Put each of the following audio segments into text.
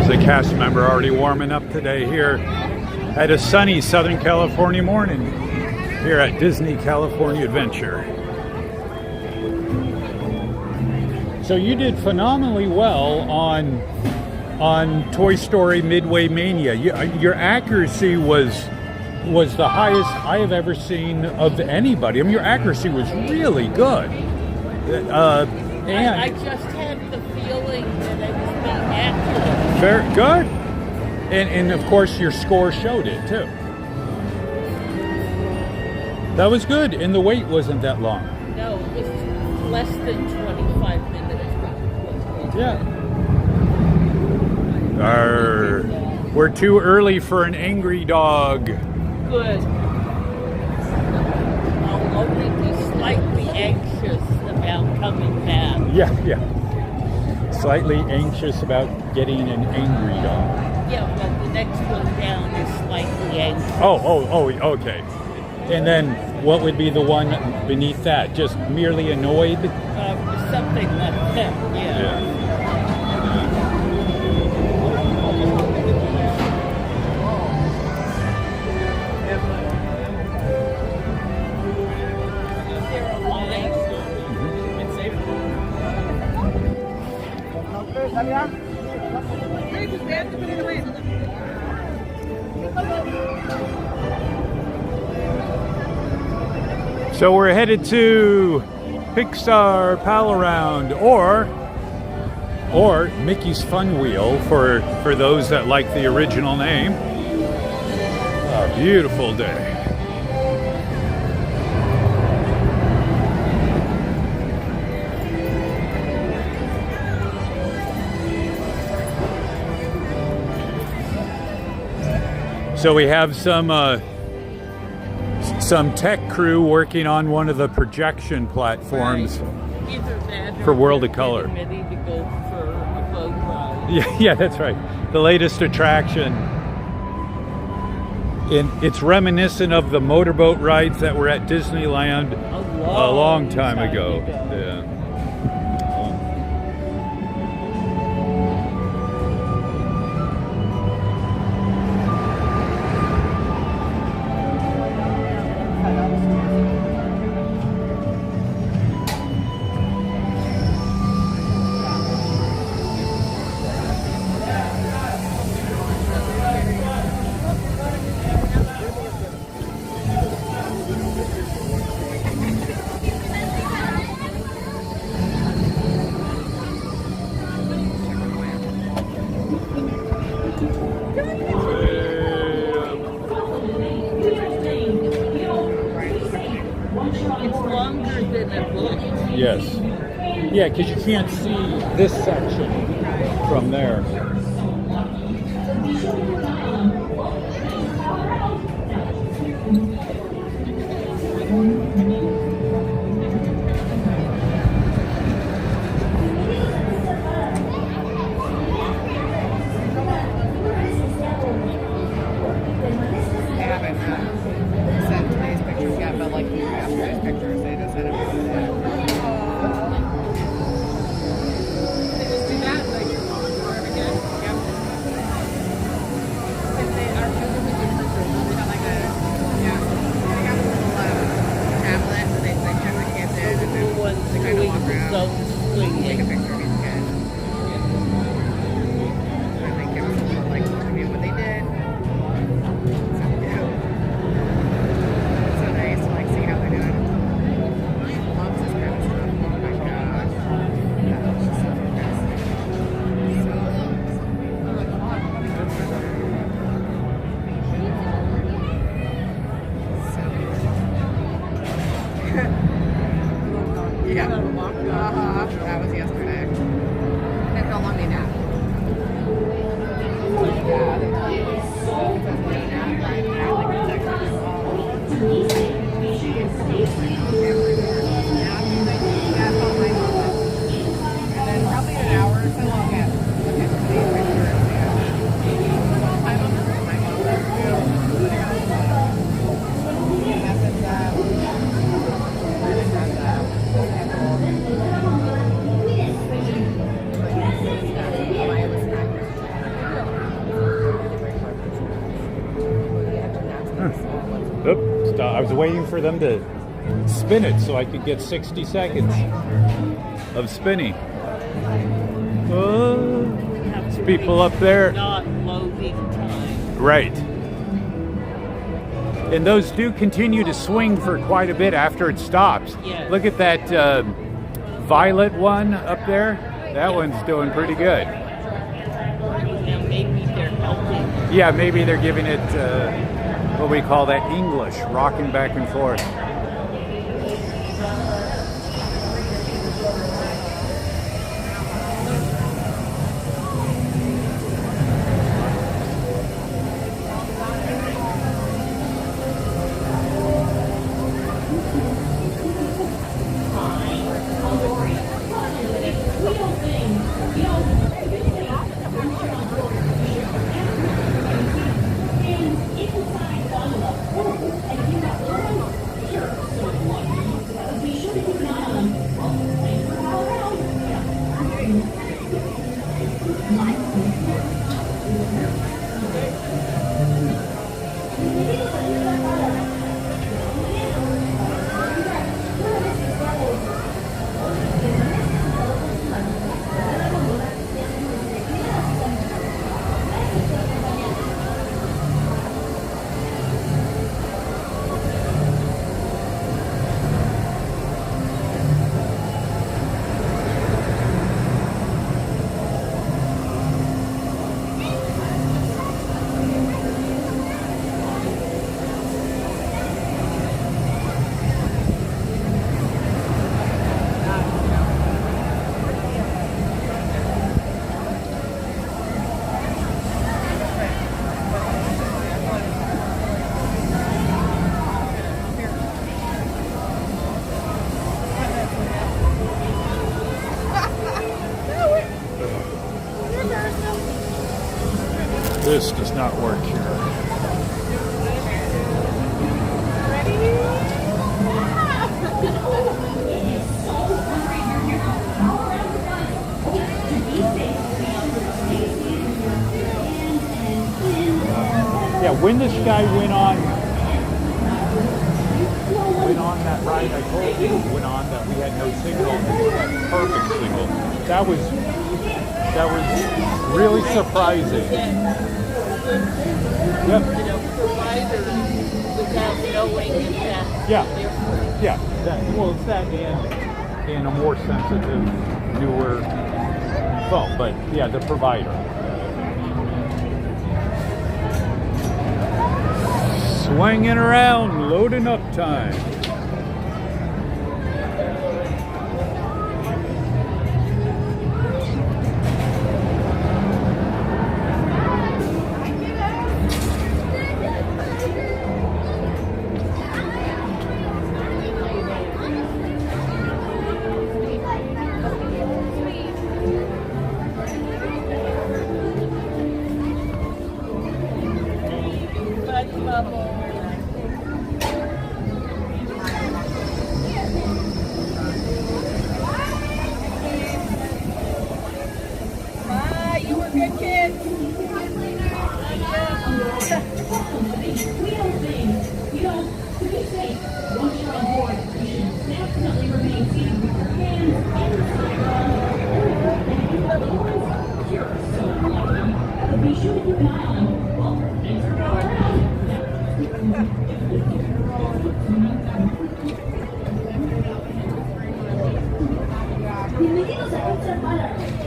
a cast member already warming up today here at a sunny Southern California morning here at Disney California Adventure. So you did phenomenally well on Toy Story Midway Mania. Your accuracy was the highest I have ever seen of anybody. I mean, your accuracy was really good. And I just had the feeling that I was being accurate. Very good. And of course your score showed it too. That was good, and the wait wasn't that long. No, it was less than 25 minutes. Yeah. We're too early for an angry dog. Good. I'll only be slightly anxious about coming back. Yeah. Slightly anxious about getting an angry dog. Yeah, well, the next one down is slightly anxious. Oh, okay. And then what would be the one beneath that? Just merely annoyed? Something like that, yeah. So we're headed to Pixar Pal-A-Round or Mickey's Fun Wheel for those that like the original name. A beautiful day. So we have some tech crew working on one of the projection platforms for World of Color. Ready to go for a boat ride. Yeah, that's right. The latest attraction. And it's reminiscent of the motorboat rides that were at Disneyland a long time ago. Yeah. Yes. Yeah, because you can't see this section from there. Oops, stop. I was waiting for them to spin it so I could get 60 seconds of spinning. There's people up there. Not loading time. Right. And those do continue to swing for quite a bit after it stops. Yes. Look at that violet one up there. That one's doing pretty good. Now maybe they're helping. Yeah, maybe they're giving it what we call that English, rocking back and forth. This does not work here. Yeah, when this guy went on that ride, I told you went on that we had no signal. We had perfect signal. That was really surprising. Yep. Providers without knowing if that's different. Yeah. Well, it's that and a more sensitive, newer phone. But yeah, the provider. Swinging around, loading up time. Bienvenidos a Pixar Pal-A-Round.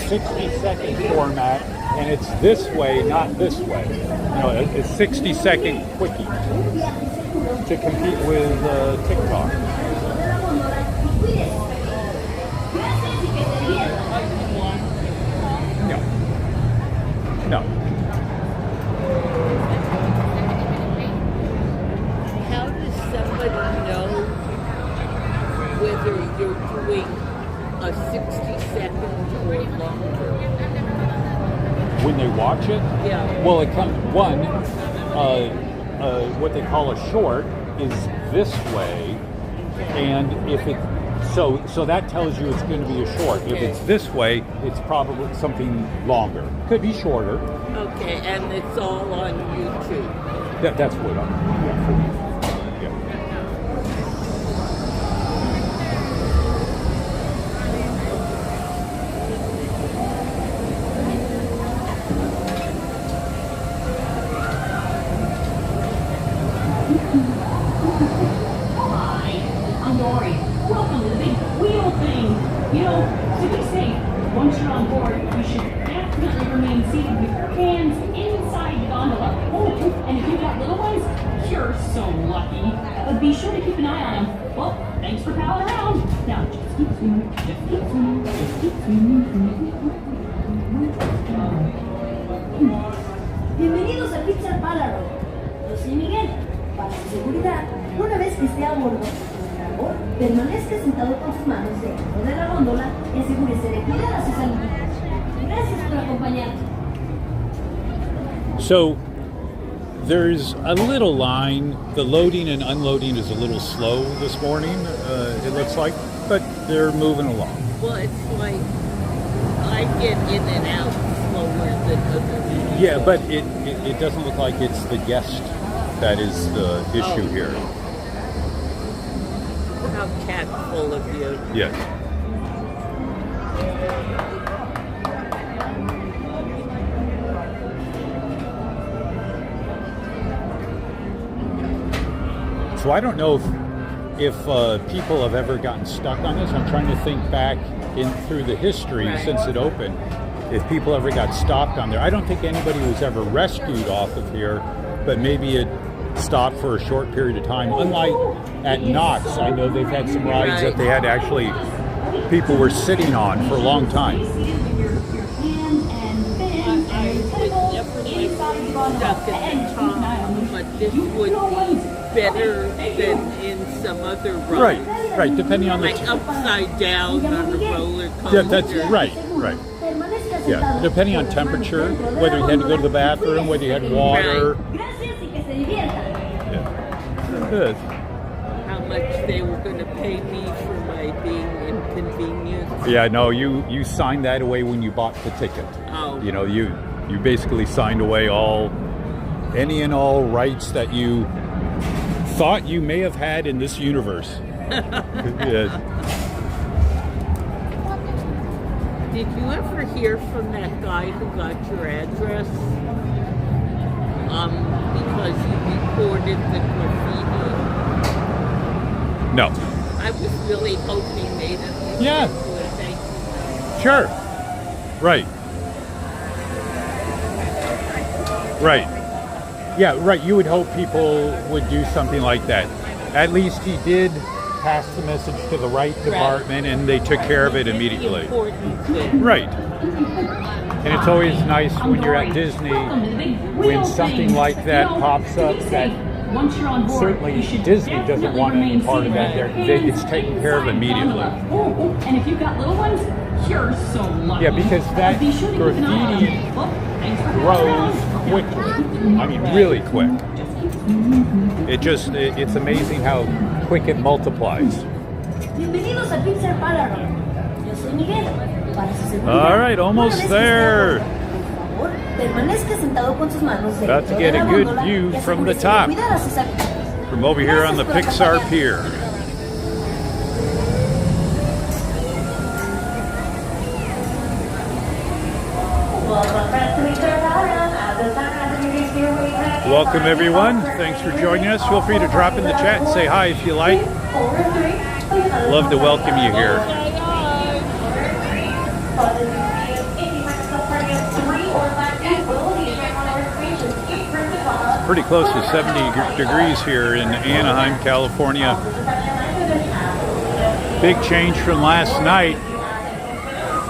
60-second format, and it's this way, not this way. You know, a 60-second quickie to compete with TikTok. No. How does somebody know whether you're doing a 60-second or longer? When they watch it? Yeah. Well, it comes, one, what they call a short is this way, and if it, so that tells you it's going to be a short. Okay. If it's this way, it's probably something longer. Could be shorter. Okay, and it's all on YouTube. That's what I'm, yeah. Hi, I'm Dory. Welcome to the big wheel thing. You know, to be safe, once you're on board, you should definitely remain seated with your hands inside the gondola. Oh, and if you've got little ones, you're so lucky. But be sure to keep an eye on them. Well, thanks for Pal-A-Round. Now, just keep swimming, just keep swimming, just keep swimming. Bienvenidos a Pixar Pal-A-Round. Yo soy Miguel. Para su seguridad, una vez que esté a bordo, por favor, permanezca sentado con sus manos dentro de la góndola y asegúrese de cuidar a sus amiguitos. Gracias por acompañarnos. So there's a little line. The loading and unloading is a little slow this morning, it looks like, but they're moving along. Well, it's like I get in and out slower than other people. Yeah, but it doesn't look like it's the guest that is the issue here. How tactful of you. Yes. So I don't know if people have ever gotten stuck on this. I'm trying to think back through the history since it opened. If people ever got stopped on there, I don't think anybody was ever rescued off of here, but maybe it stopped for a short period of time. Unlike at Knott's, I know they've had some rides that they had actually people were sitting on for a long time. I would definitely stuck at the top, but this would be better than in some other rides. Right, depending on the like upside down on a roller coaster. yeah, that's right. Yeah, depending on temperature, whether you had to go to the bathroom, whether you had water. Gracias y que se diviertan. Yeah. Good. How much they were going to pay me for my being inconvenienced. Yeah, no, you signed that away when you bought the ticket. Oh. You know, you basically signed away any and all rights that you thought you may have had in this universe. Yeah. Did you ever hear from that guy who got your address? Because you reported the graffiti? No. I was really hoping they'd at Yeah. least do a thank you. Sure. Right. Yeah, right. You would hope people would do something like that. At least he did pass the message to the right department, and they took care of it immediately. Important thing. Right. And it's always nice when you're at Disney, when something like that pops up that certainly Disney doesn't want any part of that. It's taken care of immediately. And if you've got little ones, you're so lucky. Yeah, because that graffiti grows quickly. I mean, really quick. It's amazing how quick it multiplies. Bienvenidos a Pixar Pal-A-Round. Yo soy Miguel. Para su seguridad, All right, almost una vez que there. esté a bordo, por favor, permanezca sentado con sus manos About to dentro get de a la good góndola view y from the asegúrese de top. cuidar a sus amiguitos. From over here on the Gracias por Pixar acompañarnos. Pier. Welcome everyone. Thanks for joining us. Feel free to drop in the chat and say hi if you like. Love to welcome you here. Bye-bye. pretty close to 70 degrees here in Anaheim, California. Big change from last night,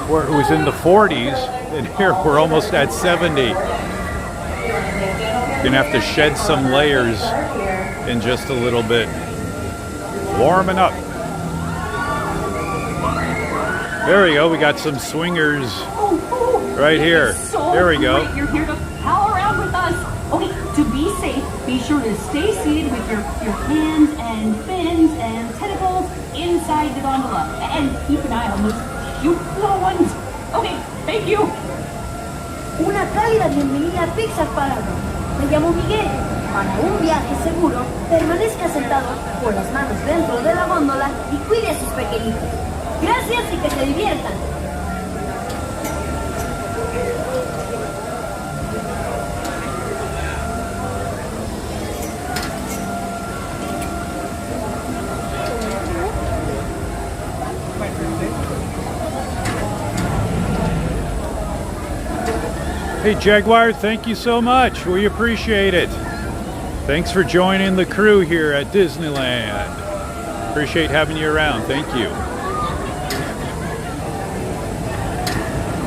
where it was in the 40s, and here we're almost at 70. You're gonna have to shed some layers in just a little bit. Warming up. There we go. We got some swingers right here. There we go. You're here to pal around with us. Okay, to be safe, be sure to stay seated with your hands and fins and tentacles inside the gondola. And keep an eye on those cute little ones. Okay, thank you. Una cálida bienvenida a Pixar Pal-A-Round. Me llamo Miguel. Para un viaje seguro, permanezca sentado con las manos dentro de la góndola y cuide a sus pequeñitos. Gracias y que se diviertan. Hey Jaguar, thank you so much. We appreciate it. Thanks for joining the crew here at Disneyland. Appreciate having you around. Thank you.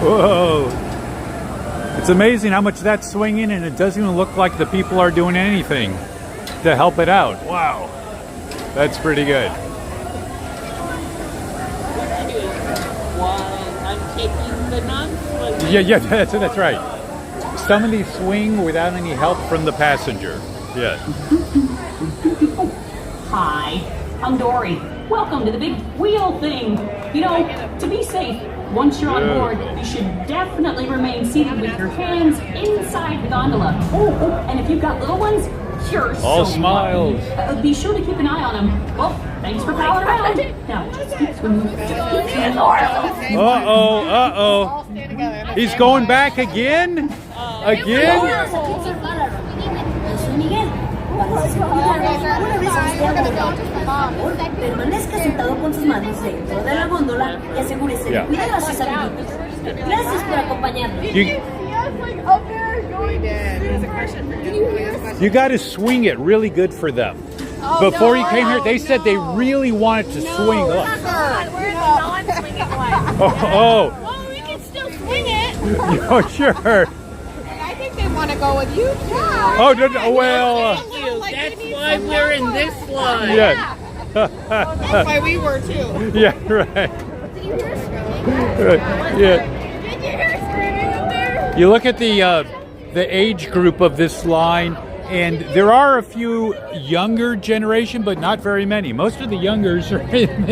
Whoa. It's amazing how much that's swinging, and it doesn't even look like the people are doing anything to help it out. Wow. That's pretty good. While I'm taking the non-swimming. Yeah, that's right. Some of these swing without any help from the passenger. Yeah. Hi, I'm Dory. Welcome to the big wheel thing. You know, to be safe, once you're on board, you should definitely remain seated with your hands inside the gondola. Oh, and if you've got little ones, you're All so smiles. lucky. Be sure to keep an eye on them. Well, thanks for palling around. Now, just keep swimming. Uh-oh. He's going back again? Again? Bienvenidos a Pixar Pal-A-Round. Yo soy Miguel. Para seguridad, una vez que esté a bordo, por favor, permanezca sentado con sus manos dentro de la góndola y asegúrese de cuidar a sus amiguitos. Gracias por acompañarnos. You got to swing it really good for them. Before you came here, they said they really wanted to swing. Look. We're the non-swinging one. Oh, Well, we can still swing it. oh, sure. I think they want to go with you too. Oh, no, well, Thank you. That's why we're in this line. yeah. That's why we were too. Yeah, right. Did you hear screaming? Yeah. Did you hear screaming up there? You look at the age group of this line, and there are a few younger generation, but not very many. Most of the youngers are in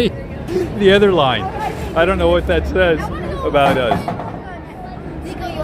the other line. I don't know what that says about us. Nico, you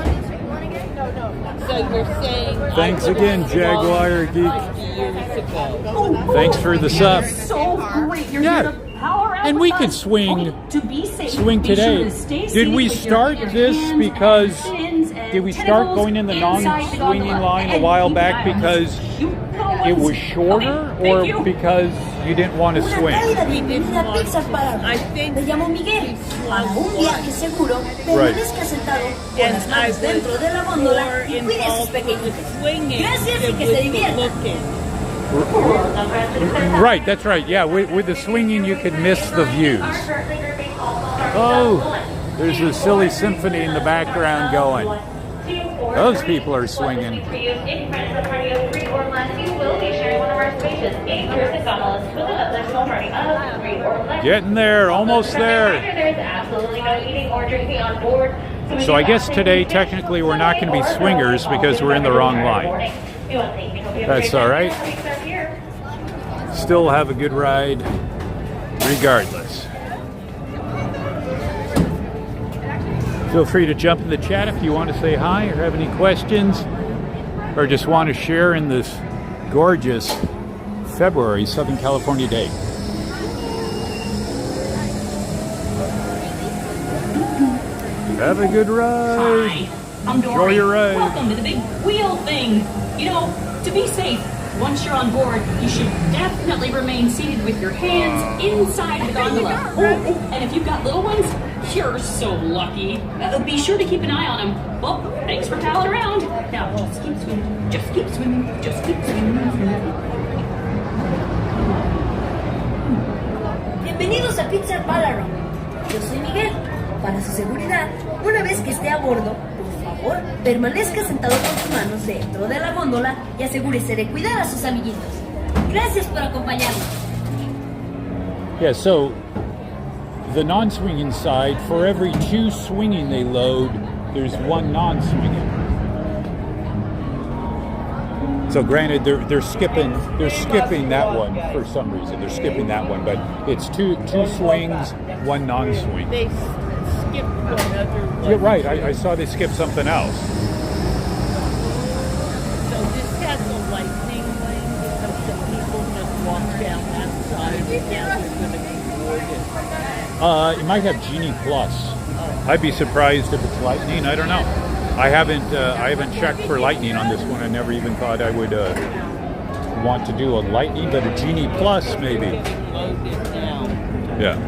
want to get? No. So you're saying Thanks I would've again, swung Jaguar Geek. 50 years ago. Thanks for the sub. So great. You're Yeah. here to pal around And with we us. could swing- Okay, to be safe, Swing be sure today. to stay Did seated we with start your this hands because and fins and did we start tentacles going in the inside non-swinging gondola? line a And while keep back an eye on because those cute little it ones. was shorter, Okay, or thank you. because you didn't want to Una swing? cálida bienvenida a Pixar Pal-A-Round. I think Me llamo Miguel. Para un viaje seguro, permanezca sentado con And las I manos was dentro de la góndola more y cuide a sus involved with the pequeñitos. swinging Gracias y than que with se the diviertan. looking. Right, that's right. Yeah, with the swinging, you could miss the views. Oh, there's a silly symphony in the background going. Those people are swinging. Getting there, almost there. So I guess today, technically, we're not going to be swingers because we're in the wrong line. That's all right. Still have a good ride, regardless. Feel free to jump in the chat if you want to say hi or have any questions, or just want to share in this gorgeous February Southern California day. Have a good ride. Hi, I'm Dory. Enjoy your ride. Welcome to the big wheel thing. You know, to be safe, Once you're on board, you should definitely remain seated with your hands inside the gondola. Oh, and if you've got little ones, you're so lucky. Be sure to keep an eye on them. Well, thanks for palling around. Now, just keep swimming, just keep swimming, just keep swimming. Bienvenidos a Pixar Pal-A-Round. Yo soy Miguel. Para su seguridad, una vez que esté a bordo, por favor, permanezca sentado con sus manos dentro de la góndola y asegúrese de cuidar a sus amiguitos. Gracias por acompañarnos. Yeah, so the non-swinging side, for every 2 swinging they load, there's 1 non-swinging. So granted, they're skipping that one for some reason. They're skipping that one, but it's two swings, 1 non-swing. They skipped another one. You're right. I saw they skipped something else. So this has a lightning lane because the people just walk down that side and now they're going to be boarded. It might have Genie Plus. I'd be surprised if it's Lightning. I don't know. I haven't checked for Lightning on this one. I never even thought I would want to do a Lightning, but a Genie Plus maybe. Getting loaded now. Yeah.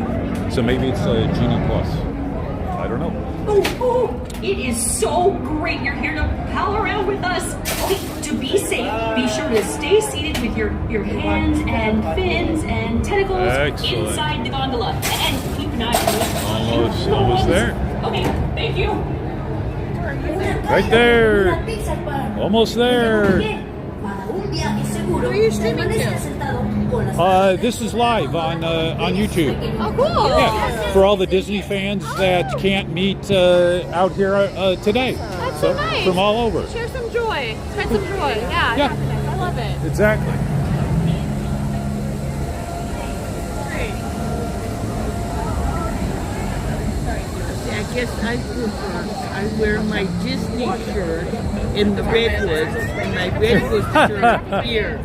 So maybe it's a Genie Plus. I don't know. Oh, it is so great you're here to pal around with us. Okay, to be safe, be sure to stay seated with your hands and fins and tentacles Excellent. inside the gondola. And keep an eye on it. Almost there. Okay, thank you. Right there. Una Pixar Pal-A-Round. Almost there. Para un viaje seguro, Who are you streaming permanezca to? sentado con las This is live on YouTube. Oh, cool. Yeah, for all the Disney fans that can't meet out here today. That's so nice. From all over. Share some joy. Spread some joy. Yeah, Yeah. definitely. I love it. Exactly. I guess I wear my Disney shirt in the Redwoods and my Redwood shirt here.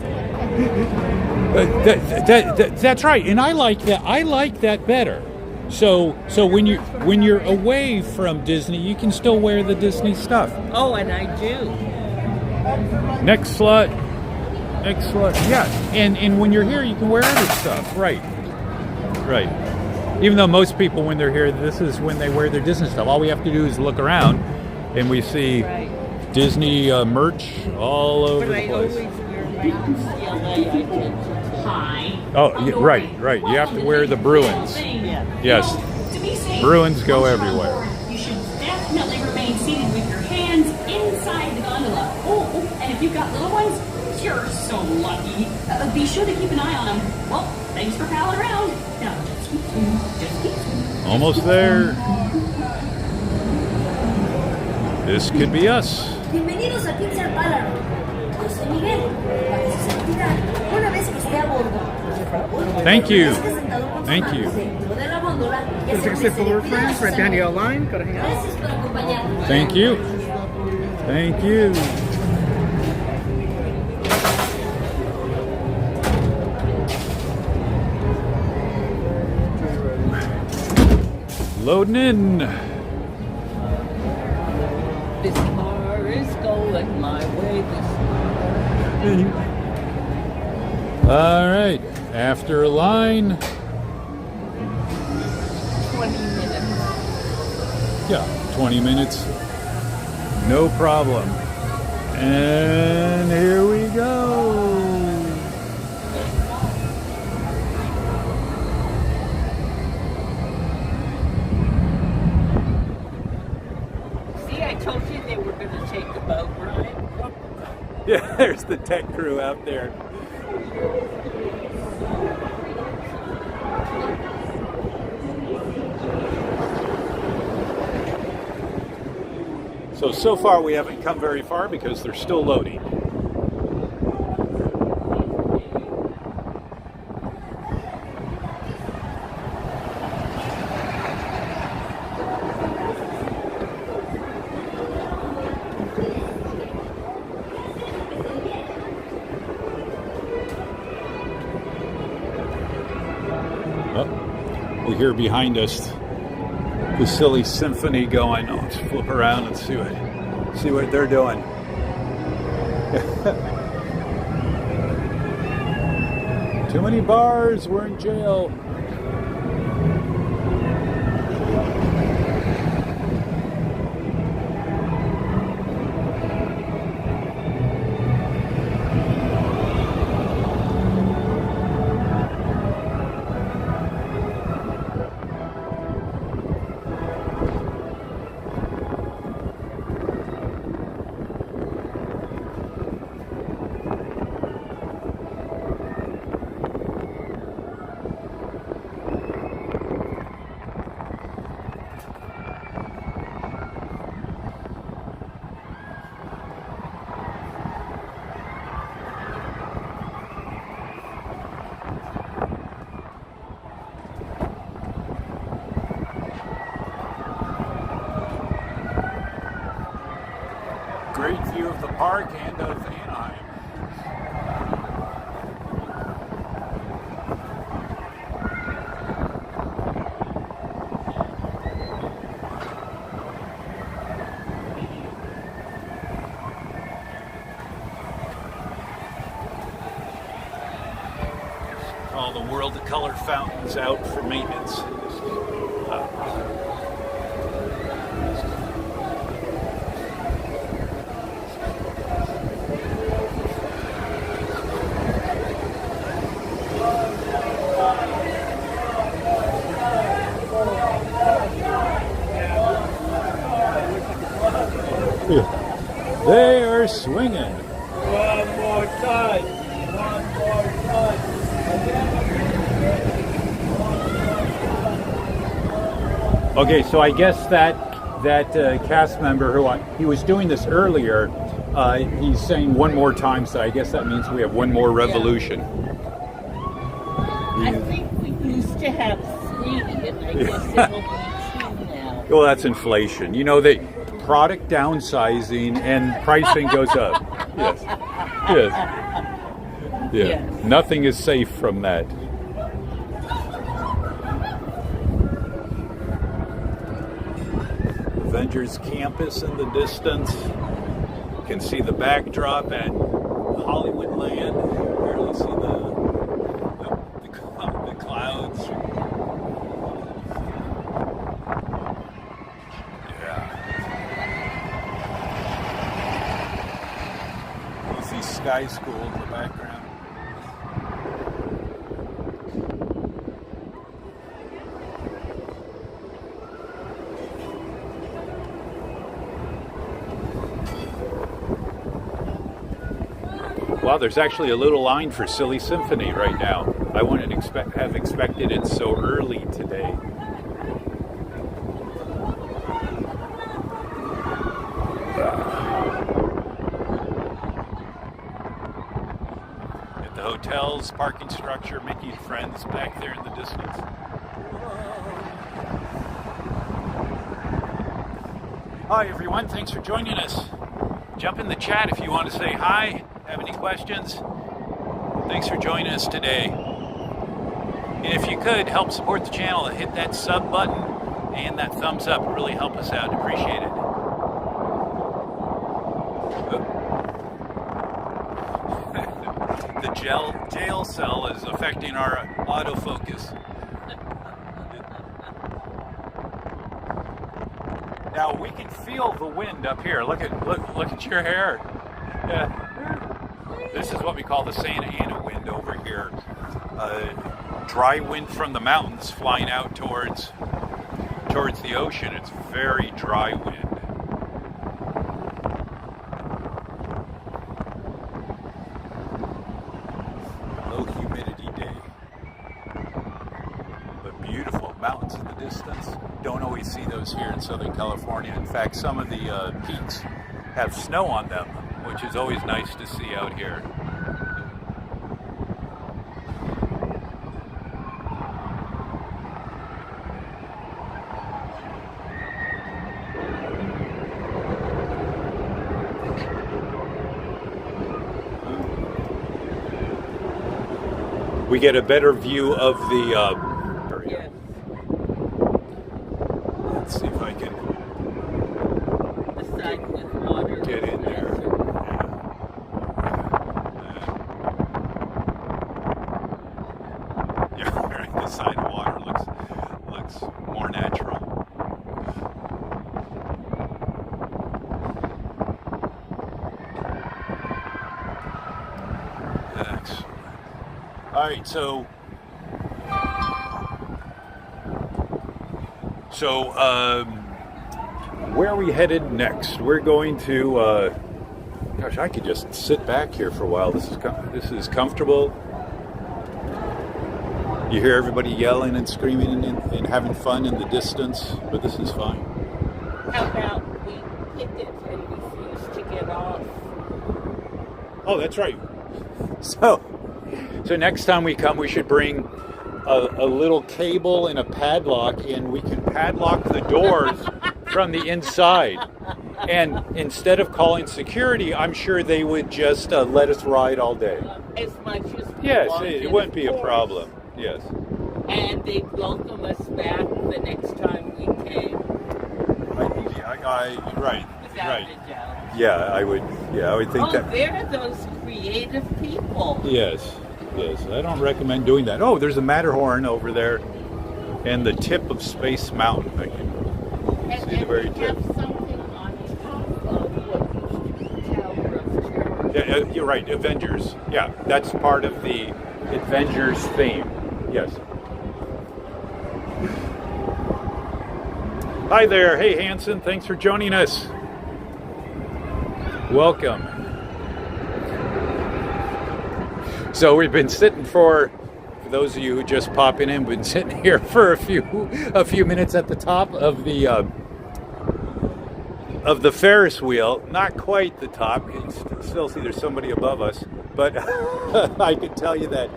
That's right, and I like that. I like that better. So when you're away from Disney, you can still wear the Disney stuff. Oh, and I do. Next slot. Yeah, and when you're here, you can wear other stuff. Right. Even though most people, when they're here, this is when they wear their Disney stuff. All we have to do is look around, and we see Disney merch all over But the I place. always wear my UCLA identity. Hi. Oh, yeah, right. You have to wear the Bruins. Yeah. Yes, To be safe, Bruins go once you're on everywhere. board, you should definitely remain seated with your hands inside the gondola. Oh, and if you've got little ones, you're so lucky. Be sure to keep an eye on them. Well, thanks for palling around. Now, just keep swimming, just keep swimming. Almost there. This could be us. Bienvenidos a Pixar Pal-A-Round. Yo soy Miguel. Para su seguridad, una vez que esté a bordo, por favor, Thank you. permanezca sentado con sus Thank manos you. dentro de la góndola y Take a asegúrese step de forward, cuidar a friends. sus Right down the amigos. line. Gotta hang out. Gracias por acompañarnos. Thank you. Thank you. Loading in. This car is going my way. All right. After a line. 20 minutes. Yeah, 20 minutes. No problem. And here we go. See, I told you they were going to take a boat ride. Yeah, there's the tech crew out there. So far we haven't come very far because they're still loading. Oh, we hear behind us the silly symphony going. Oh, let's flip around and see what they're doing. Too many bars. We're in jail. Great view of the park and of Anaheim. All the World of Color fountains out for maintenance. They are swinging. One more time. One more time. Okay, so I guess that cast member he was doing this earlier, he's saying one more time, so I guess that means we have one more revolution. I think we used to have 3, and I guess it'll be 2 now. Well, that's inflation. You know, product downsizing and pricing goes up. Yes. Yes. Yeah. Yes. Nothing is safe from that. Avengers Campus in the distance. You can see the backdrop at Hollywoodland. Barely see the clouds. Sky School in the background. Wow, there's actually a little line for Silly Symphony right now. I wouldn't have expected it so early today. Hotels, parking structure, Mickey and Friends back there in the distance. Hi everyone, thanks for joining us. Jump in the chat if you want to say hi, have any questions. Thanks for joining us today. And if you could, help support the channel, hit that sub button and that thumbs up. It really help us out, appreciate it. The jail cell is affecting our autofocus. Now we can feel the wind up here. Look at your hair. Yeah. This is what we call the Santa Ana wind over here. Dry wind from the mountains flying out towards the ocean. It's very dry wind. Low humidity day. But beautiful mountains in the distance. Don't always see those here in Southern California. In fact, some of the peaks have snow on them, which is always nice to see out here. We get a better view of the area. Let's see if I can get in there. All right, so where are we headed next? We're going to. Gosh, I could just sit back here for a while. This is comfortable. You hear everybody yelling and screaming and having fun in the distance, but this is fine. How about we picket and refuse to get off? Oh, that's right. So next time we come, we should bring a little cable and a padlock, and we can padlock the doors from the inside. And instead of calling security, I'm sure they would just let us ride all day. As much as we Yes, wanted, it wouldn't be a of course. problem. Yes. And they'd welcome us back the next time we came. Right. Without a doubt. Yeah, I would think Oh, that. they're those creative people. Yes. I don't recommend doing that. Oh, there's a Matterhorn over there, and the tip of Space Mountain. I can see the very we tip. have something on top of what used to be Tower of Terror. Yeah, you're right. Avengers. Yeah, that's part of the Avengers theme. Yes. Hi there. Hey, Hanson. Thanks for joining us. Welcome. So we've been sitting for those of you who just popping in, been sitting here for a few minutes at the top of the Ferris wheel. Not quite the top. You can still see there's somebody above us, but I can tell you that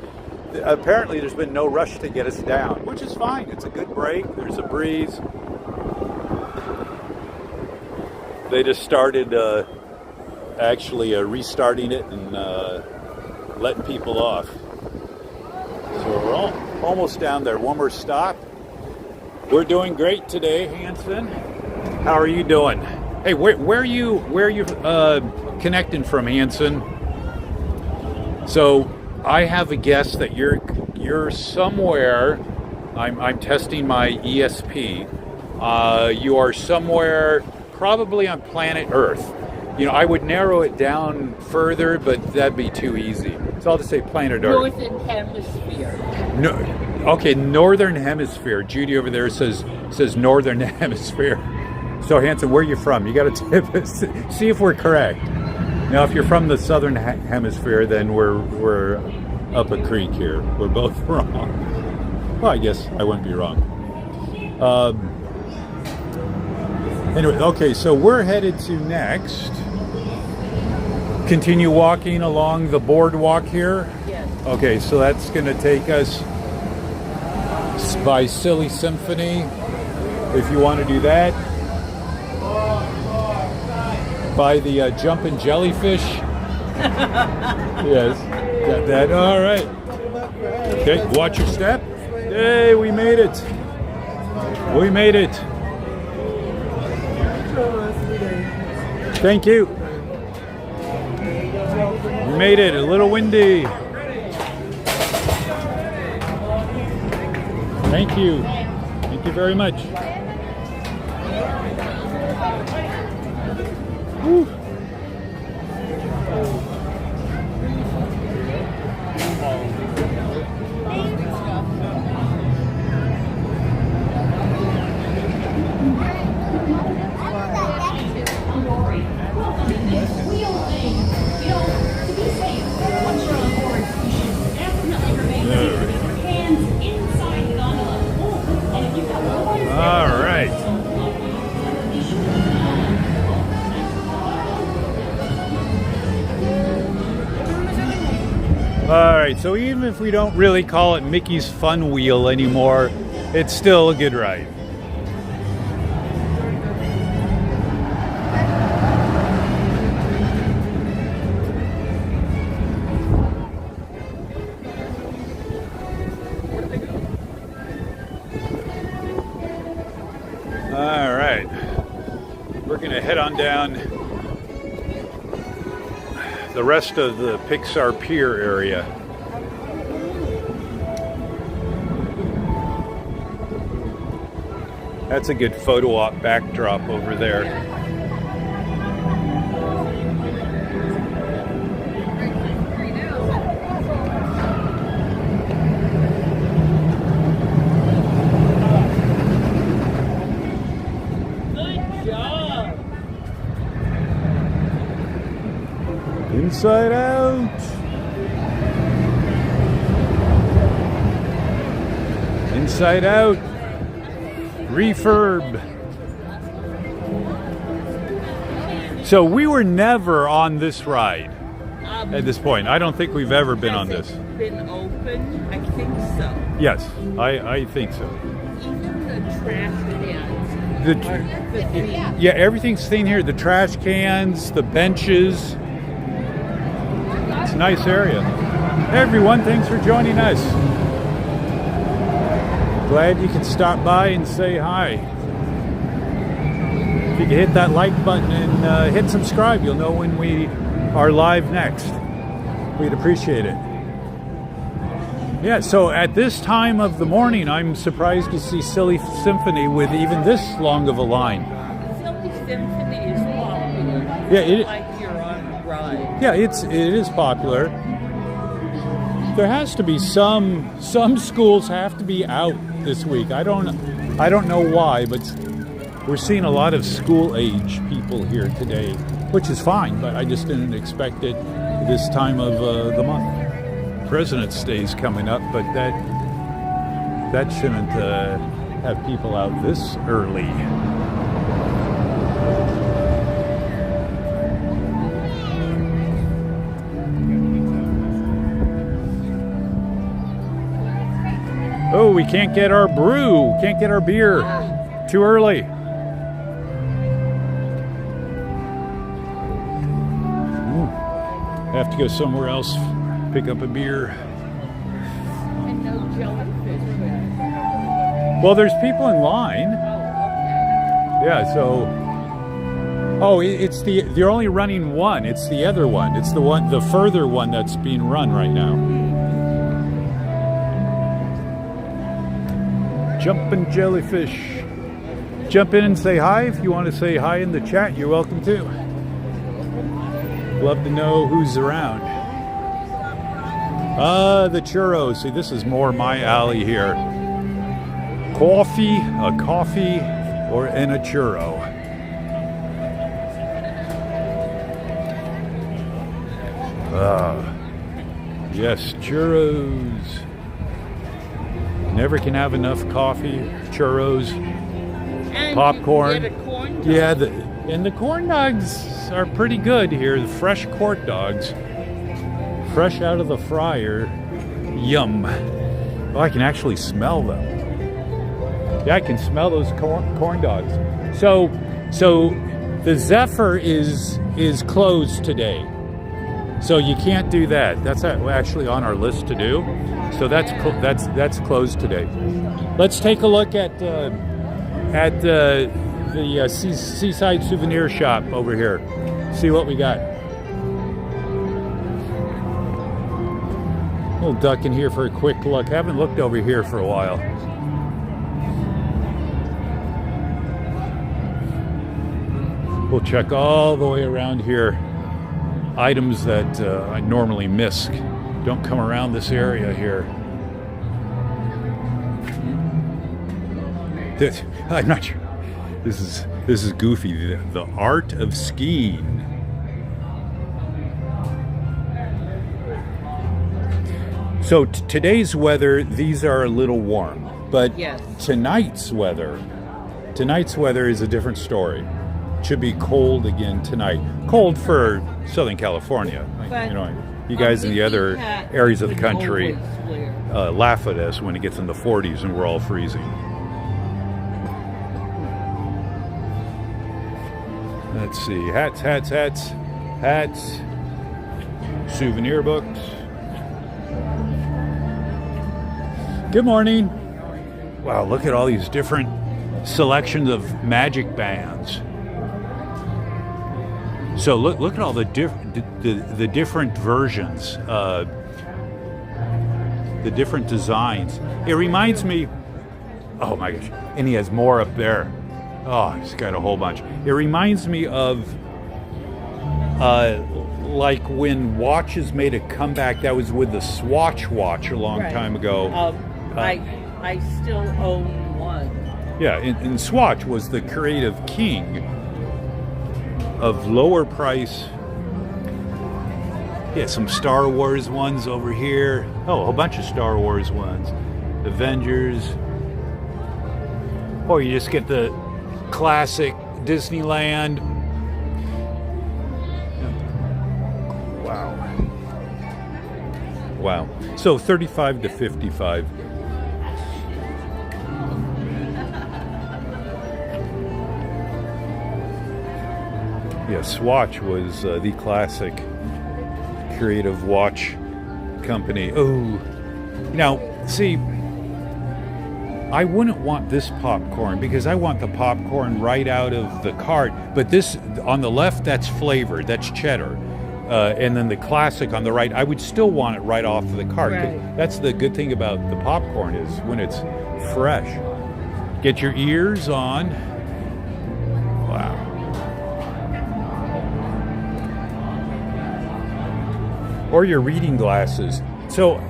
apparently there's been no rush to get us down, which is fine. It's a good break. There's a breeze. They just started actually restarting it and letting people off. So we're almost down there. One more stop. We're doing great today, Hanson. How are you doing? Hey, where are you connecting from, Hanson? So I have a guess that you're somewhere. I'm testing my ESP. You are somewhere probably on planet Earth. You know, I would narrow it down further, but that'd be too easy. So I'll just say planet Earth. Northern Hemisphere. No, okay, Northern Hemisphere. Judy over there says Northern Hemisphere. So Hanson, where are you from? You got to tip us. See if we're correct. Now, if you're from the Southern Hemisphere, then we're up a creek here. We're both wrong. Well, I guess I wouldn't be wrong. Anyway, okay, so we're headed to next. Continue walking along the boardwalk here. Yes. Okay, so that's going to take us by Silly Symphony, if you want to do that. By the Jumpin' Jellyfish. Yes, got that. All right. Okay, watch your step. Hey, we made it. We made it. Thank you. We made it. A little windy. Thank you. Thank you very much. Woo. All right. All right, so even if we don't really call it Mickey's Fun Wheel anymore, it's still a good ride. All right, we're gonna head on down the rest of the Pixar Pier area. That's a good photo op backdrop over there. Inside Out. Inside Out. Refurb. So we were never on this ride at this point. I don't think we've ever been on this. Has it been open? I think so. Yes, I think so. Even the trash cans. Yeah, everything's seen here. The trash cans, the benches. It's a nice area. Hey everyone, thanks for joining us. Glad you could stop by and say hi. If you could hit that like button and hit subscribe, you'll know when we are live next. We'd appreciate it. Yeah, so at this time of the morning, I'm surprised to see Silly Symphony with even this long of a line. Silly Symphony is popular. Yeah, it like you're on a ride. Yeah, it is popular. There has to be some schools have to be out this week. I don't know why, but we're seeing a lot of school age people here today, which is fine, but I just didn't expect it this time of the month. President's Day is coming up, but that shouldn't have people out this early. Oh, we can't get our brew, can't get our beer. Too early. Have to go somewhere else, pick up a beer. And no jellyfish. Well, there's people in line. Yeah, so. Oh, it's they're only running one. It's the other one. It's the further one that's being run right now. Jumping jellyfish. Jump in and say hi. If you want to say hi in the chat, you're welcome to. Love to know who's around. The churros. See, this is more my alley here. A coffee, and a churro. Yes, churros. Never can have enough coffee, churros, And popcorn. You get a corn dog. Yeah, and the corn dogs are pretty good here. The fresh corn dogs, fresh out of the fryer. Yum. Oh, I can actually smell them. Yeah, I can smell those corn dogs. So the Zephyr is closed today. So you can't do that. That's actually on our list to do. So that's closed today. Let's take a look at the Seaside Souvenir Shop over here. See what we got. We'll duck in here for a quick look. Haven't looked over here for a while. We'll check all the way around here. Items that I normally miss don't come around this area here. I'm not sure. This is goofy. The art of skiing. So today's weather, these are a little warm, but Yes. tonight's weather is a different story. Should be cold again tonight. Cold for Southern California. But You guys in the other hat areas of the we country always wear. laugh at us when it gets in the 40s and we're all freezing. Let's see, hats, souvenir books. Good morning. Wow, look at all these different selections of magic bands. So look at all the different versions, the different designs. It reminds me, oh my gosh, and he has more up there. Oh, he's got a whole bunch. It reminds me of like when watches made a comeback. That was with the Swatch watch a long time ago. I still own one. Yeah, and Swatch was the creative king of lower price Yeah, some Star Wars ones over here. Oh, a whole bunch of Star Wars ones. Avengers. Or you just get the classic Disneyland. Wow. Wow. So 35 to 55. Yeah, Swatch was the classic creative watch company. Oh, now see, I wouldn't want this popcorn because I want the popcorn right out of the cart. But this on the left, that's flavored, that's cheddar. And then the classic on the right, I would still want it right off of the cart. Right. That's the good thing about the popcorn is when it's fresh. Get your ears on. Wow. Or your reading glasses. So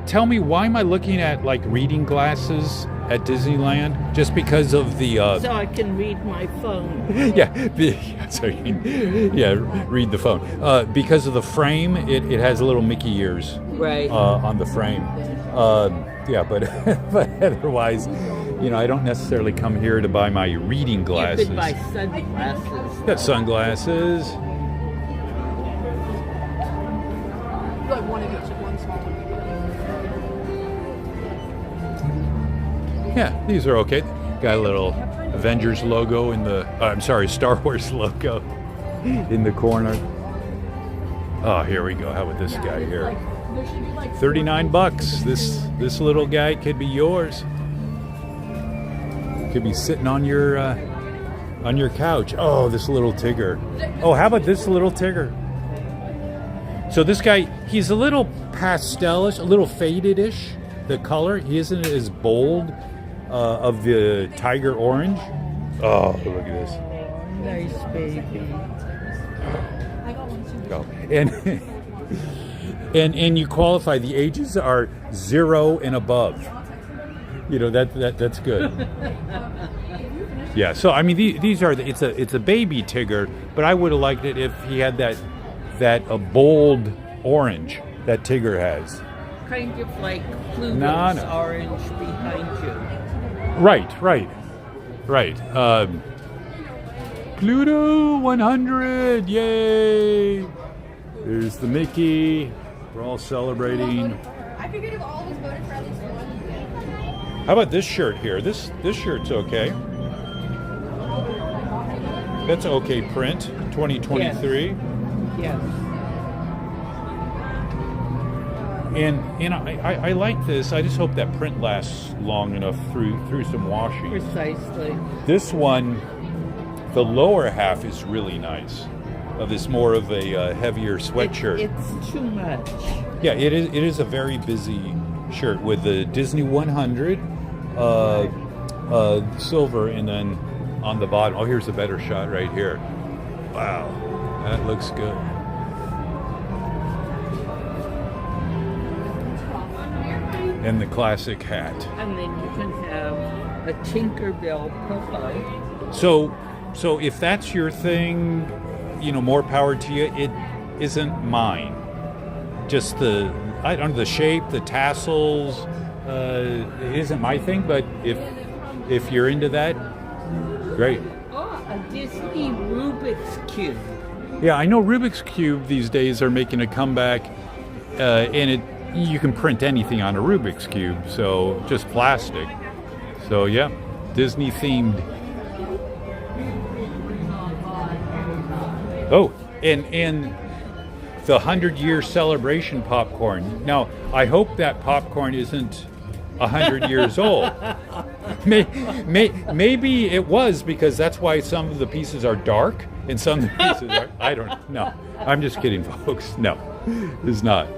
tell me, why am I looking at like reading glasses at Disneyland? Just because of the So I can read my phone. read the phone. Because of the frame, it has little Mickey ears Right. on the frame. But but otherwise, I don't necessarily come here to buy my reading You glasses. could buy sunglasses. Got sunglasses. Like one of each, one small one. Yeah, these are okay. Got a little Avengers logo in the, Star Wars logo in the corner. Oh, here we go. How about this guy here? $39. This little guy could be yours. Could be sitting on your couch. Oh, this little Tigger. Oh, how about this little Tigger? So this guy, he's a little pastelish, a little faded-ish, the color. He isn't as bold of the tiger orange. Oh, look at this. Nice baby. Oh. And you qualify, the ages are 0 and above. That's good. Yeah, so I mean these are it's a baby Tigger, but I would have liked it if he had that a bold orange that Tigger has. Kind of like Pluto's No. orange behind you. Right. Pluto 100, yay! There's the Mickey. We're all celebrating. I figured if all of us voted for at least one. How about this shirt here? This shirt's okay. That's okay print, 2023. Yes. And I like this. I just hope that print lasts long enough through some washing. Precisely. This one, the lower half is really nice. This more of a heavier sweatshirt. It's too much. Yeah, it is a very busy shirt with the Disney 100 silver, and then on the bottom. Oh, here's a better shot right here. Wow, that looks good. And the classic hat. And then you can have a Tinkerbell pillow. So if that's your thing, more power to you. It isn't mine. Just the shape, the tassels. It isn't my thing. But if you're into that, great. Oh, a Disney Rubik's Cube. Yeah, I know Rubik's Cube these days are making a comeback, and you can print anything on a Rubik's Cube, so just plastic. So yeah, Disney themed. Oh, and the 100-year celebration popcorn. Now, I hope that popcorn isn't 100 years old. Maybe it was, because that's why some of the pieces are dark and some of the pieces are. I don't know. I'm just kidding, folks. No, it's not.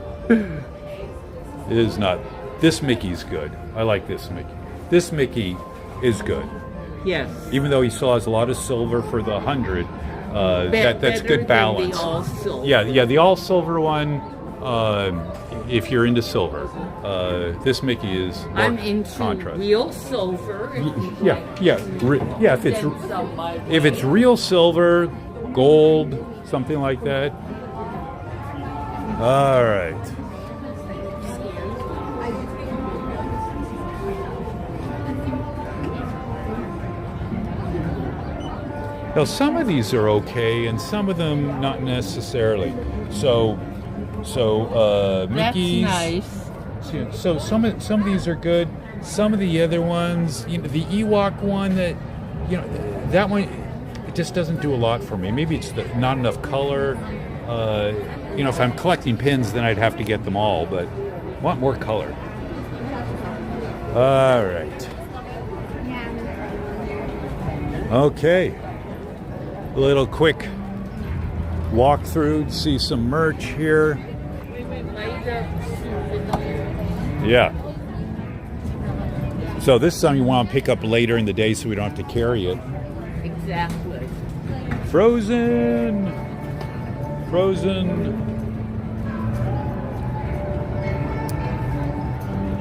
It is not. This Mickey's good. I like this Mickey. This Mickey is good. Yes. Even though he still has a lot of silver for the 100, that's Better good balance. than the all silver. Yeah, the all silver one. If you're into silver, this Mickey is more I'm into contrast. real silver. Yeah. If it's real silver, gold, something like that. All right. Now, some of these are okay, and some of them not necessarily. So Mickey's. That's nice. So some of these are good. Some of the other ones, you know, the Ewok one, that, you know, that one, it just doesn't do a lot for me. Maybe it's not enough color. You know, if I'm collecting pins, then I'd have to get them all, but I want more color. All right. Okay. A little quick walk through, see some merch here. Yeah. So this is something you want to pick up later in the day so we don't have to carry it. Exactly. Frozen.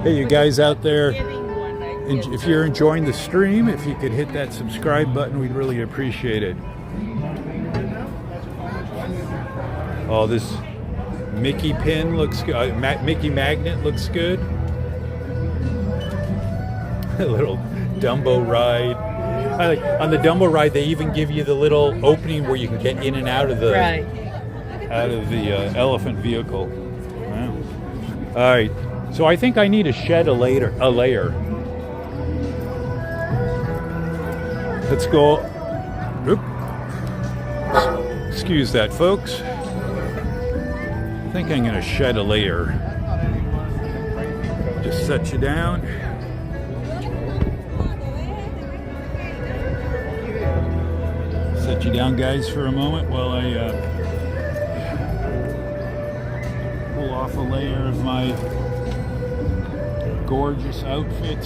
Hey, you guys out there, if you're enjoying the stream, if you could hit that subscribe button, we'd really appreciate it. Oh, this Mickey pin looks good. Mickey magnet looks good. A little Dumbo ride. On the Dumbo ride, they even give you the little opening where you can get in and out of the elephant vehicle. Wow. All right. So I think I need to shed a layer. Let's go. Oop. Excuse that, folks. I think I'm going to shed a layer. Just set you down. Set you down, guys, for a moment while I pull off a layer of my gorgeous outfit.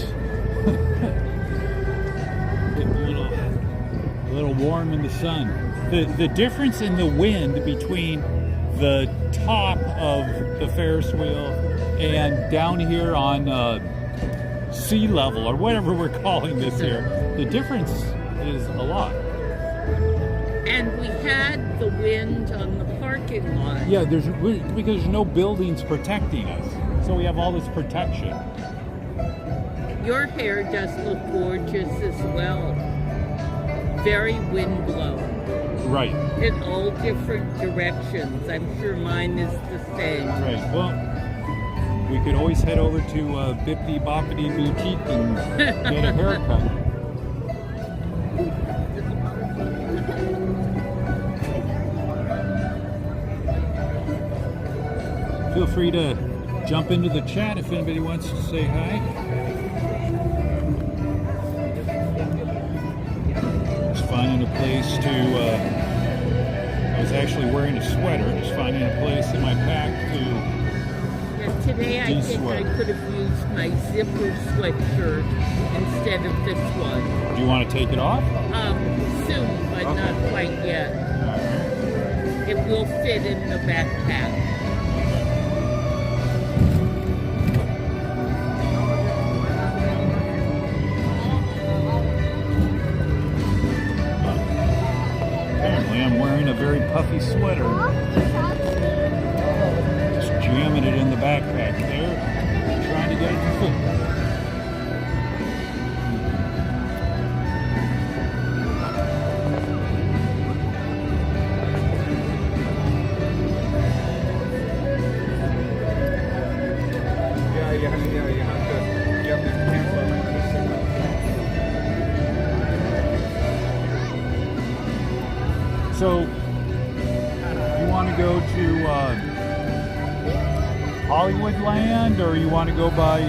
Getting a little warm in the sun. The difference in the wind between the top of the Ferris wheel and down here on sea level, or whatever we're calling this here, the difference is a lot. And we had the wind on the parking lot. Yeah, because there's no buildings protecting us, so we have all this protection. Your hair does look gorgeous as well. Very wind blown. Right. In all different directions. I'm sure mine is the same. Right. Well, we could always head over to Bippity Boppity Boutique and get a haircut. Feel free to jump into the chat if anybody wants to say hi. Just finding a place to, I was actually wearing a sweater, just finding a place in my pack to Today I think I could have used my zipper sweatshirt instead of this one. Do you want to take it off? Soon, but not quite yet. It will fit in the backpack. Apparently I'm wearing a very puffy sweater. Just jamming it in the backpack there, trying to get it to fit. So, you want to go to Hollywoodland, or you want to go by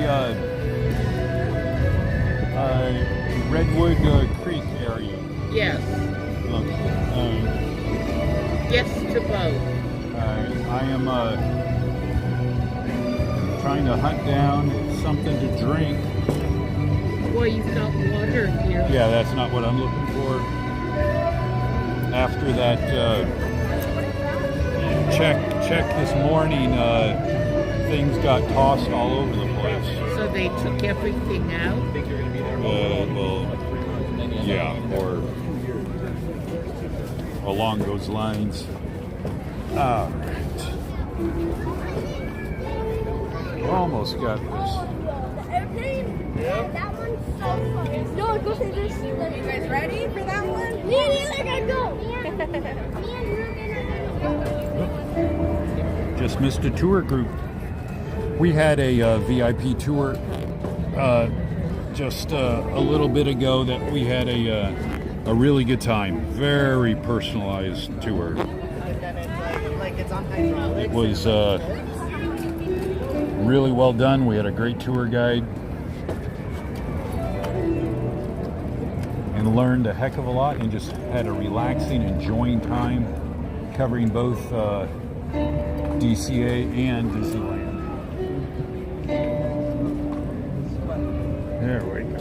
Redwood Creek area? Yes. Yes to both. I am trying to hunt down something to drink. Boy, you've got water here. Yeah, that's not what I'm looking for. After that check this morning, things got tossed all over the place. So they took everything out? Well, yeah, or along those lines. All right. Almost got this. The airplane? Yeah. That one's so fun. No, go say this. You guys ready for that one? Me and Eli gotta go. Me and Ruben are gonna go. Just missed a tour group. We had a VIP tour just a little bit ago that we had a really good time. Very personalized tour. It was really well done. We had a great tour guide and learned a heck of a lot and just had a relaxing, enjoying time covering both DCA and Disneyland. There we go.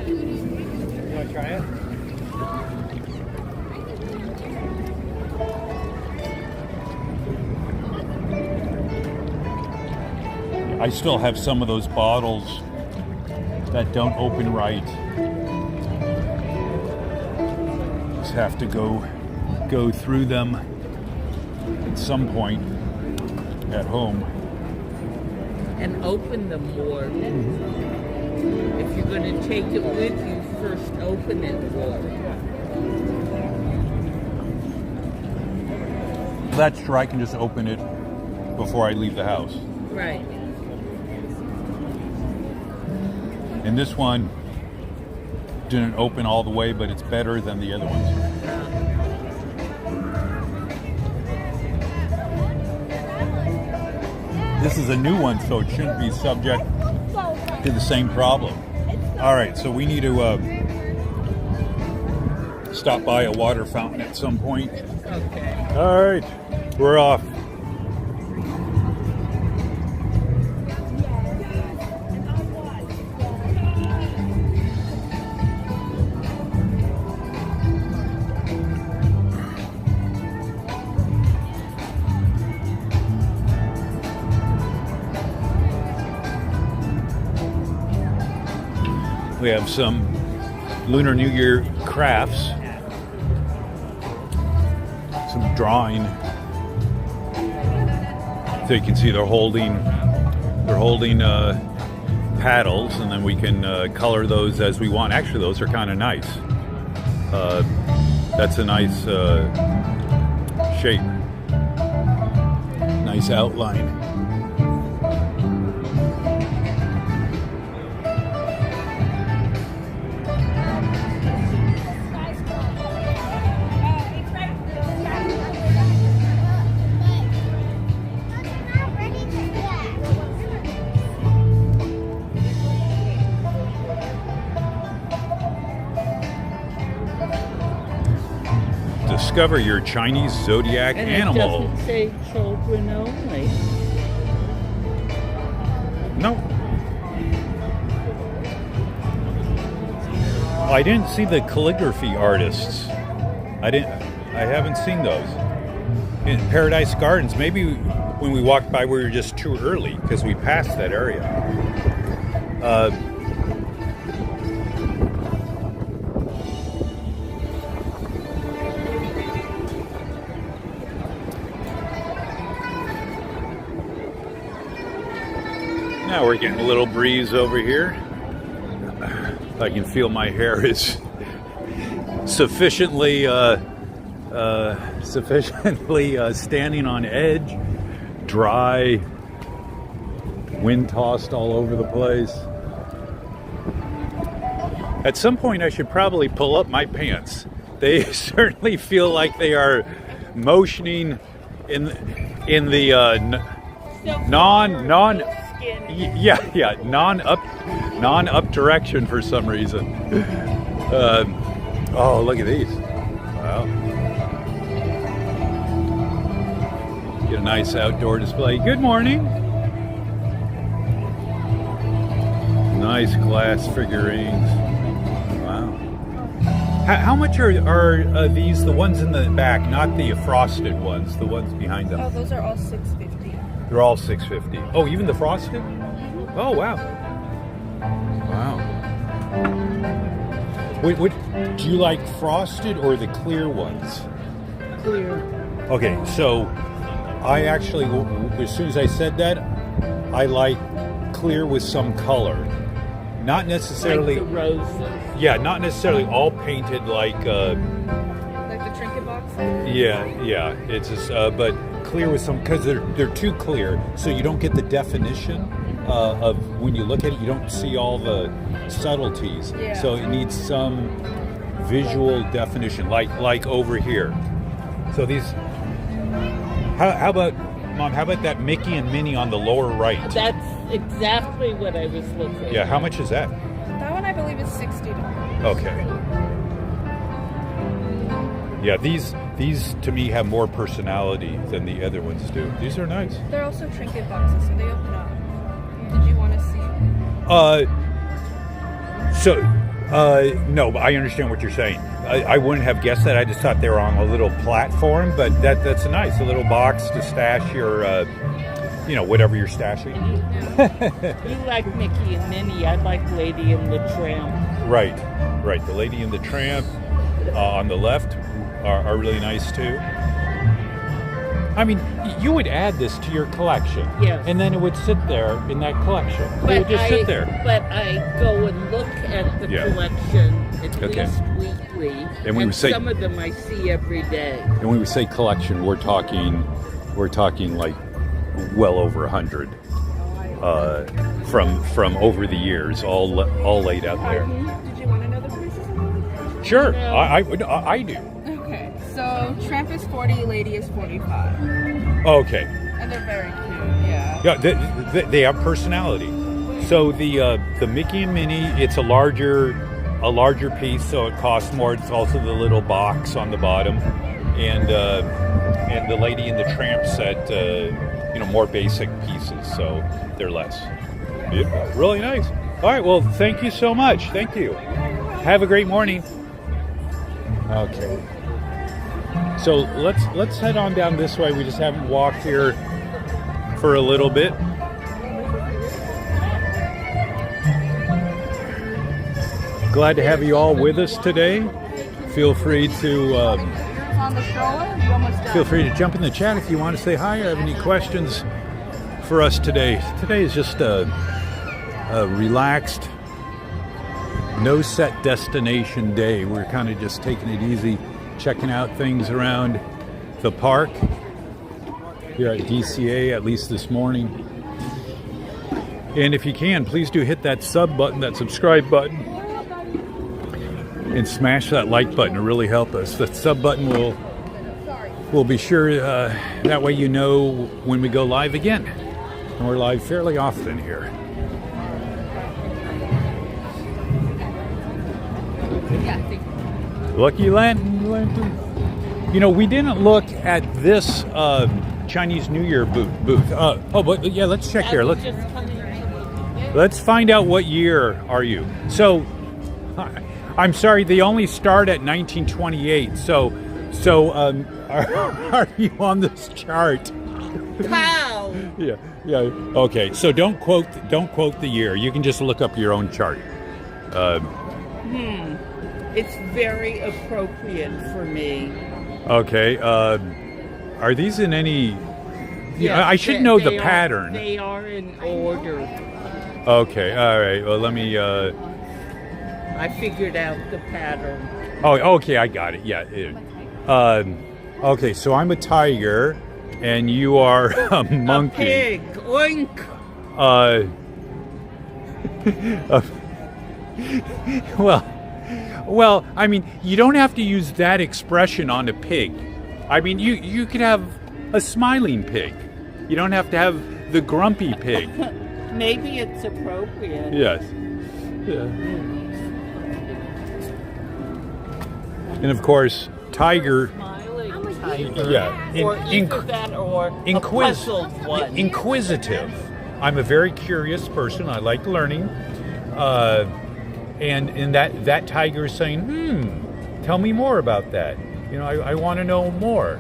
You want to try it? I still have some of those bottles that don't open right. Just have to go through them at some point at home. And open them more. If you're going to take it with you, first open it more. That's true. I can just open it before I leave the house. Right. And this one didn't open all the way, but it's better than the other ones. This is a new one, so it shouldn't be subject to the same problem. All right, so we need to stop by a water fountain at some point. Okay. All right, we're off. We have some Lunar New Year crafts, some drawing. So you can see they're holding paddles, and then we can color those as we want. Actually, those are kind of nice. That's a nice shape, nice outline. Discover your Chinese zodiac And animal. it doesn't say children only. No. I didn't see the calligraphy artists. I haven't seen those. In Paradise Gardens, maybe when we walked by we were just too early because we passed that area. Now we're getting a little breeze over here. I can feel my hair is sufficiently standing on edge, dry, wind tossed all over the place. At some point I should probably pull up my pants. They certainly feel like they are motioning in the non-up direction for some reason. Oh, look at these. Wow. Get a nice outdoor display. Good morning. Nice glass figurines. Wow. How much are these, the ones in the back, not the frosted ones, the ones behind them? Oh, those are all $6.50. They're all $6.50. Oh, even the frosted? Oh, wow. Wow. What do you like, frosted or the clear ones? Clear. Okay, so I actually, as soon as I said that, I like clear with some color. Not necessarily. Like the roses. Yeah, not necessarily all painted like. Like the trinket box? Yeah. It's just, but clear with some, because they're too clear, so you don't get the definition of when you look at it. You don't see all the subtleties. Yeah. So it needs some visual definition, like over here. So these. How about, Mom? How about that Mickey and Minnie on the lower right? That's exactly what I was looking. Yeah. How much is that? That one I believe is $60. Okay. Yeah, these to me have more personality than the other ones do. These are nice. They're also trinket boxes, so they open up. Did you want to see? No, but I understand what you're saying. I wouldn't have guessed that. I just thought they were on a little platform, but that's nice. A little box to stash your, whatever you're stashing. You like Mickey and Minnie. I like Lady and the Tramp. Right. The Lady and the Tramp on the left are really nice too. I mean, you would add this to your collection. Yes. And then it would sit there in that collection. It would just sit there. But I go and look at the Yeah. collection at Okay. least weekly. And we would say- some of them I see every day. And when we say collection, we're talking like well over 100 from over the years, all laid out there. Did you want to know the prices? Sure, No. I do. Okay, so Tramp is 40, Lady is 45. Okay, And they're very cute, yeah. yeah, they have personality. So the Mickey and Minnie, it's a larger piece, so it costs more. It's also the little box on the bottom, and the Lady and the Tramp set, more basic pieces, so they're less. Beautiful, really nice. All right, well, thank you so much. Thank you. Have a great morning. Okay. So let's head on down this way. We just haven't walked here for a little bit. Glad to have you all with us today. Feel free to On the stroller, you almost done. feel free to jump in the chat if you want to say hi or have any questions for us today. Today is just a relaxed, no set destination day. We're kind of just taking it easy, checking out things around the park here at DCA, at least this morning. And if you can, please do hit that sub button, that subscribe button, and smash that like button to really help us. The sub button will be sure, that way you know when we go live again. And we're live fairly often here. Lucky Lantern. We didn't look at this Chinese New Year booth. But yeah, let's check here. Let's find out what year are you. So, I'm sorry, they only start at 1928. So, are you on this chart? How? Yeah. Okay, so don't quote the year. You can just look up your own chart. It's very appropriate for me. Okay. Are these in any? Yes, I should know the they pattern. They are in order. Okay. All right. Well, let me. I figured out the pattern. Oh, okay. I got it. Yeah. Okay. So I'm a tiger, and you are a monkey. A pig. Oink. Well, I mean, you don't have to use that expression on a pig. I mean, you could have a smiling pig. You don't have to have the grumpy pig. Maybe it's appropriate. Yes. Yeah. And of course, tiger. Smiling tiger. Yeah. Or either that or a puzzled one. Inquisitive. I'm a very curious person. I like learning. And that tiger is saying, tell me more about that. I want to know more.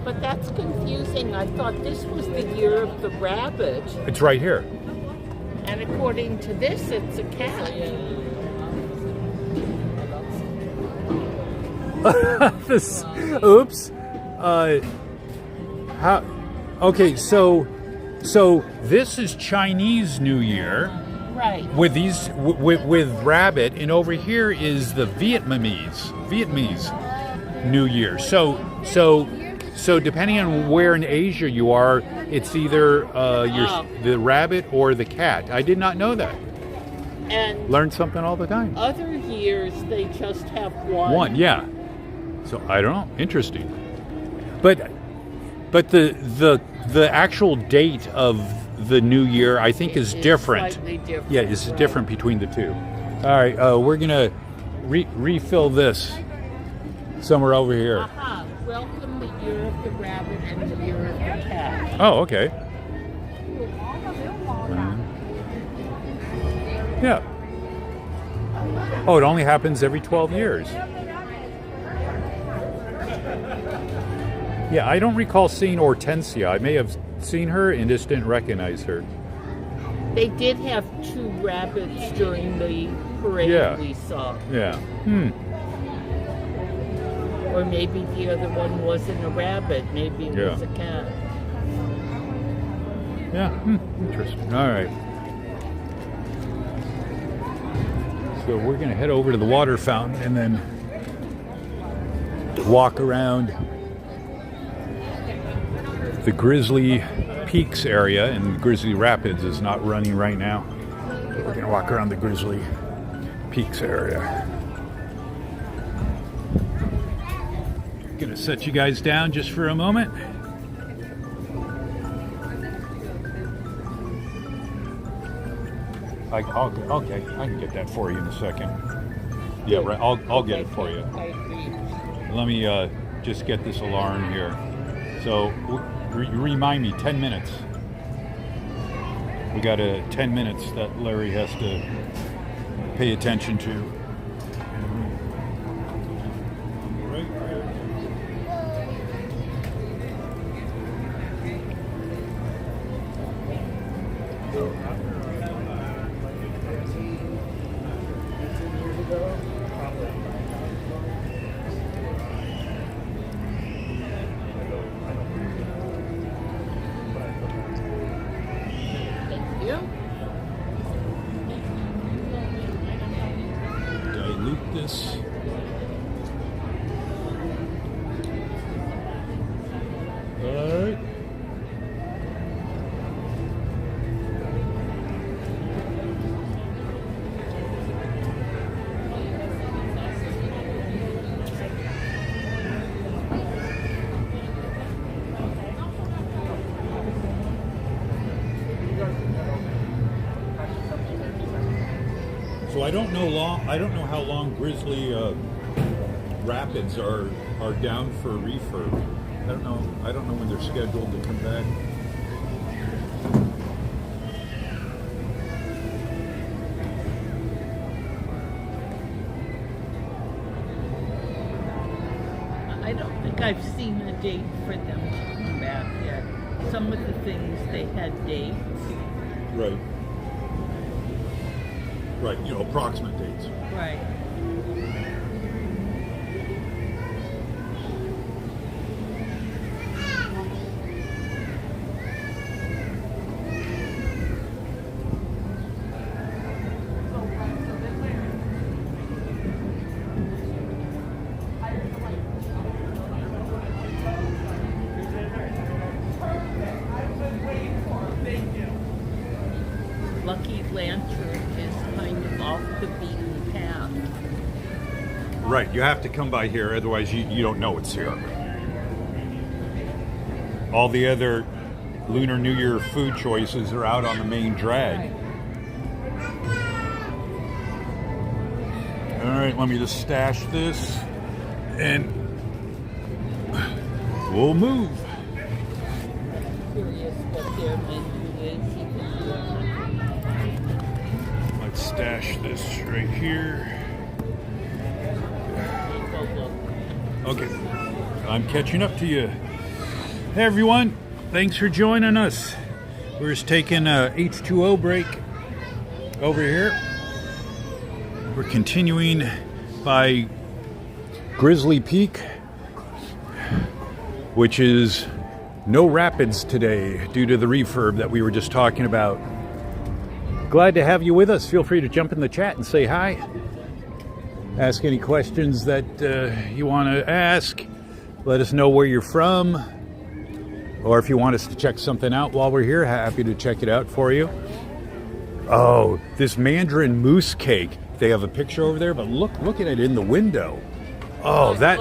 But that's confusing. I thought this was the year of the rabbit. It's right here. And according to this, it's a cat. This, oops. How? Okay, so this is Chinese New Year Right. with these with rabbit, and over here is the Vietnamese New Year. So depending on where in Asia you are, it's either the rabbit or the cat. I did not know that. And Learn something all the time. other years they just have one. One, yeah. So I don't know. Interesting. But the actual date of the new year, I think, is different. Slightly different. Yeah, it's right. different between the two. All right, we're gonna refill this somewhere over here. Aha. Welcome the year of the rabbit and the year of the cat. Oh, okay. Yeah. Oh, it only happens every 12 years. Yeah, I don't recall seeing Hortensia. I may have seen her and just didn't recognize her. They did have 2 rabbits during the parade Yeah. we saw. Yeah. Or maybe the other one wasn't a rabbit. Maybe it Yeah. was a cat. Yeah. Interesting. All right. So we're going to head over to the water fountain and then walk around the Grizzly Peaks area, and Grizzly Rapids is not running right now. But we're going to walk around the Grizzly Peaks area. Going to set you guys down just for a moment. Okay, I can get that for you in a second. Yeah, right. I'll get it for you. Let me just get this alarm here. So remind me, 10 minutes. We got 10 minutes that Larry has to pay attention to. Right here. Dilute this. All right. So I don't know how long Grizzly Rapids are down for refurb. I don't know when they're scheduled to come back. I don't think I've seen a date for them to come back yet. Some of the things they had dates. Right. Right, approximate dates. Right. Lucky Lantern is kind of off the beaten path. Right, you have to come by here, otherwise you don't know it's here. All the other Lunar New Year food choices are out on the main drag. All right, let me just stash this and we'll move. Curious what their menu is. Let's stash this right here. Okay, I'm catching up to you. Hey everyone, thanks for joining us. We're just taking a H2O break over here. We're continuing by Grizzly Peak, which is no rapids today due to the refurb that we were just talking about. Glad to have you with us. Feel free to jump in the chat and say hi. Ask any questions that you want to ask. Let us know where you're from. Or if you want us to check something out while we're here, happy to check it out for you. Oh, this mandarin mousse cake. They have a picture over there, but look at it in the window. Oh, that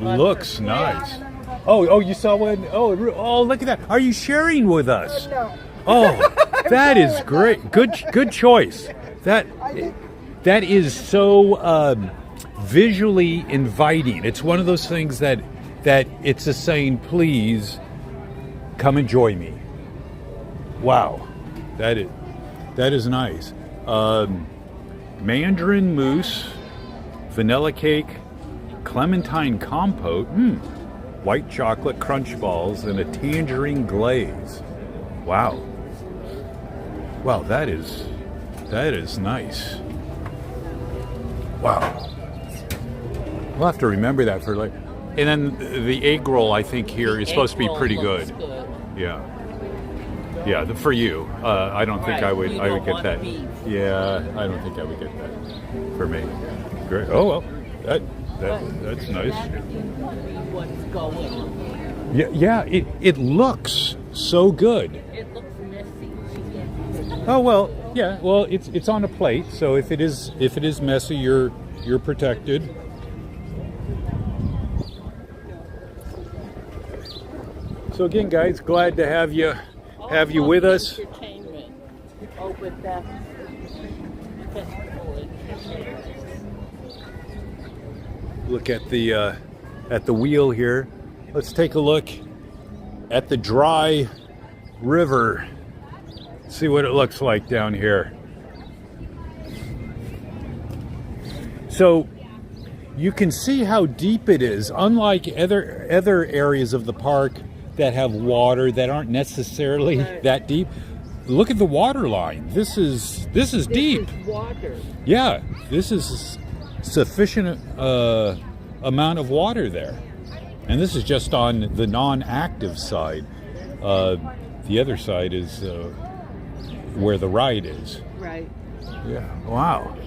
looks nice. Oh, you saw one? Oh, look at that. Are you sharing with us? No. Oh, that is great. Good choice. That is so visually inviting. It's one of those things that it's a saying, please come and join me. Wow, that is nice. Mandarin mousse, vanilla cake, clementine compote, white chocolate crunch balls, and a tangerine glaze. Wow. Wow, that is nice. Wow. We'll have to remember that for later. And then the egg roll, I think here is supposed to be pretty good. Yeah. Yeah, for you. I don't think I would get that. Yeah, I don't think I would get that for me. Great. Oh well, that's nice. What's going on? Yeah. It looks so good. It looks messy. Oh well, yeah. Well, it's on a plate, so if it is messy, you're protected. So again, guys, glad to have you with us. Entertainment over that festival. Look at the wheel here. Let's take a look at the dry river. See what it looks like down here. So you can see how deep it is. Unlike other areas of the park that have water that aren't necessarily that deep. Look at the water line. This is deep. This is water. Yeah, this is sufficient amount of water there. And this is just on the non-active side. The other side is where the ride is. Right. Yeah. Wow.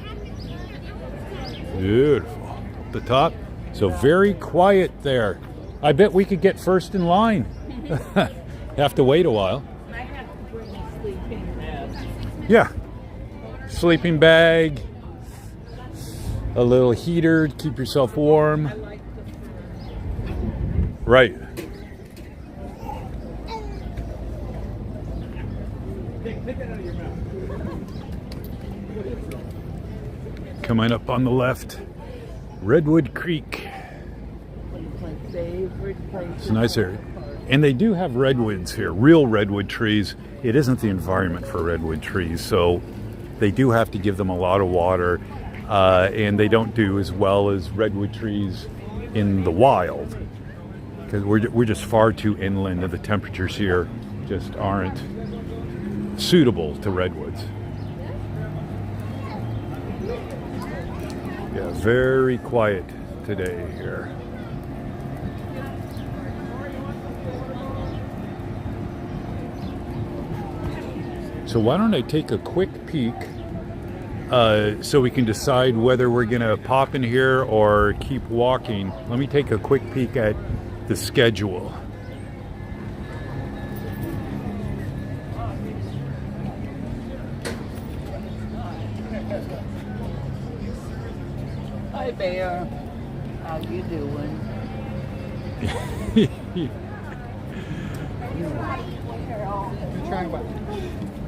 Beautiful. The top. So very quiet there. I bet we could get first in line. Have to wait a while. I have to bring a sleeping bag. Yeah. Sleeping bag. A little heater to keep yourself warm. I like the Right. Coming up on the left, Redwood Creek. my favorite place. It's a nice area. And they do have redwoods here, real redwood trees. It isn't the environment for redwood trees, so they do have to give them a lot of water, and they don't do as well as redwood trees in the wild, because we're just far too inland, and the temperatures here just aren't suitable to redwoods. Yeah, very quiet today here. So why don't I take a quick peek so we can decide whether we're going to pop in here or keep walking. Let me take a quick peek at the schedule. Hi, Bear. How you doing?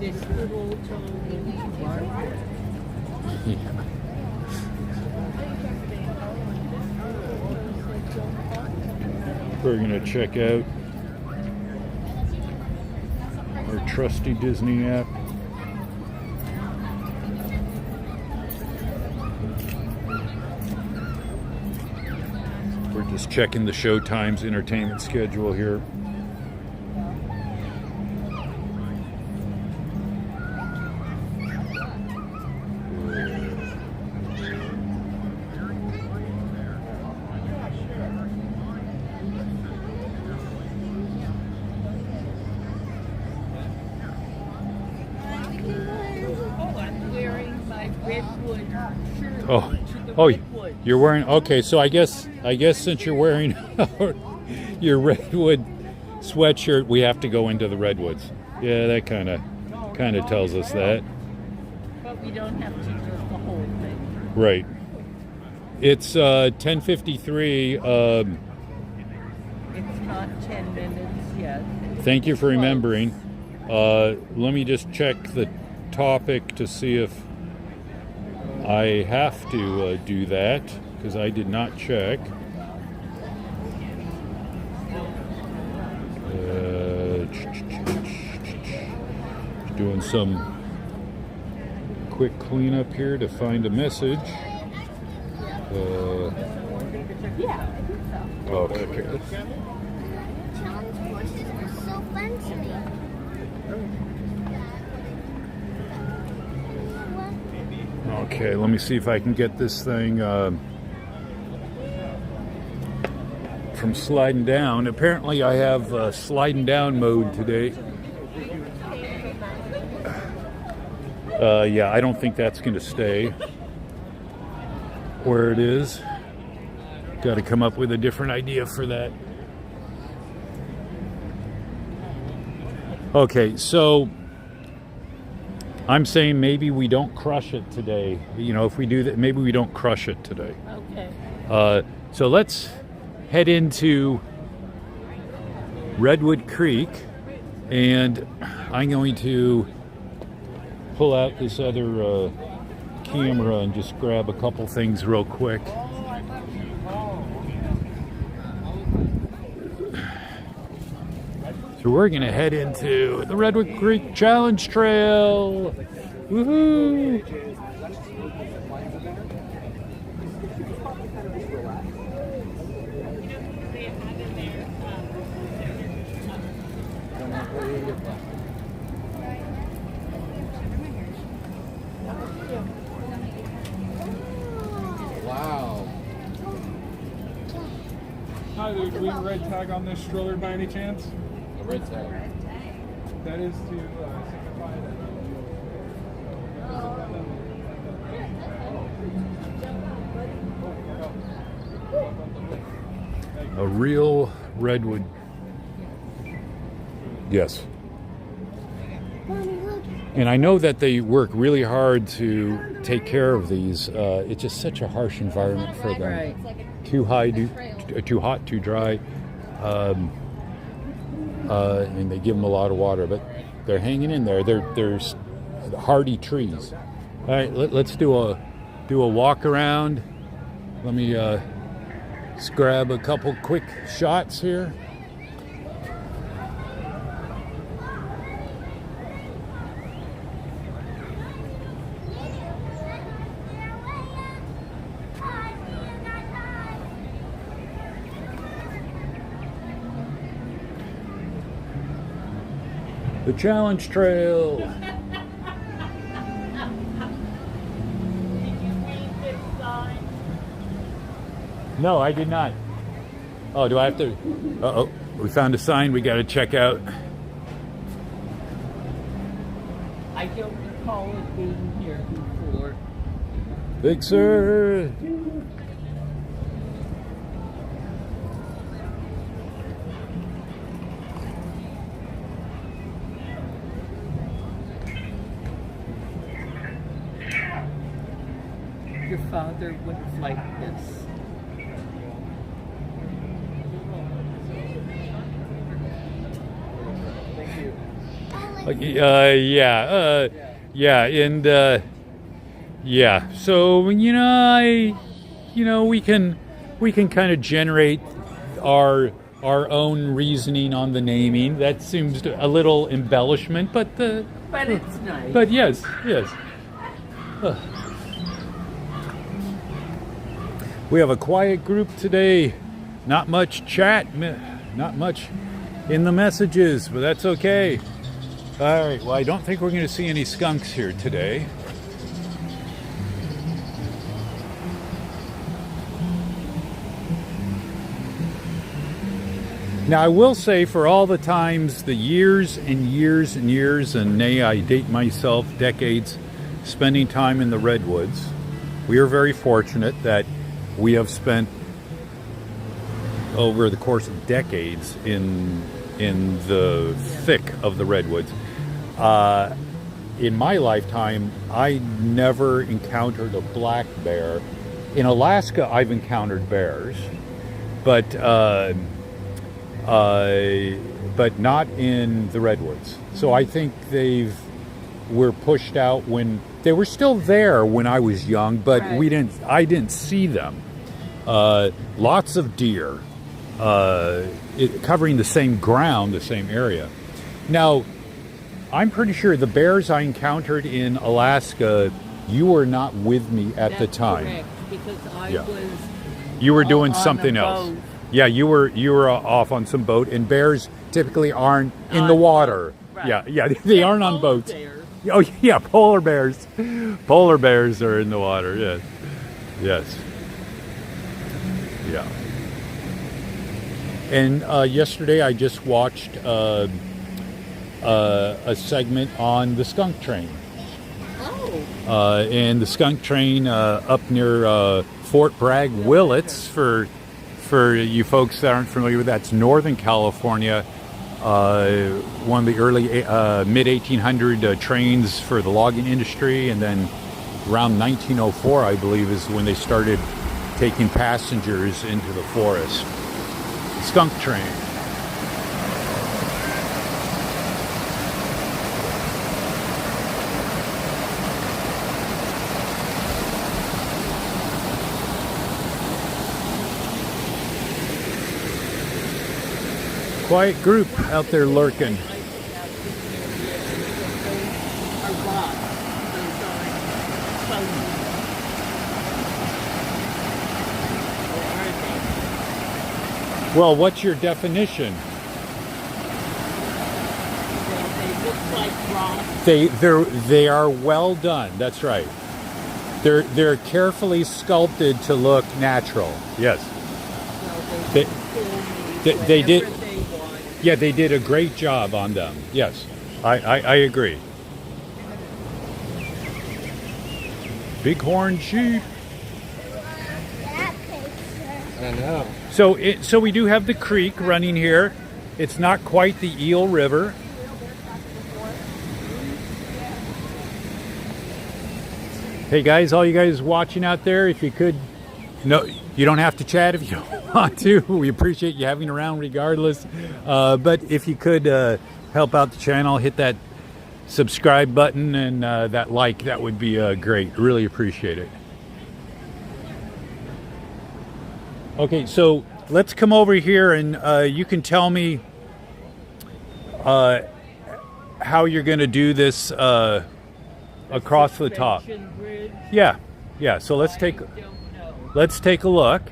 This little tiny market. We're going to check out our trusty Disney app. We're just checking the Showtime's entertainment schedule here. Oh, oh, you're wearing. Okay, so I guess since you're wearing your Redwood sweatshirt, we have to go into the Redwoods. Yeah, that kind of tells us that. But we don't have to do the whole thing. Right. It's 10:53. It's not 10 minutes yet. Thank you for remembering. Let me just check the topic to see if I have to do that, because I did not check. Doing some quick cleanup here to find a message. Okay. Challenge courses were so fun to me. Okay, let me see if I can get this thing from sliding down. Apparently I have sliding down mode today. Yeah, I don't think that's going to stay where it is. Got to come up with a different idea for that. Okay, so I'm saying maybe we don't crush it today. You know, if we do that, maybe we don't crush it today. Okay. So let's head into Redwood Creek, and I'm going to pull out this other camera and just grab a couple things real quick. So we're going to head into the Redwood Creek Challenge Trail. Woohoo! Wow. Hi there, do we have a red tag on this stroller by any chance? A red tag. That is to signify that. A real redwood. Yes. And I know that they work really hard to take care of these. It's just such a harsh environment for them. Right. Too high, too hot, too dry. And they give them a lot of water, but they're hanging in there. They're hardy trees. All right, let's do a walk around. Let me just grab a couple quick shots here. The Challenge Trail. Did you read this sign? No, I did not. Oh, do I have to? Uh-oh, we found a sign we got to check out. I don't recall it being here before. Big Sur. Your father would have liked this. Yeah, and yeah. So we can kind of generate our own reasoning on the naming. That seems a little embellishment, but it's nice. But yes. We have a quiet group today. Not much chat, not much in the messages, but that's okay. All right, well, I don't think we're going to see any skunks here today. Now, I will say, for all the times, the years and years and years, and nay, I date myself, decades, spending time in the Redwoods, We are very fortunate that we have spent over the course of decades in the thick of the redwoods. In my lifetime, I never encountered a black bear. In Alaska, I've encountered bears, but not in the redwoods. So I think were pushed out when they were still there when I was young, but Right. I didn't see them. Lots of deer, covering the same ground, the same area. Now, I'm pretty sure the bears I encountered in Alaska, you were not with me at the That's time. correct, because I Yeah. was You were doing on a something else. boat. Yeah, you were off on some boat, and bears typically aren't in On the water. boat, right. Yeah, they aren't on Polar boats. bears. Oh yeah, polar bears. Polar bears are in the water. Yes, yes, yeah. And yesterday I just watched a segment on the skunk train. Oh, And the skunk train up near Fort Bragg, Willits, for you folks that aren't familiar with that's Northern California. One of the early mid 1800 trains for the logging industry, and then around 1904, I believe, is when they started taking passengers into the forest. Skunk train. Quiet group out there lurking. are rocks. Those aren't bones. Or are they? Well, what's your definition? They look like rocks. They are well done. That's right. They're carefully sculpted to look natural. Yes. They- they did- Whatever they want. Yeah, they did a great job on them. Yes, I agree. Bighorn sheep. That picture. I know. So we do have the creek running here. It's not quite the Eel River. Hey guys, all you guys watching out there, if you could, no, you don't have to chat if you don't want to. We appreciate you having around regardless. But if you could help out the channel, hit that subscribe button and that like, that would be great. Really appreciate it. Okay, so let's come over here and you can tell me how you're going to do this across the top. Suspension bridge, Yeah. So let's take I don't know. a look.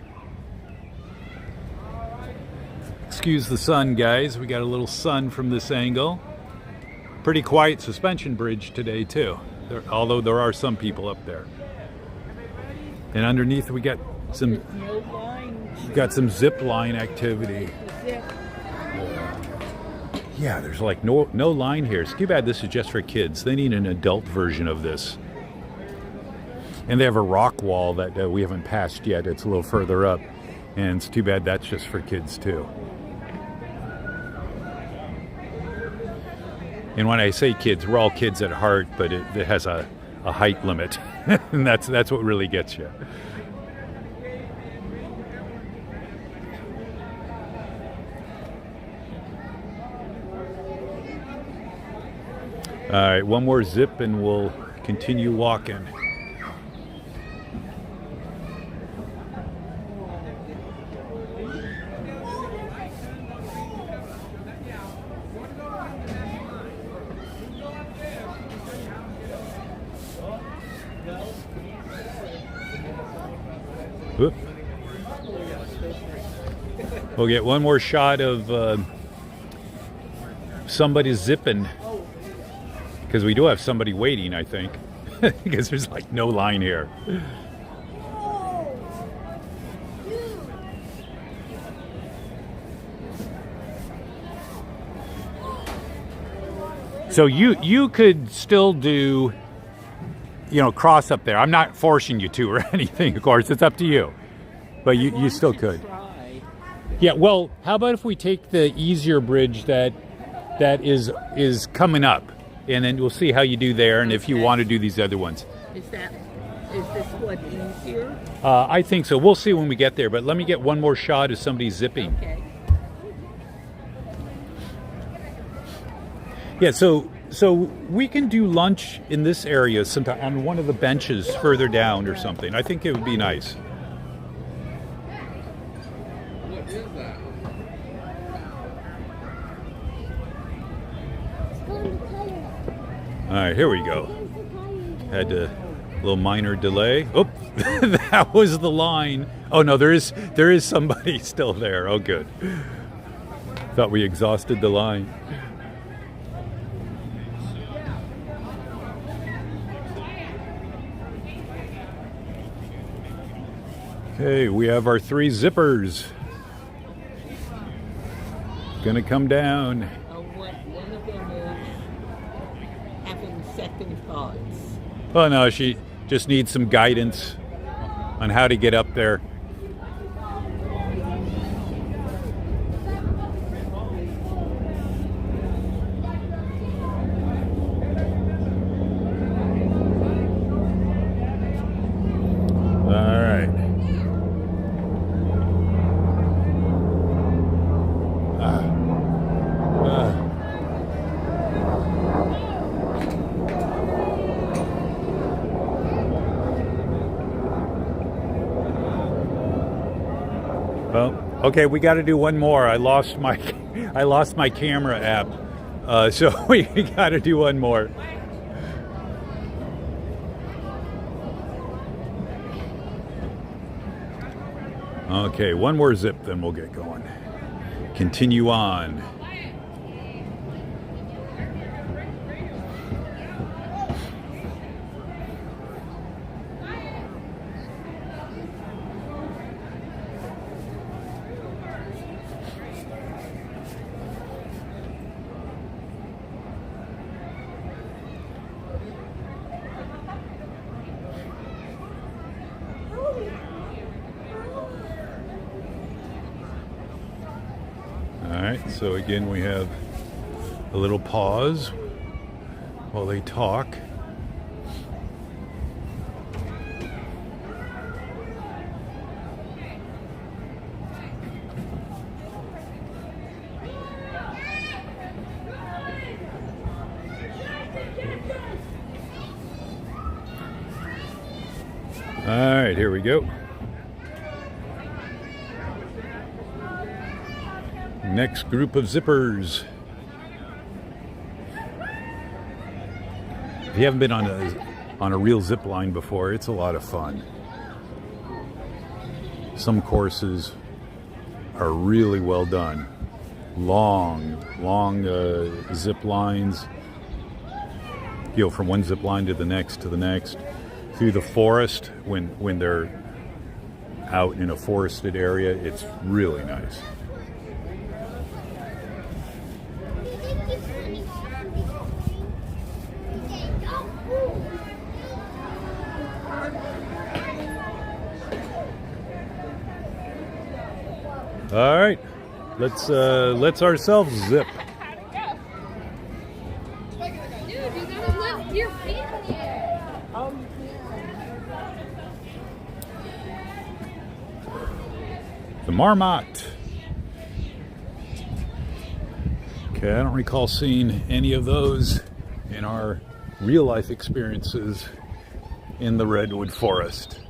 Excuse the sun, guys. We got a little sun from this angle. Pretty quiet suspension bridge today too. Although there are some people up there. And underneath we got some There's no lines. some zip line activity. Zip. Yeah, there's like no line here. It's too bad this is just for kids. They need an adult version of this. And they have a rock wall that we haven't passed yet. It's a little further up. And it's too bad that's just for kids too. And when I say kids, we're all kids at heart, but it has a height limit. And that's what really gets you. All right, one more zip and we'll continue walking. Whoop. We'll get one more shot of somebody zipping. Because we do have somebody waiting, I think. Because there's like no line here. So you could still do you know, cross up there. I'm not forcing you to or anything, of course. It's up to you. But you still could. Try. Yeah, well, how about if we take the easier bridge that is coming up, and then we'll see how you do there, and if you Okay. want to do these other ones. Is this what, easier? I think so. We'll see when we get there, but let me get one more shot of somebody zipping. Okay. Yeah, so we can do lunch in this area sometime on one of the benches further down or something. I think it would be nice. What is that? All right, here we go. Had a little minor delay. Oh, that was the line. Oh no, there is somebody still there. Oh, good. Thought we exhausted the line. Okay, we have our 3 zippers. Gonna come down. One of them is having second thoughts. Oh no, she just needs some guidance on how to get up there. All right. Well, okay, we got to do one more. I lost my camera app, so we got to do one more. Okay, one more zip, then we'll get going. Continue on. All right, so again, we have a little pause while they talk. All right, here we go. Next group of zippers. If you haven't been on a real zip line before, it's a lot of fun. Some courses are really well done. Long zip lines. You know, from one zip line to the next, through the forest. When they're out in a forested area, it's really nice. All right, let's ourselves zip. Dude, you gotta lift your feet in the air. The Marmot. Okay, I don't recall seeing any of those in our real life experiences in the Redwood Forest.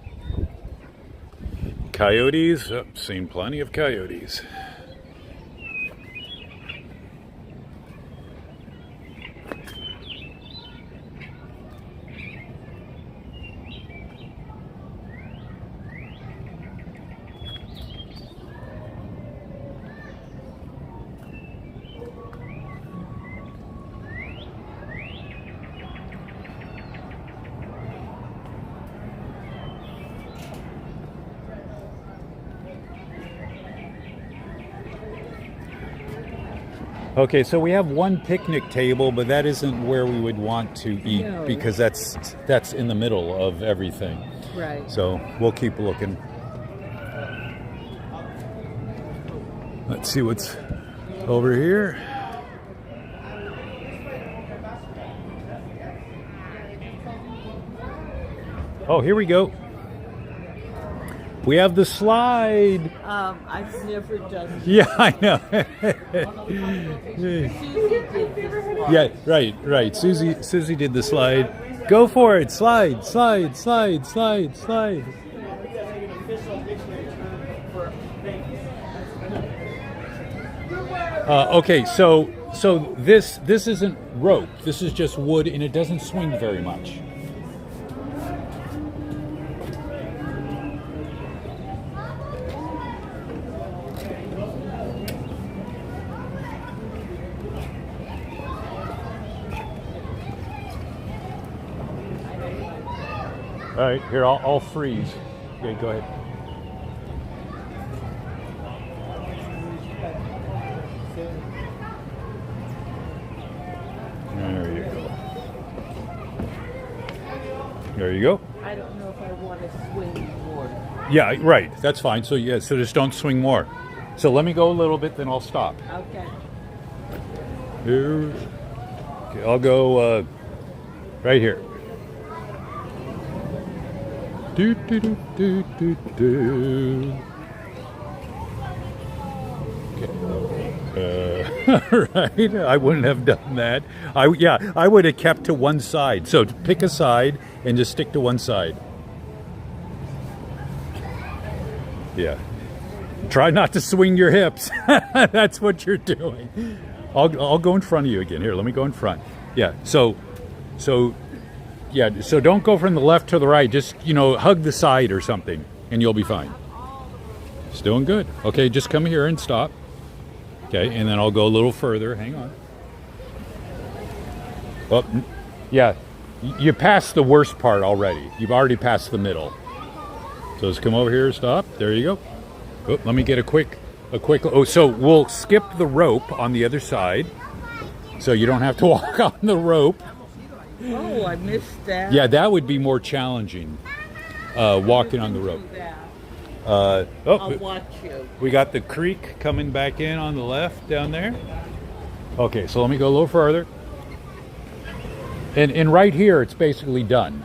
Coyotes, oh, seen plenty of coyotes. Okay, so we have one picnic table, but that isn't where we would want to eat No. because that's in the middle of everything. Right. So we'll keep looking. Let's see what's over here. Oh, here we go. We have the slide. I've never done. Yeah, I know. Susie did this one. Yeah, right. Susie did the slide. Go for it. Slide. Okay, so this isn't rope. This is just wood, and it doesn't swing very much. All right, here, I'll freeze. Okay, go ahead. There you go. There you go. I don't know if I want to swing more. Yeah, right. That's fine. So yeah, so just don't swing more. So let me go a little bit, then I'll stop. Okay. Here. Okay, I'll go right here. Do do do do do do. Right, I wouldn't have done that. I would have kept to one side. So pick a side and just stick to one side. Yeah. Try not to swing your hips. That's what you're doing. I'll go in front of you again. Here, let me go in front. Yeah. So don't go from the left to the right. Just, hug the side or something, and you'll be fine. It's doing good. Okay, just come here and stop. Okay, and then I'll go a little further. Hang on. Oh, yeah. You passed the worst part already. You've already passed the middle. So just come over here, stop. There you go. Oh, let me get a quick. Oh, so we'll skip the rope on the other side, so you don't have to walk on the rope. Oh, I missed that. Yeah, that would be more challenging, walking on the rope. I'll watch you. We got the creek coming back in on the left down there. Okay, so let me go a little further. And right here, it's basically done.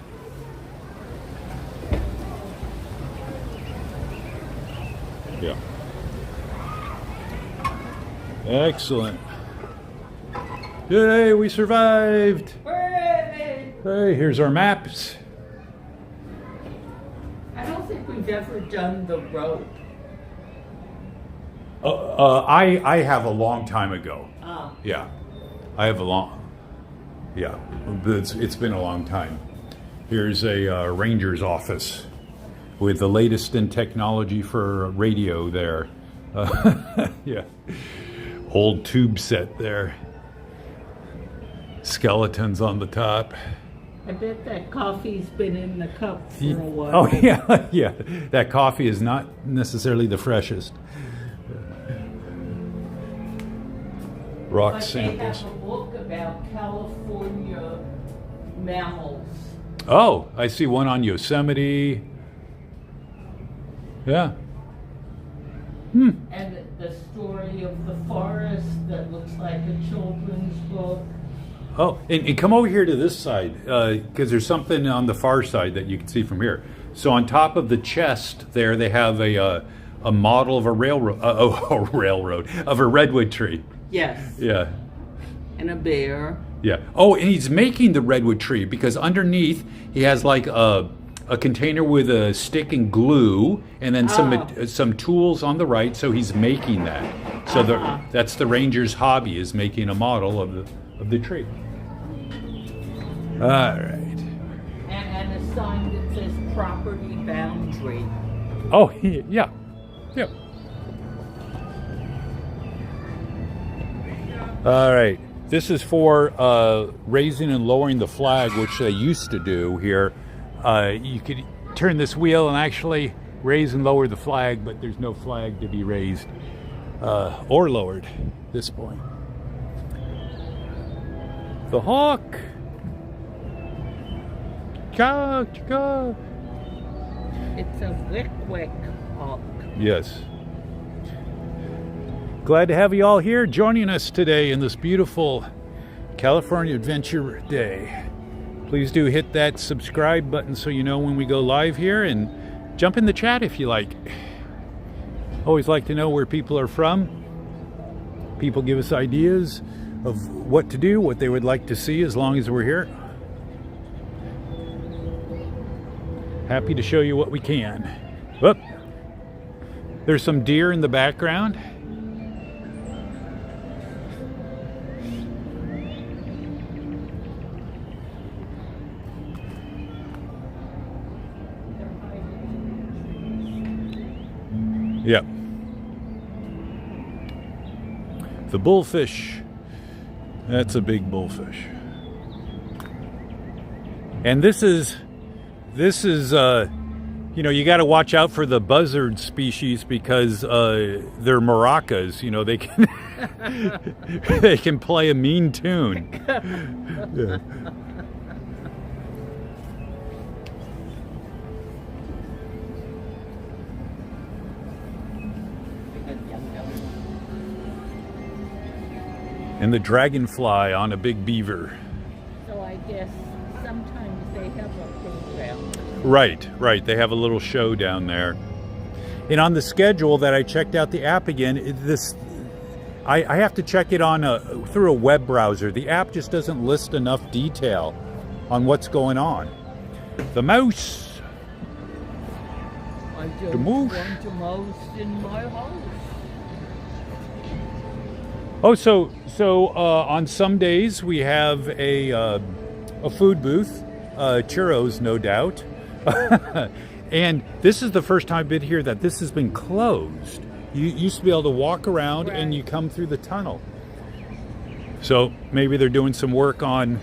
Yeah. Excellent. Yay, we survived. Hooray! Hey, here's our maps. I don't think we've ever done the rope. I have a long time ago. Oh. Yeah, I have a long. Yeah, it's been a long time. Here's a ranger's office with the latest in technology for radio there. Yeah, old tube set there. Skeletons on the top. I bet that coffee's been in the cup for a while. Oh yeah, yeah. That coffee is not necessarily the freshest. Rock But samples. they have a book about California mammals. Oh, I see one on Yosemite. Yeah. And the story of the forest that looks like a children's book. Oh, and come over here to this side, because there's something on the far side that you can see from here. So on top of the chest there, they have a model of a railroad, of a redwood tree. Yes. Yeah. And a bear. Yeah. Oh, and he's making the redwood tree because underneath he has like a container with a stick and glue, and then some tools on the right. So he's making that. So that's the ranger's hobby, is making a model of the tree. All right. And a sign that says property boundary. Oh, yeah. Yep. All right. This is for raising and lowering the flag, which they used to do here. You could turn this wheel and actually raise and lower the flag, but there's no flag to be raised or lowered at this point. The hawk. Cha, cha. It's a wick hawk. Yes. Glad to have you all here joining us today in this beautiful California Adventure day. Please do hit that subscribe button so you know when we go live here, and jump in the chat if you like. Always like to know where people are from. People give us ideas of what to do, what they would like to see as long as we're here. Happy to show you what we can. Whoop. There's some deer in the background. Yep. The bullfish. That's a big bullfish. And this is you know, you got to watch out for the buzzard species because they're maracas. You know, they can they can play a mean tune. Yeah. And the dragonfly on a big beaver. So I guess sometimes they have a program. Right. They have a little show down there. And on the schedule that I checked out the app again, I have to check it on through a web browser. The app just doesn't list enough detail on what's going on. The mouse. I just The moose. want a mouse in my house. Oh, so on some days we have a food booth, churros, no doubt. And this is the first time I've been here that this has been closed. You used to be able to walk around and you come through the tunnel. So maybe they're doing some work on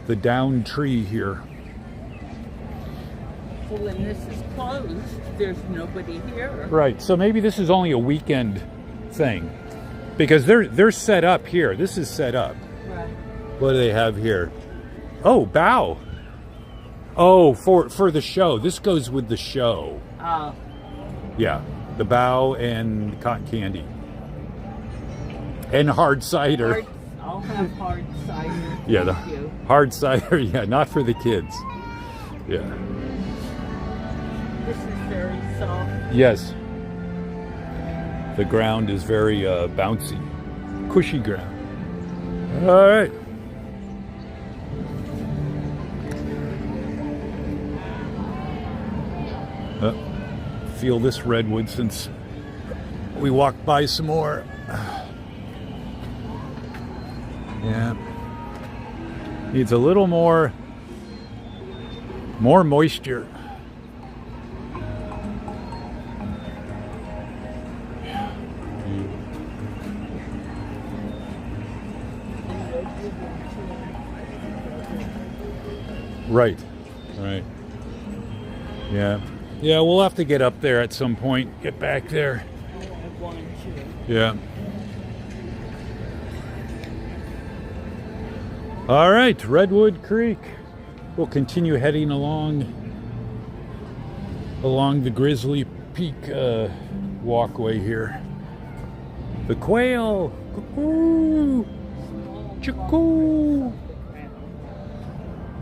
the downed tree here. Well, when this is closed, there's nobody here. Right. So maybe this is only a weekend thing, because they're set up here. This is set up. Right. What do they have here? Oh, bow. Oh, for the show. This goes with the show. Yeah, the bow and cotton candy. And hard cider. I'll have hard cider. Yeah, the Thank you. hard cider. Yeah, not for the kids. Yeah. This is very soft. Yes. The ground is very bouncy, cushy ground. All right. Feel this redwood since we walked by some more. Yeah. Needs a little more moisture. Right. Yeah, we'll have to get up there at some point, get back there. I want to. Yeah. All right, Redwood Creek. We'll continue heading along the Grizzly Peak walkway here. The quail. Cuckoo. Cuckoo.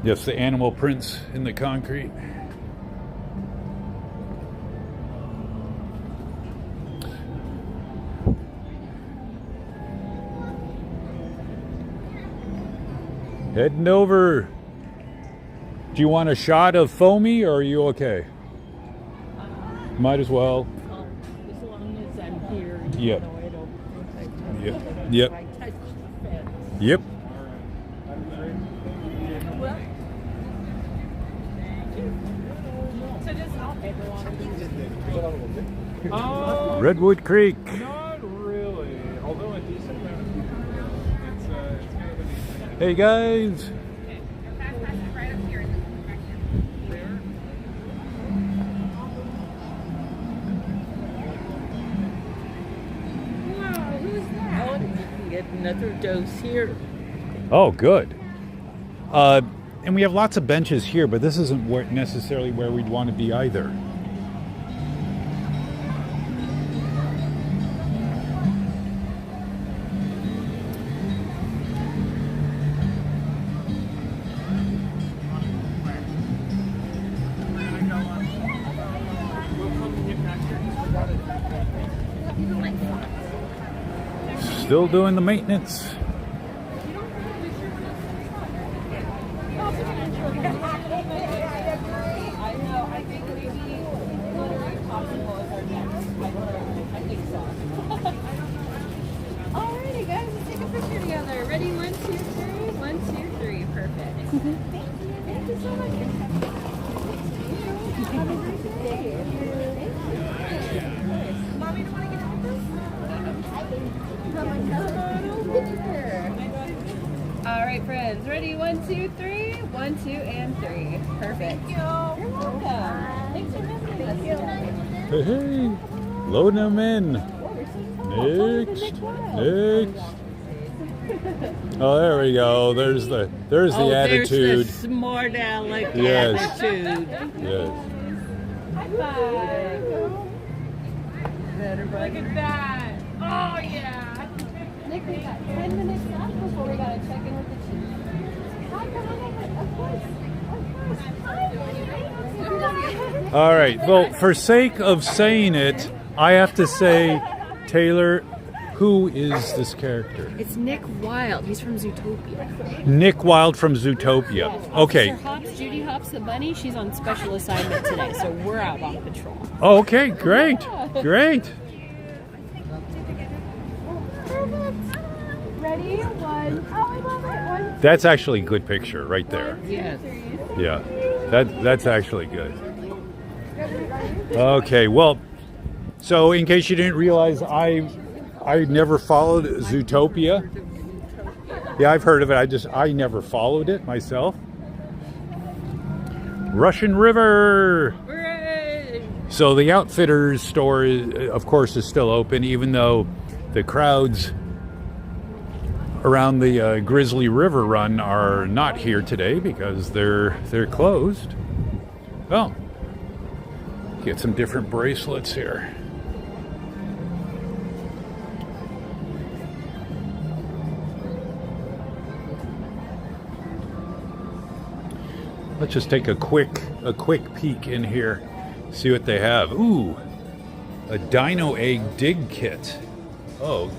Yes, the animal prints in the concrete. Heading over. Do you want a shot of foamy or are you okay? Might as well. As long as I'm here, Yep. know, I don't think I touch Yep. I touch the fence. Yep. Well, thank you. So just I'll take one. Redwood Creek. Not really, although a decent amount of people. It's kind of a decent. Hey guys. Oh, and you can get another dose here. Oh, good. And we have lots of benches here, but this isn't necessarily where we'd want to be either. Still doing the maintenance. Alrighty, guys, let's take a picture together. Ready? 1, 2, 3. 1, 2, 3. Perfect. Thank you. Thank you so much. Have a great day. Mommy, do you want to get out with us? All right, friends. Ready? 1, 2, 3. 1, 2, and 3. Perfect. Thank you. You're welcome. Thanks for visiting us. Hey, hey, loading them in. Next. Oh, there we go. There's the attitude. There's the smart aleck Yes. attitude. Yes. High five. Look at that. Oh, yeah. Nick, we got 10 minutes left before we got to check in with the chief. Hi, of course. All right. Well, for sake of saying it, I have to say, Taylor, who is this character? It's Nick Wilde. He's from Zootopia. Nick Wilde from Zootopia. Okay. Officer Hops, Judy Hops the bunny, she's on special assignment today, so we're out on patrol. Okay, great. Great. Ready? 1. Oh, I love it. 1. That's actually a good picture right there. Yes. Yeah. That's actually good. Okay, well, so in case you didn't realize, I never followed Zootopia. Yeah, I've heard of it. I never followed it myself. Russian River. Hooray! So the Outfitters store, of course, is still open, even though the crowds around the Grizzly River run are not here today because they're closed. Well, get some different bracelets here. Let's just take a quick peek in here, see what they have. Ooh, a dino egg dig kit. Oh.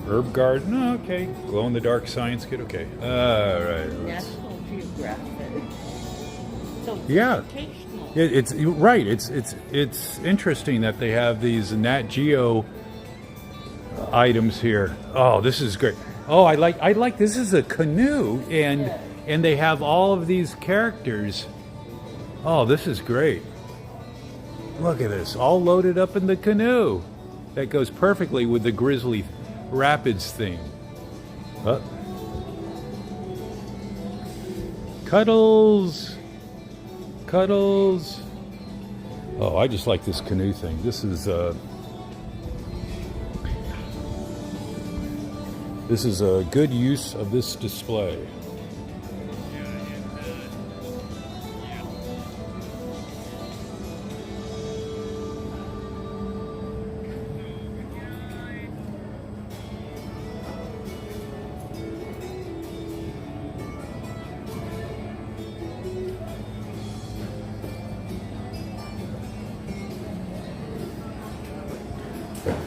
Herb garden. Oh, okay. Glow in the dark science kit. Okay. All right. National Geographic. So Yeah. educational. It's right. It's interesting that they have these Nat Geo items here. Oh, this is great. Oh, I like this is a canoe and they have all of these characters. Oh, this is great. Look at this, all loaded up in the canoe. That goes perfectly with the Grizzly Rapids theme. Cuddles. Oh, I just like this canoe thing. This is a good use of this display.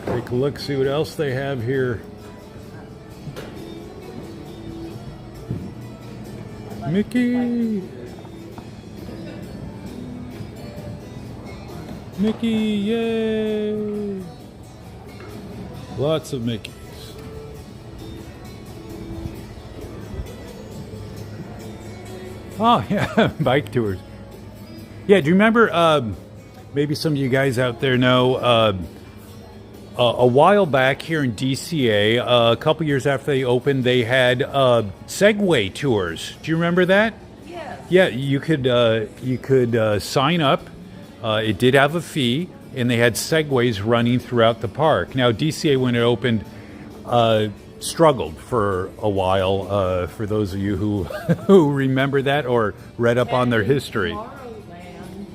Take a look, see what else they have here. Mickey! Mickey, yay! Lots of Mickeys. Oh, yeah, bike tours. Yeah, do you remember, maybe some of you guys out there know, a while back here in DCA, a couple years after they opened, they had Segway tours. Do you remember that? Yes. Yeah, you could sign up. It did have a fee, and they had Segways running throughout the park. Now, DCA, when it opened, struggled for a while. For those of you who who remember that or read up on their history. Tomorrowland,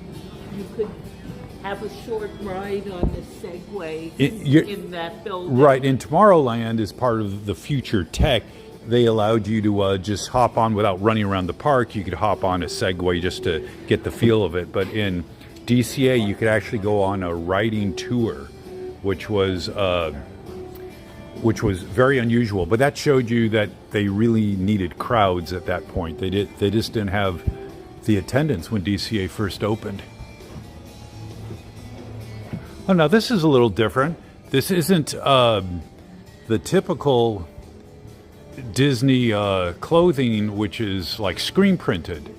you could have a short ride on the Segway You're- in that building. Right, in Tomorrowland, as part of the future tech, they allowed you to just hop on without running around the park. You could hop on a Segway just to get the feel of it. But in DCA, you could actually go on a riding tour, which was very unusual. But that showed you that they really needed crowds at that point. They just didn't have the attendance when DCA first opened. Oh, now this is a little different. This isn't the typical Disney clothing, which is like screen printed.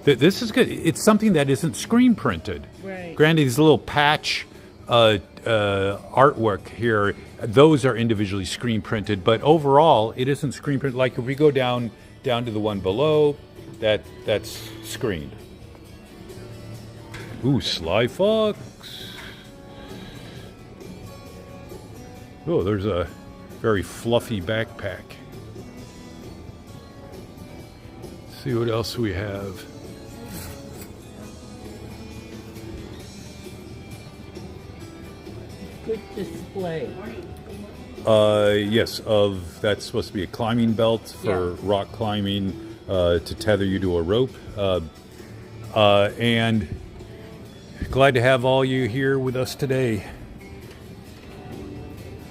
This is good. It's something that isn't screen printed. Right. Granted, these little patch artwork here, those are individually screen printed, but overall, it isn't screen printed. Like if we go down to the one below, that's screened. Ooh, Sly Fox. Oh, there's a very fluffy backpack. Let's see what else we have. Good display. Yes, that's supposed to be a climbing belt for rock climbing to tether you to a rope. And glad to have all you here with us today.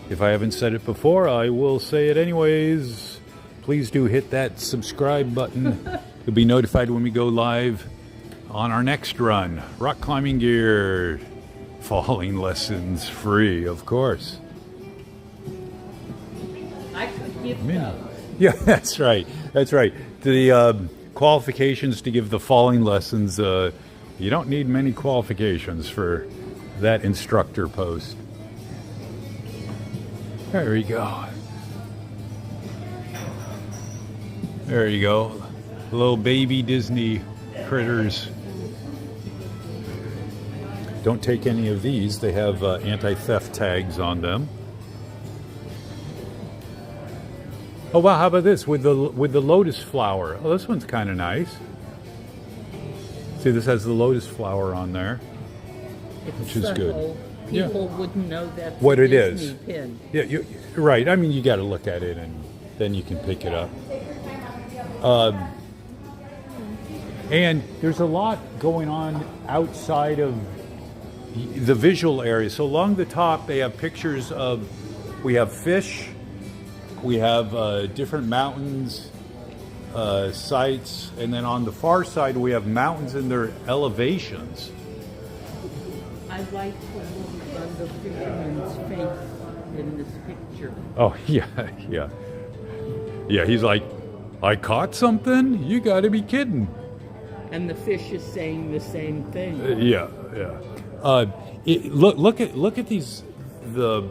If I haven't said it before, I will say it anyways. Please do hit that subscribe button. You'll be notified when we go live on our next run. Rock climbing gear, falling lessons free, of course. I could give those. Yeah, that's right. That's right. The qualifications to give the falling lessons, you don't need many qualifications for that instructor post. There we go. There you go. Little baby Disney critters. Don't take any of these. They have anti-theft tags on them. Oh wow, how about this with the lotus flower? Oh, this one's kind of nice. See, this has the lotus flower on there, which is good. People wouldn't know that's What a it Disney is. pin. Yeah, you're right. I mean, you got to look at it and then you can pick it up. And there's a lot going on outside of the visual area. So along the top, they have pictures of, we have fish, we have different mountains, sites, and then on the far side, we have mountains and their elevations. I like the fisherman's face in this picture. Oh, yeah. Yeah, he's like, I caught something? You got to be kidding. And the fish is saying the same thing. Yeah. Look at these, the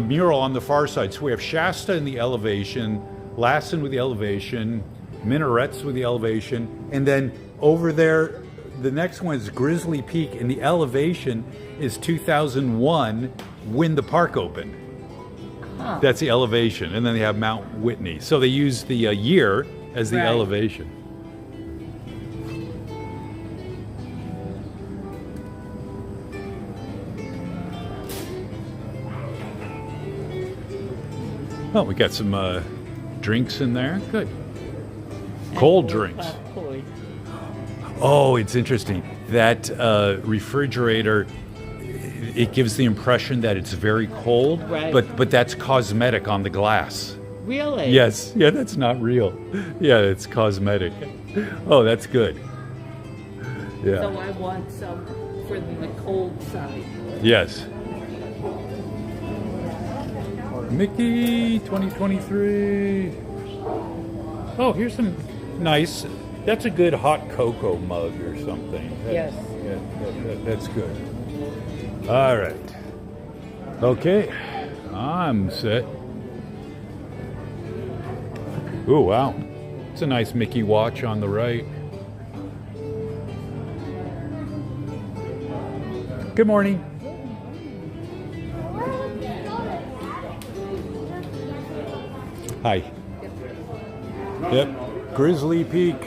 mural on the far side. So we have Shasta in the elevation, Lassen with the elevation, minarets with the elevation, and then over there, the next one is Grizzly Peak, and the elevation is 2001 when the park opened. Huh. That's the elevation, and then they have Mount Whitney. So they use the year as the elevation. Oh, we got some drinks in there. Good. Cold drinks. Popcorn. Oh, it's interesting. That refrigerator, it gives the impression that it's very cold, Right. but that's cosmetic on the glass. Really? Yes. Yeah, that's not real. Yeah, it's cosmetic. Oh, that's good. Yeah. So I want some for the cold side. Yes. Mickey 2023. Oh, here's some nice. That's a good hot cocoa mug or something. Yes. That's good. All right. Okay. I'm set. Oh, wow. It's a nice Mickey watch on the right. Good morning. Hi. Yep. Grizzly Peak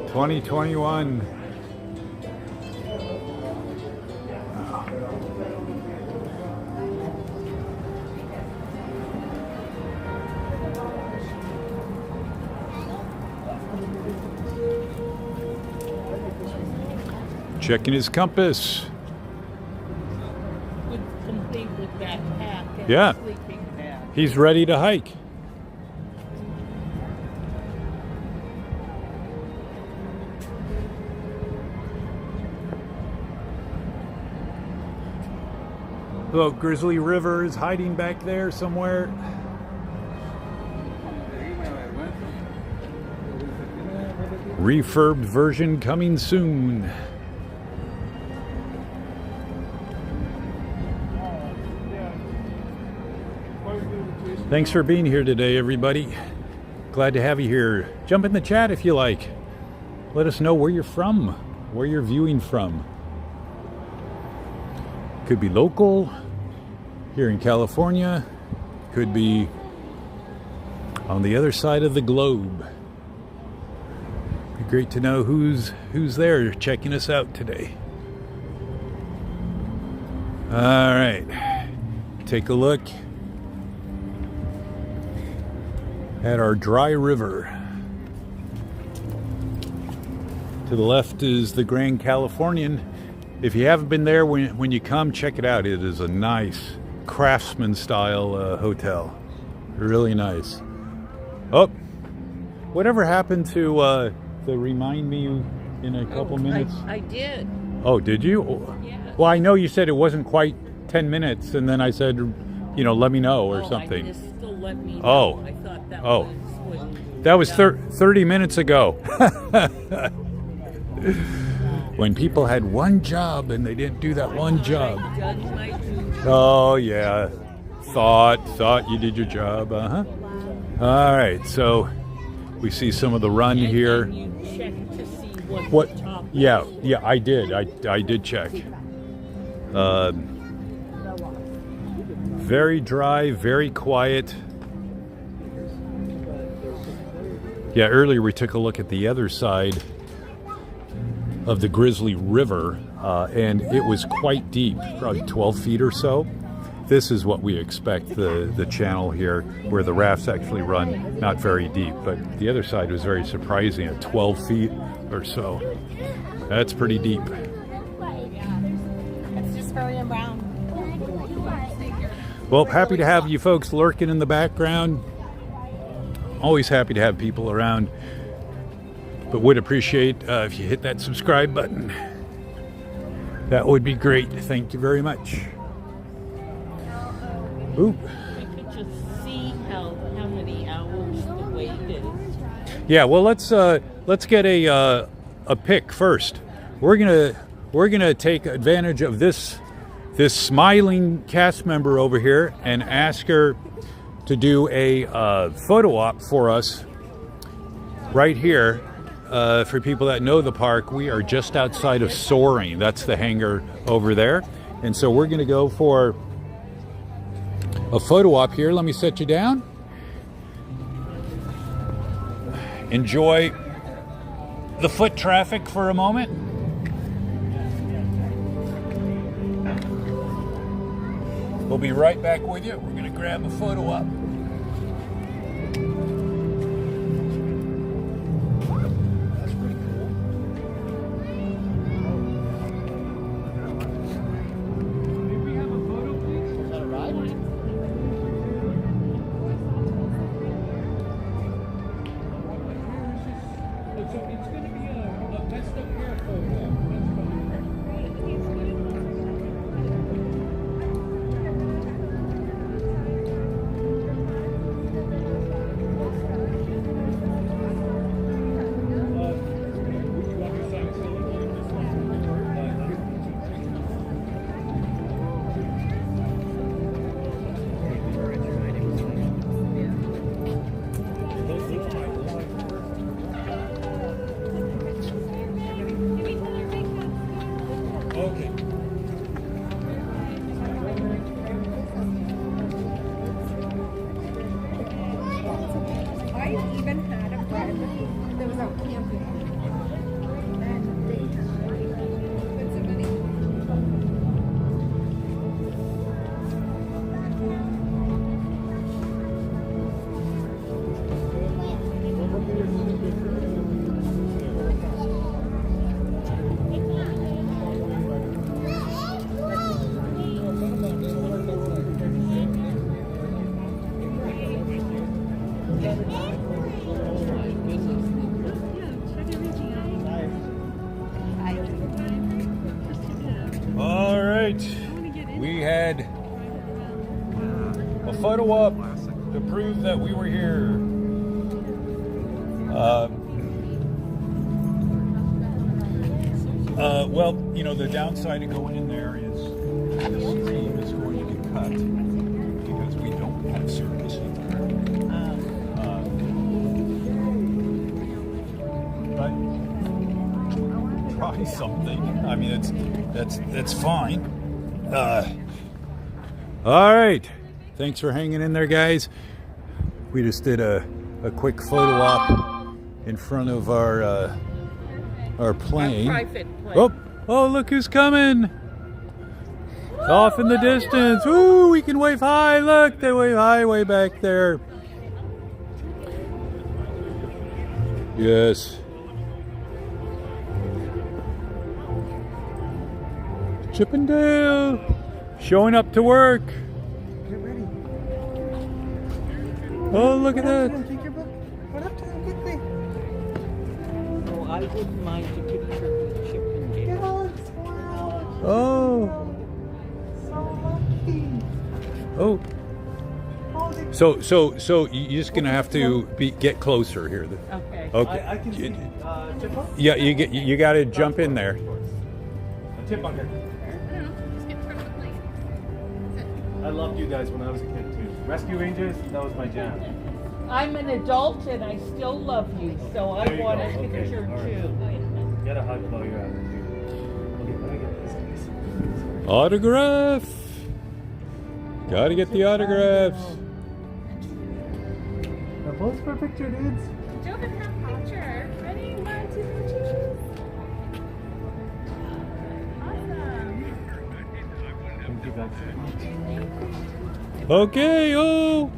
2021. Checking his compass. Complete with that pack and Yeah. sleeping bag. He's ready to hike. Look, Grizzly River is hiding back there somewhere. Refurbed version coming soon. Thanks for being here today, everybody. Glad to have you here. Jump in the chat if you like. Let us know where you're from, where you're viewing from. Could be local, here in California. Could be on the other side of the globe. Be great to know who's there checking us out today. All right, take a look at our dry river. To the left is the Grand Californian. If you haven't been there, when you come, check it out. It is a nice craftsman style hotel. Really nice. Oh, whatever happened to the remind me in a couple minutes? I did. Oh, did you? Yeah. Well, I know you said it wasn't quite 10 minutes, and then I said, you know, let me know or something. I just still let me know. Oh. I thought that Oh. was when That was 30 minutes ago. When people had one job and they didn't do that one job. done my duty. Oh, yeah. Thought you did your job. Uh-huh. All right, so we see some of the run here. And you check to see What? the top Yeah, is. yeah, I did. I did check. Very dry, very quiet. Yeah, earlier we took a look at the other side of the Grizzly River, and it was quite deep, probably 12 feet or so. This is what we expect, the channel here, where the rafts actually run not very deep, but the other side was very surprising at 12 feet or so. That's pretty deep. It's just very around. Well, happy to have you folks lurking in the background. Always happy to have people around, but would appreciate if you hit that subscribe button. That would be great. Thank you very much. Ooh. You could just see how many hours the wait is. Yeah, well, let's get a pick first. We're gonna take advantage of this smiling cast member over here and ask her to do a photo op for us right here. For people that know the park, we are just outside of Soaring. That's the hangar over there, and so we're gonna go for a photo op here. Let me set you down. Enjoy the foot traffic for a moment. We'll be right back with you. We're going to grab a photo op. That's pretty cool. May we have a photo, please? Is that a ride? It's going to be a best of hair photo. photo up to prove that we were here. Well, you know, the downside of going in there is the stream is going to get cut because we don't have service in there. But try something. I mean, that's fine. All right. Thanks for hanging in there, guys. We just did a quick photo op in front of our plane. Our private plane. Oh, look who's coming! Off in the distance. Ooh, we can wave hi. Look, they wave hi way back there. Yes. Chippendale showing up to work. Get ready. Oh, look at that. Take your book. Run up to them quickly. Oh, I wouldn't mind a picture with Chippendale. Wow. Oh. So lucky. Oh. So you're just gonna have to get closer here. Okay. Okay. I can see chipmunk. Yeah, you got to jump in there. A chipmunk. I loved you guys when I was a kid too. Rescue Rangers, that was my jam. I'm an adult and I still love you, so I There you want go. a Okay, picture all right. too. Get a hug while you're at it. Okay, let me get this guys. Autograph. Got to get the autographs. Now pose for a picture, dudes. Jovin, have a picture. Ready? 1, 2, 3, cheese. Awesome. Thank you guys so much. Okay. Oh.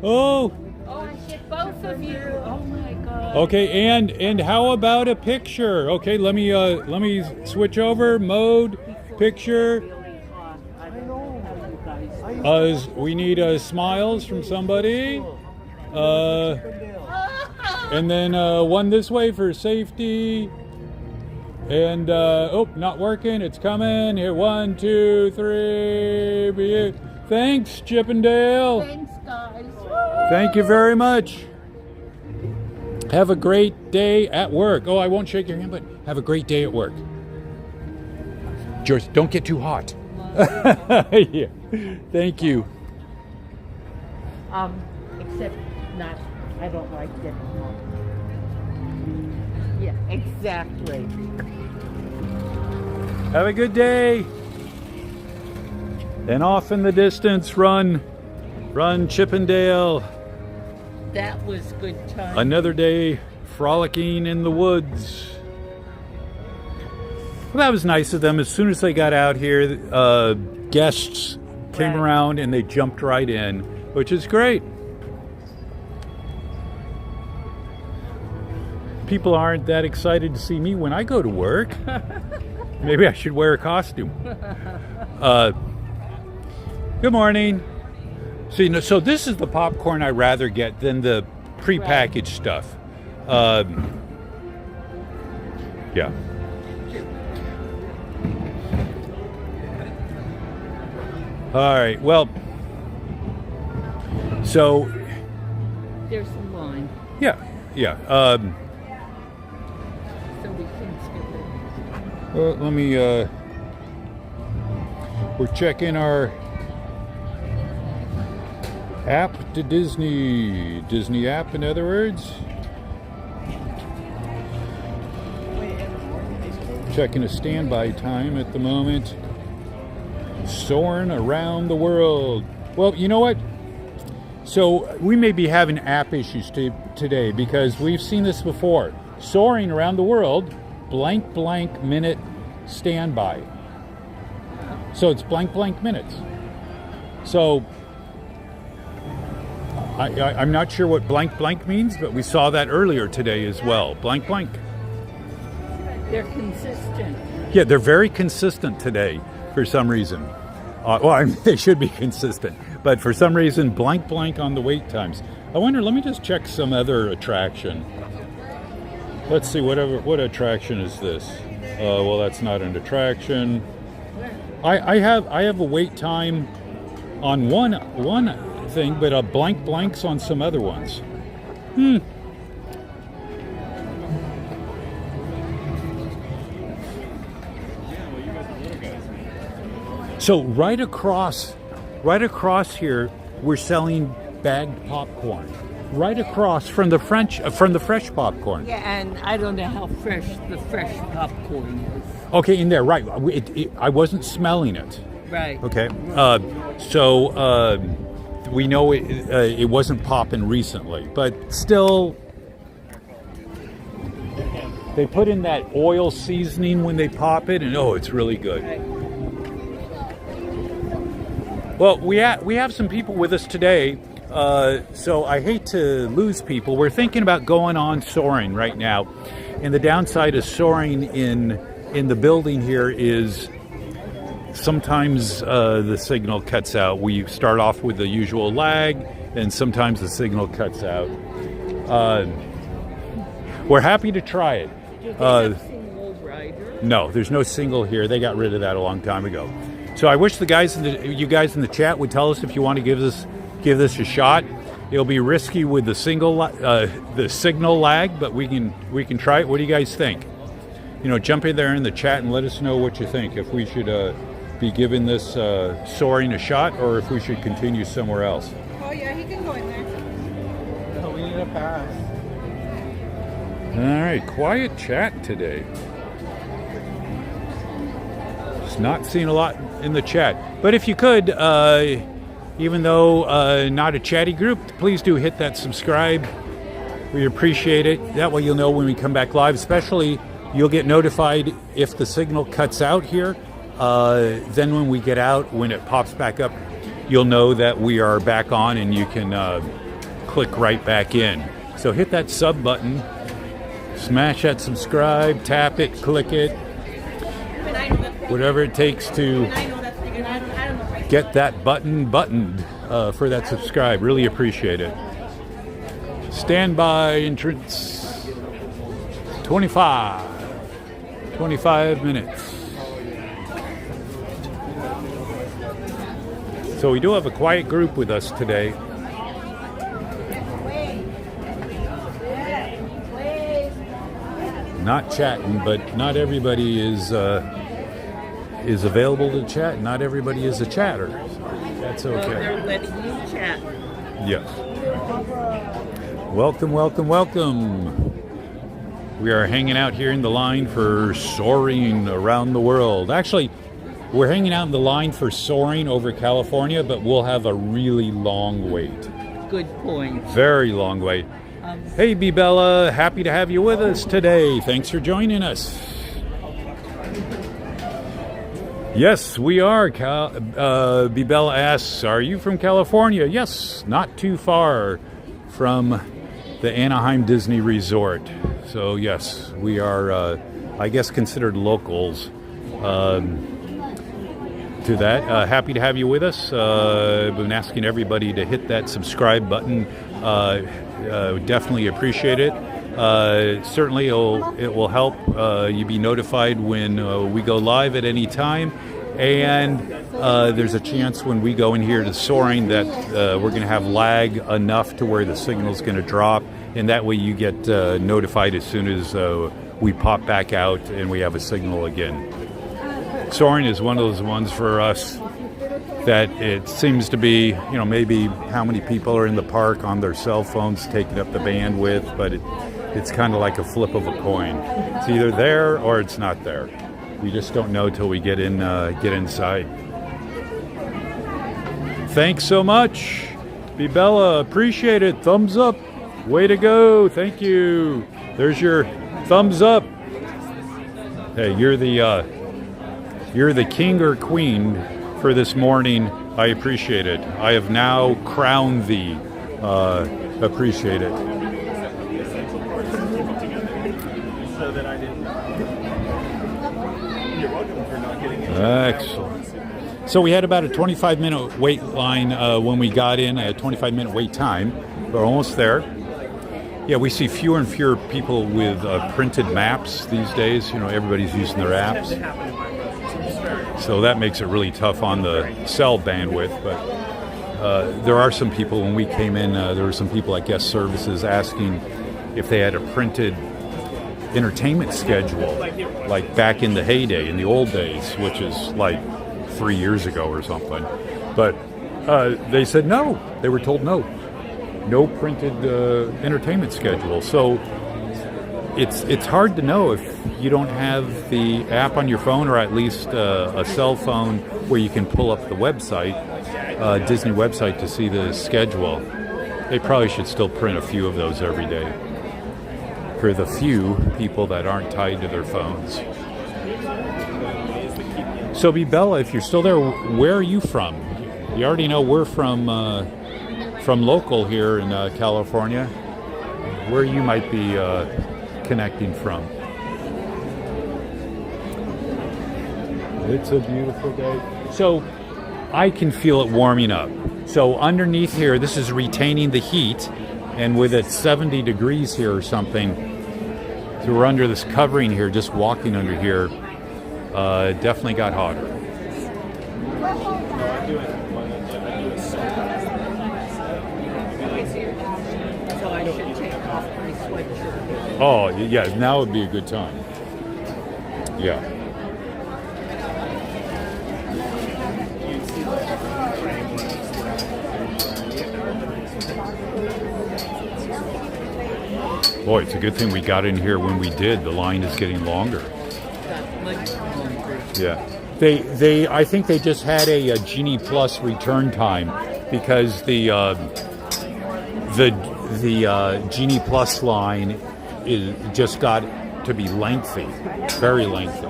Oh, I get both of you. Oh my God. Okay. And how about a picture? Okay. Let me switch over mode. Picture. Really hot. I don't know how you guys. We need smiles from somebody. And then one this way for safety. And oh, not working. It's coming. Here, 1, 2, 3. Thanks, Chippendale. Thanks, guys. Thank you very much. Have a great day at work. Oh, I won't shake your hand, but have a great day at work. George, don't get too hot. Yeah. Thank you. Except not. I don't like getting hot. Yeah, exactly. Have a good day. And off in the distance, run Chippendale. That was good time. Another day frolicking in the woods. Well, that was nice of them. As soon as they got out here, guests came Right. around and they jumped right in, which is great. People aren't that excited to see me when I go to work. Maybe I should wear a costume. Good morning. See, so this is the popcorn I rather get than the prepackaged stuff. Yeah. All right. Well, so There's some line, yeah. so we can skip it. Let me. We're checking our app to Disney app, in other words. Checking a standby time at the moment. Soaring around the world. Well, you know what? So we may be having app issues today because we've seen this before. Soaring around the world, blank minute standby. So it's blank minutes. So I'm not sure what blank means, but we saw that earlier today as well. Blank. They're consistent. Yeah, they're very consistent today for some reason. Well, I mean, they should be consistent, but for some reason, blank on the wait times. I wonder, let me just check some other attraction. Let's see, what attraction is this? Well, that's not an attraction. I have a wait time on one thing, but blanks on some other ones. So right across here, we're selling bagged popcorn. Right across from the fresh popcorn. Yeah, and I don't know how fresh the fresh popcorn is. Okay, in there, right. I wasn't smelling it. Right. Okay. So we know it wasn't popping recently, but still, they put in that oil seasoning when they pop it, and it's really good. Right. Well, we have some people with us today, so I hate to lose people. We're thinking about going on Soaring right now, and the downside of Soaring in the building here is sometimes the signal cuts out. We start off with the usual lag, and sometimes the signal cuts out. We're happy to try it. Do they have single rider? No, there's no single here. They got rid of that a long time ago. So I wish you guys in the chat would tell us if you want to give this a shot. It'll be risky with the signal lag, but we can try it. What do you guys think? Jump in there in the chat and let us know what you think. If we should be giving this Soaring a shot, or if we should continue somewhere else. Oh yeah, he can go in there. No, we need a pass. All right, quiet chat today. Just not seeing a lot in the chat. But if you could, even though not a chatty group, please do hit that subscribe. We appreciate it. That way you'll know when we come back live. Especially, you'll get notified if the signal cuts out here. Then when we get out, when it pops back up, you'll know that we are back on, and you can click right back in. So hit that sub button, smash that subscribe, tap it, click it, whatever it takes to get that button buttoned for that subscribe. Really appreciate it. Standby entrance 25 minutes. So we do have a quiet group with us today. Not chatting, but not everybody is available to chat. Not everybody is a chatter. So that's okay. Well, they're letting you chat. Yes. Welcome, welcome, welcome. We are hanging out here in the line for Soaring Around the World. Actually, we're hanging out in the line for Soaring over California, but we'll have a really long wait. Good point. Very long wait. Hey, B-Bella, happy to have you with us today. Thanks for joining us. Yes, we are. B-Bella asks, are you from California? Yes, not too far from the Anaheim Disney Resort. So, yes, we are, I guess, considered locals to that. Happy to have you with us. I've been asking everybody to hit that subscribe button. Definitely appreciate it. Certainly it will help you be notified when we go live at any time. And there's a chance when we go in here to Soaring that we're going to have lag enough to where the signal's going to drop. And that way you get notified as soon as we pop back out and we have a signal again. Soaring is one of those ones for us that it seems to be, maybe how many people are in the park on their cell phones taking up the bandwidth, but it's kind of like a flip of a coin. It's either there or it's not there. We just don't know till we get inside. Thanks so much, B-Bella. Appreciate it. Thumbs up. Way to go. Thank you. There's your thumbs up. Hey, you're the king or queen for this morning. I appreciate it. I have now crowned thee. Appreciate it. Excellent. So we had about a 25-minute wait line when we got in, a 25-minute wait time. We're almost there. Yeah, we see fewer and fewer people with printed maps these days. Everybody's using their apps. So that makes it really tough on the cell bandwidth, but there are some people, when we came in, there were some people at guest services asking if they had a printed entertainment schedule, like back in the heyday, in the old days, which is like 3 years ago or something. But they said no. They were told no printed entertainment schedule. So it's hard to know if you don't have the app on your phone, or at least a cell phone where you can pull up the website, Disney website, to see the schedule. They probably should still print a few of those every day for the few people that aren't tied to their phones. So, Bella, if you're still there, where are you from? You already know we're from local here in California. Where you might be connecting from. It's a beautiful day. So I can feel it warming up. So underneath here, this is retaining the heat, and with it 70 degrees here or something, so we're under this covering here, just walking under here, it definitely got hotter. So I should take off my sweatshirt. Oh, yeah, now would be a good time. Yeah. Boy, it's a good thing we got in here when we did. The line is getting longer. Yeah. I think they just had a Genie Plus return time, because the Genie Plus line just got to be lengthy, very lengthy.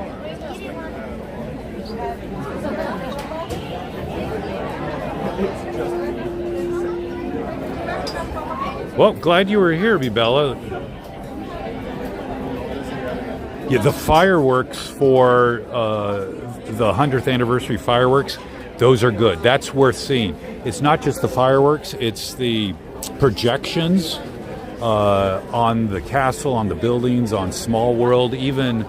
Well, glad you were here, Bella. Yeah, the fireworks for the 100th anniversary fireworks, those are good. That's worth seeing. It's not just the fireworks, it's the projections on the castle, on the buildings, on Small World, even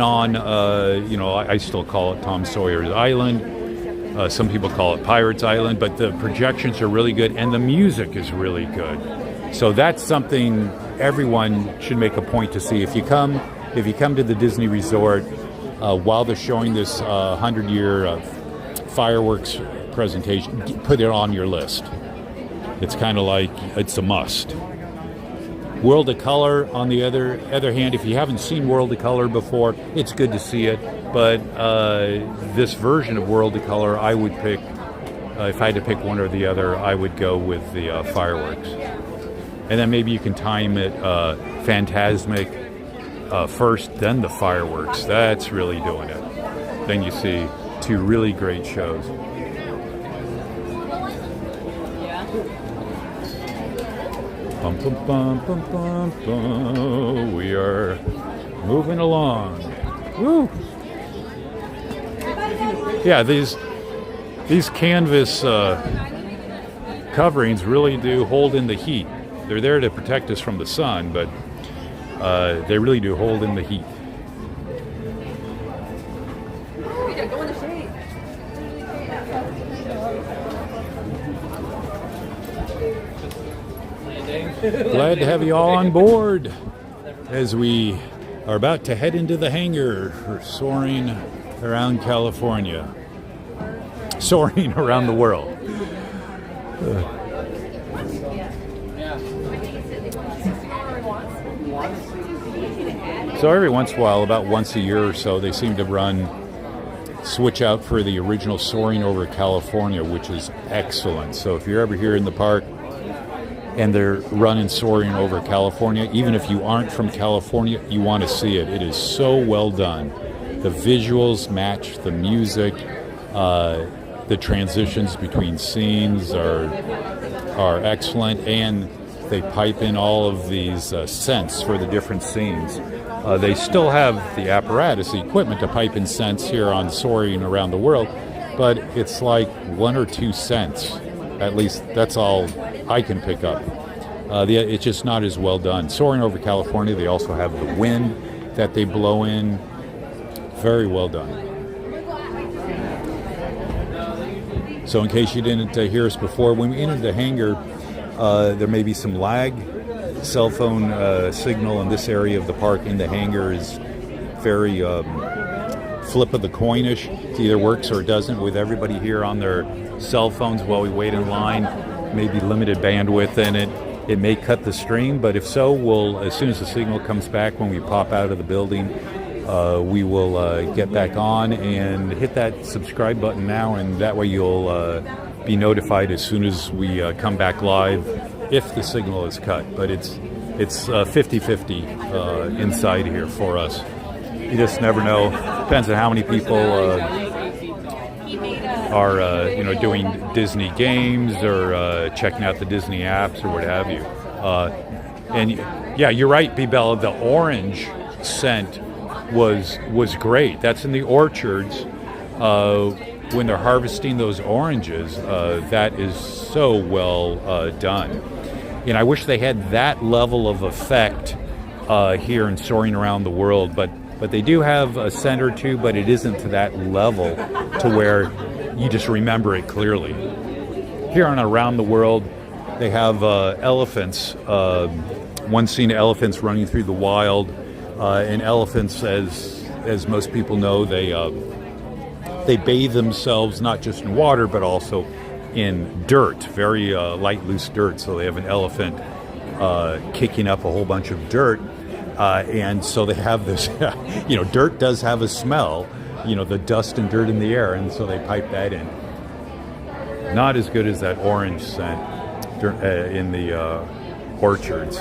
on, I still call it Tom Sawyer's Island. Some people call it Pirates Island, but the projections are really good, and the music is really good. So that's something everyone should make a point to see. If you come to the Disney Resort while they're showing this 100-year fireworks presentation, put it on your list. It's kind of like it's a must. World of Color, on the other hand, if you haven't seen World of Color before, it's good to see it. But this version of World of Color, I would pick, if I had to pick one or the other, I would go with the fireworks. And then maybe you can time it Fantasmic first, then the fireworks. That's really doing it. Then you see two really great shows. Bum, bum, bum, bum, bum, bum. We are moving along. Woo! Yeah, these canvas coverings really do hold in the heat. They're there to protect us from the sun, but they really do hold in the heat. Glad to have you all on board as we are about to head into the hangar for Soaring Around California. Soaring around the world. So every once in a while, about once a year or so, they seem to switch out for the original Soaring Over California, which is excellent. So if you're ever here in the park and they're running Soaring Over California, even if you aren't from California, you want to see it. It is so well done. The visuals match the music. The transitions between scenes are excellent, and they pipe in all of these scents for the different scenes. They still have the apparatus, the equipment to pipe in scents here on Soaring Around the World, but it's like 1 or 2 cents. At least that's all I can pick up. It's just not as well done. Soaring Over California, they also have the wind that they blow in. Very well done. So in case you didn't hear us before, when we entered the hangar, there may be some lag. Cell phone signal in this area of the park in the hangar is very flip of the coinish. It either works or it doesn't, with everybody here on their cell phones while we wait in line. Maybe limited bandwidth in it. It may cut the stream, but if so, we'll, as soon as the signal comes back when we pop out of the building, we will get back on and hit that subscribe button now, and that way you'll be notified as soon as we come back live if the signal is cut. But it's 50-50 inside here for us. You just never know. Depends on how many people are doing Disney games or checking out the Disney apps or what have you. And yeah, you're right, B-Bella. The orange scent was great. That's in the orchards. When they're harvesting those oranges, that is so well done. And I wish they had that level of effect here in Soaring Around the World, but they do have a scent or two, but it isn't to that level to where you just remember it clearly. Here on Around the World, they have elephants. One scene of elephants running through the wild. And elephants, as most people know, they bathe themselves not just in water, but also in dirt, very light, loose dirt. So they have an elephant kicking up a whole bunch of dirt. And so they have this, dirt does have a smell, the dust and dirt in the air, and so they pipe that in. Not as good as that orange scent in the orchards.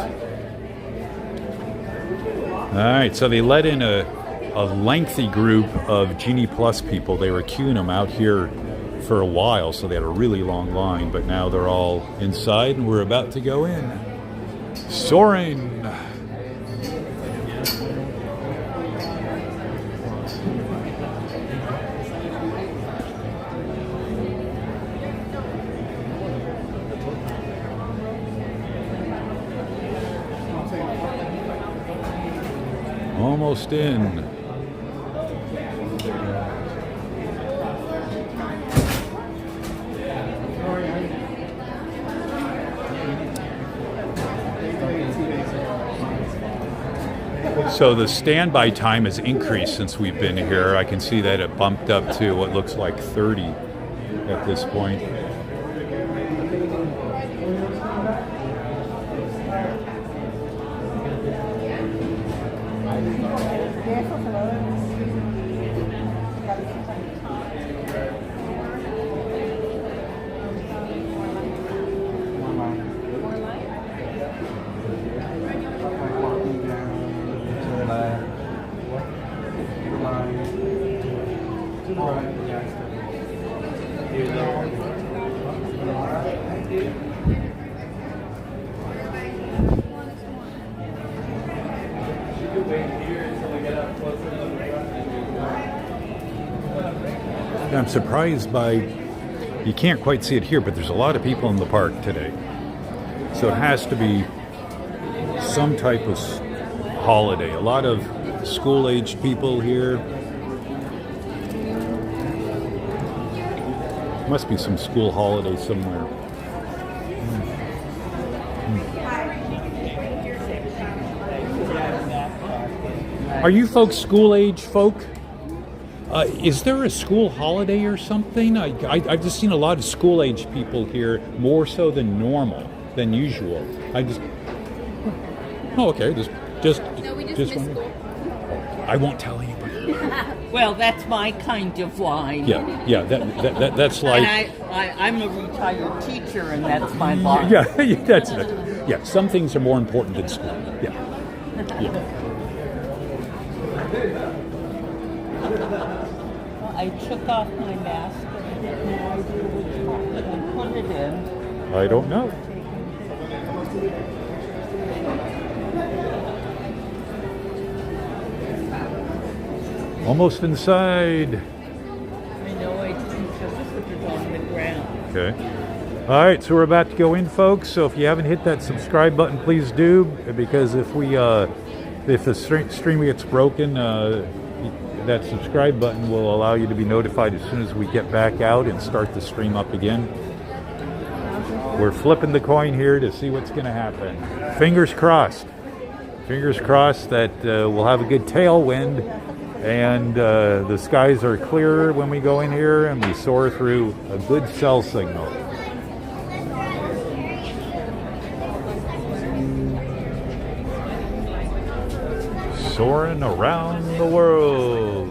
All right, so they let in a lengthy group of Genie Plus people. They were queuing them out here for a while, so they had a really long line, but now they're all inside and we're about to go in. Soaring! Almost in. So the standby time has increased since we've been here. I can see that it bumped up to what looks like 30 at this point. I'm surprised by, you can't quite see it here, but there's a lot of people in the park today. So it has to be some type of holiday. A lot of school-aged people here. Must be some school holiday somewhere. Are you folks school-age folk? Is there a school holiday or something? I've just seen a lot of school-age people here, more so than normal, than usual. Oh, okay. Just missed school. I won't tell anybody. Well, that's my kind of line. Yeah. That's like. And I'm a retired teacher, and that's my line. Yeah, that's it. Yeah, some things are more important than school. Yeah. I took off my mask and put it in. I don't know. Almost inside. I know I didn't just put it on the ground. Okay. All right, so we're about to go in, folks. So if you haven't hit that subscribe button, please do, because if the stream gets broken, that subscribe button will allow you to be notified as soon as we get back out and start the stream up again. We're flipping the coin here to see what's going to happen. Fingers crossed. Fingers crossed that we'll have a good tailwind and the skies are clearer when we go in here and we soar through a good cell signal. Soaring around the world.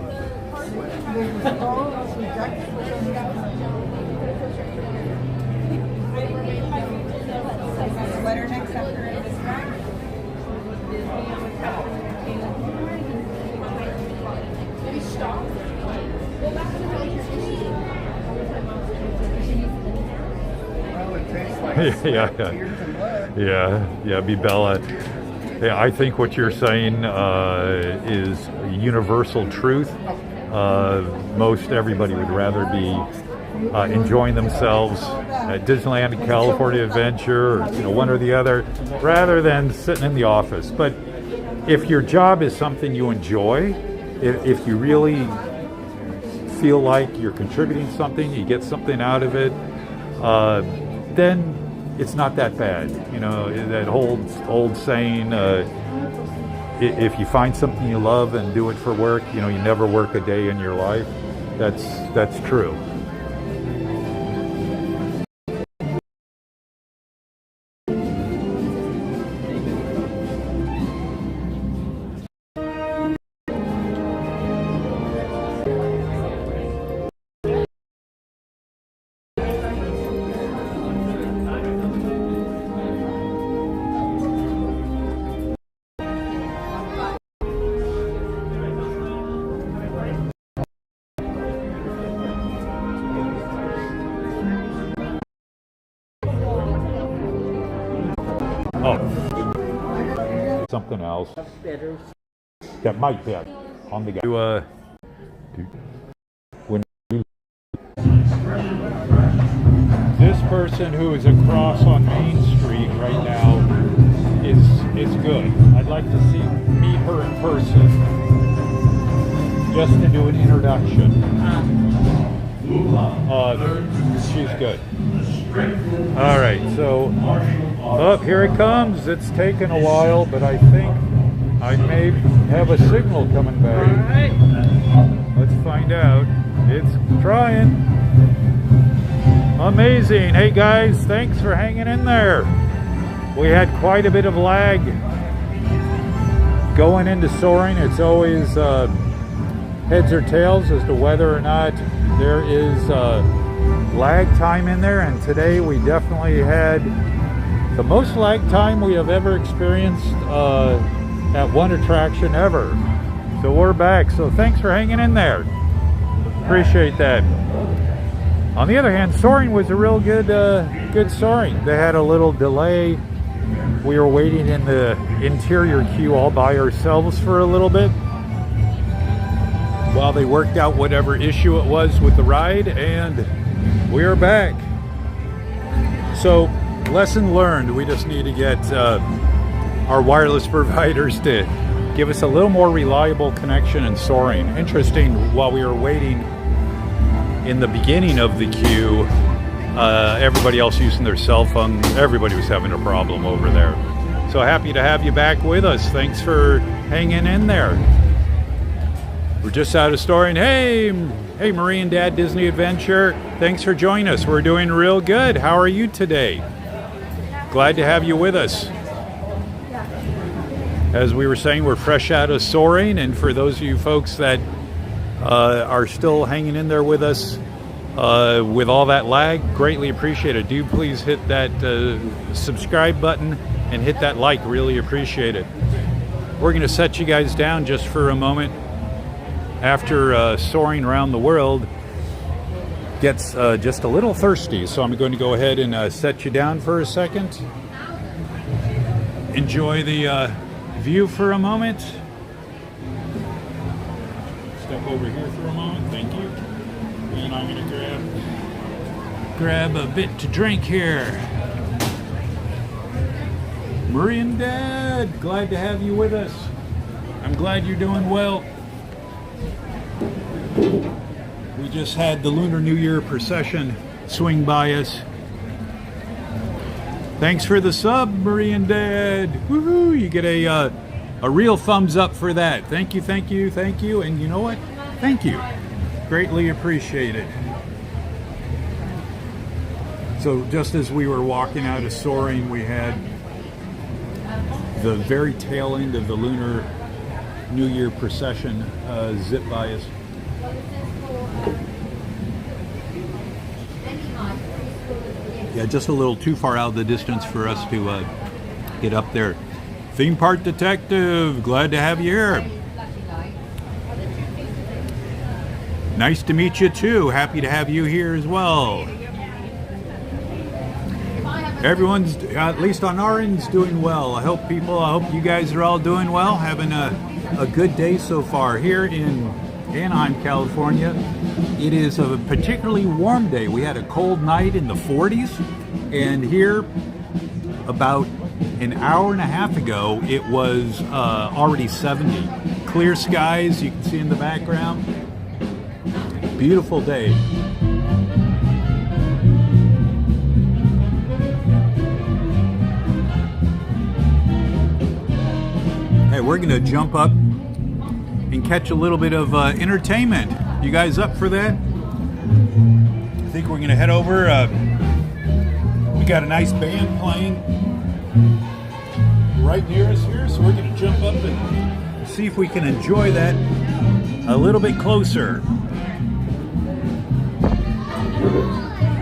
Yeah, be Bella. Yeah, I think what you're saying is universal truth. Most everybody would rather be enjoying themselves at Disneyland and California Adventure, or one or the other, rather than sitting in the office. But if your job is something you enjoy, if you really feel like you're contributing something, you get something out of it, then it's not that bad. That old saying, if you find something you love and do it for work, you never work a day in your life. That's true. Something else that might be on the guy. When this person who is across on Main Street right now is good. I'd like to meet her in person, just to do an introduction. She's good. All right, so here it comes. It's taken a while, but I think I may have a signal coming back. All right. Let's find out. It's trying. Amazing. Hey guys, thanks for hanging in there. We had quite a bit of lag going into soaring. It's always heads or tails as to whether or not there is lag time in there, and today we definitely had the most lag time we have ever experienced at one attraction ever. So we're back. So thanks for hanging in there. Appreciate that. On the other hand, soaring was a real good soaring. They had a little delay. We were waiting in the interior queue all by ourselves for a little bit while they worked out whatever issue it was with the ride, and we are back. So, lesson learned. We just need to get our wireless providers to give us a little more reliable connection in soaring. Interesting, while we were waiting in the beginning of the queue, everybody else using their cell phone, everybody was having a problem over there. So happy to have you back with us. Thanks for hanging in there. We're just out of soaring. Hey Marie and Dad Disney Adventure. Thanks for joining us. We're doing real good. How are you today? Glad to have you with us. As we were saying, we're fresh out of soaring, and for those of you folks that are still hanging in there with us with all that lag, greatly appreciate it. Do please hit that subscribe button and hit that like. Really appreciate it. We're going to set you guys down just for a moment. After soaring around the world gets just a little thirsty, so I'm going to go ahead and set you down for a second. Enjoy the view for a moment. Step over here for a moment, thank you. And I'm going to grab a bit to drink here. Marie and Dad, glad to have you with us. I'm glad you're doing well. We just had the Lunar New Year procession swing by us. Thanks for the sub, Marian Dad. Woohoo! You get a real thumbs up for that. Thank you, thank you, thank you. And you know what? Thank you. Greatly appreciated. So just as we were walking out of Soaring, we had the very tail end of the Lunar New Year procession zip by us. Yeah, just a little too far out of the distance for us to get up there. Theme Park Detective, glad to have you here. Nice to meet you too. Happy to have you here as well. Everyone's, at least on our end, is doing well. I hope you guys are all doing well, having a good day so far. Here in Anaheim, California, it is a particularly warm day. We had a cold night in the 40s, and here, about an hour and a half ago, it was already 70. Clear skies, you can see in the background. Beautiful day. Hey, we're gonna jump up and catch a little bit of entertainment. You guys up for that? I think we're gonna head over. We got a nice band playing right near us here, so we're gonna jump up and see if we can enjoy that a little bit closer.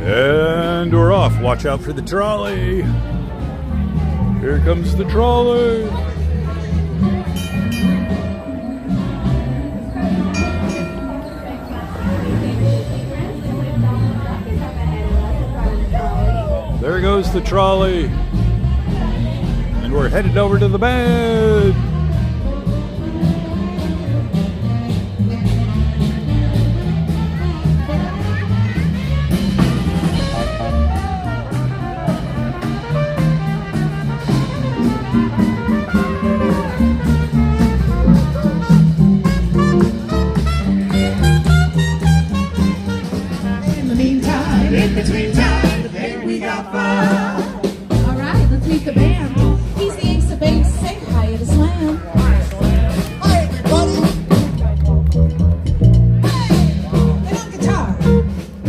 And we're off. Watch out for the trolley. Here comes the trolley. There goes the trolley. And we're headed over to the bed. In the meantime, in between time, the band we got fun. All right, let's meet the band. He's the ace of base. Say hi at a slam. Hi, everybody. Hey, and on guitar,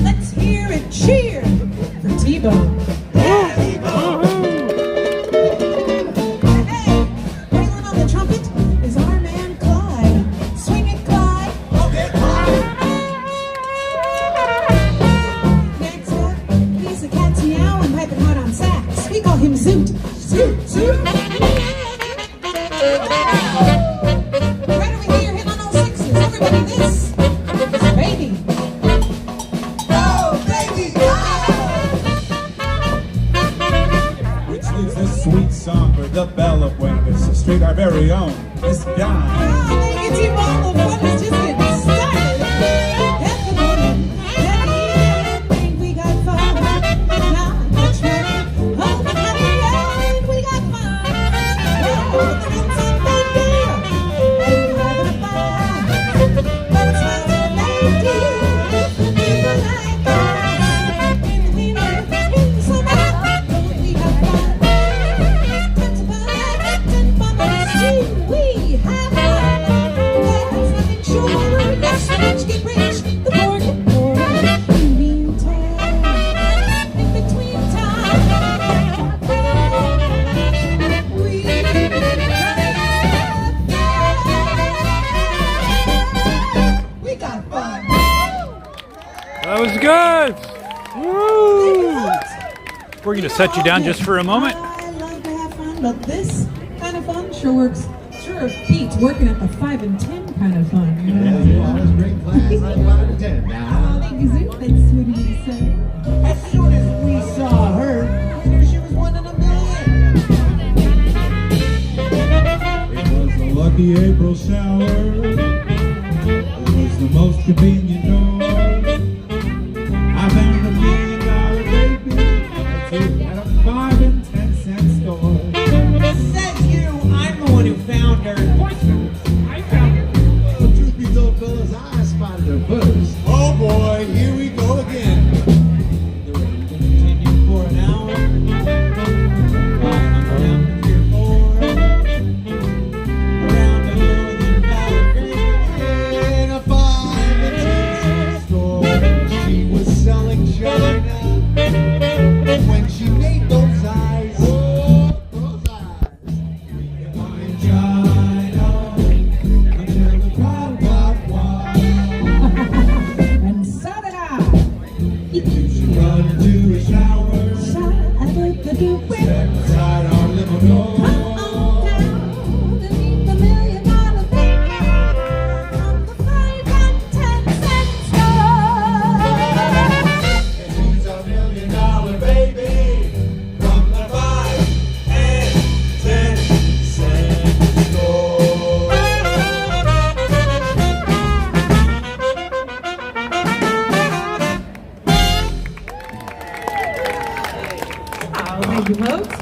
let's hear it cheer for T-Bone. Yeah, T-Bone. Hey, wailing on the trumpet is our man Clyde. Swing it, Clyde. Okay, Clyde. Next up, he's a cat's meow and piping hard on sax. We call him Zoot. Zoot, Zoot. Right over here, hitting on all sixes. Everybody, this is Baby. Oh, Baby, Which leaves this sweet song for the Bella Buenas Street, our very own Miss Guy. oh, make it T-Bone. The fun is just getting started. At the morning, at the evening, we got fun. Not much money. Oh, but honey, we got fun. Oh, the hands up right there. And we're having a ball. But it's not so lady. People like us. In the winter, in the summer, we have fun. That's fun on the street. We have fun. There's nothing surer. Yes, the rich get rich. The poor get poor. In the meantime, in between time, we got fun. That was good. Woo! We're going to set you down just for a moment. I love to have fun, but this kind of fun sure beats working at the 5 and 10 kind of fun. You know? Always great class. I'm 5 and 10 Oh, now. thank you, Zoot. That's sweet of you to say. As soon as we saw her, we knew she was one in a million. It was a lucky April shower. It was the most convenient door. I found $1 million baby at a 5 and 10 cent store. Says you, I'm the one who found her. I found her. Well, truth be told, fellas, I spy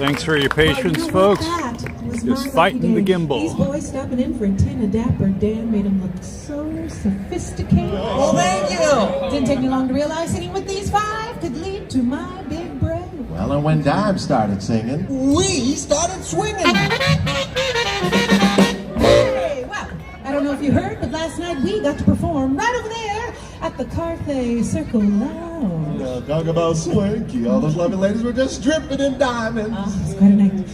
Thanks for your patience, folks. Just fighting the gimbal. These boys stopping in for a tin of Dapper Dan made them look so sophisticated. Well, thank you. Didn't take me long to realize singing with these five could lead to my big break. Well, and when Dime started singing, we started swinging. Hey, well, I don't know if you heard, but last night we got to perform right over there at the Carthay Circle Lounge. Talk about swanky. All those lovely ladies were just dripping in diamonds. It's quite a night.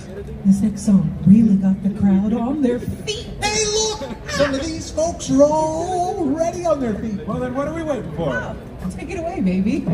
This next song really got the crowd on their feet. Hey, look! Some of these folks are already on their feet. Well, then what are we waiting for? Wow, take it away, baby.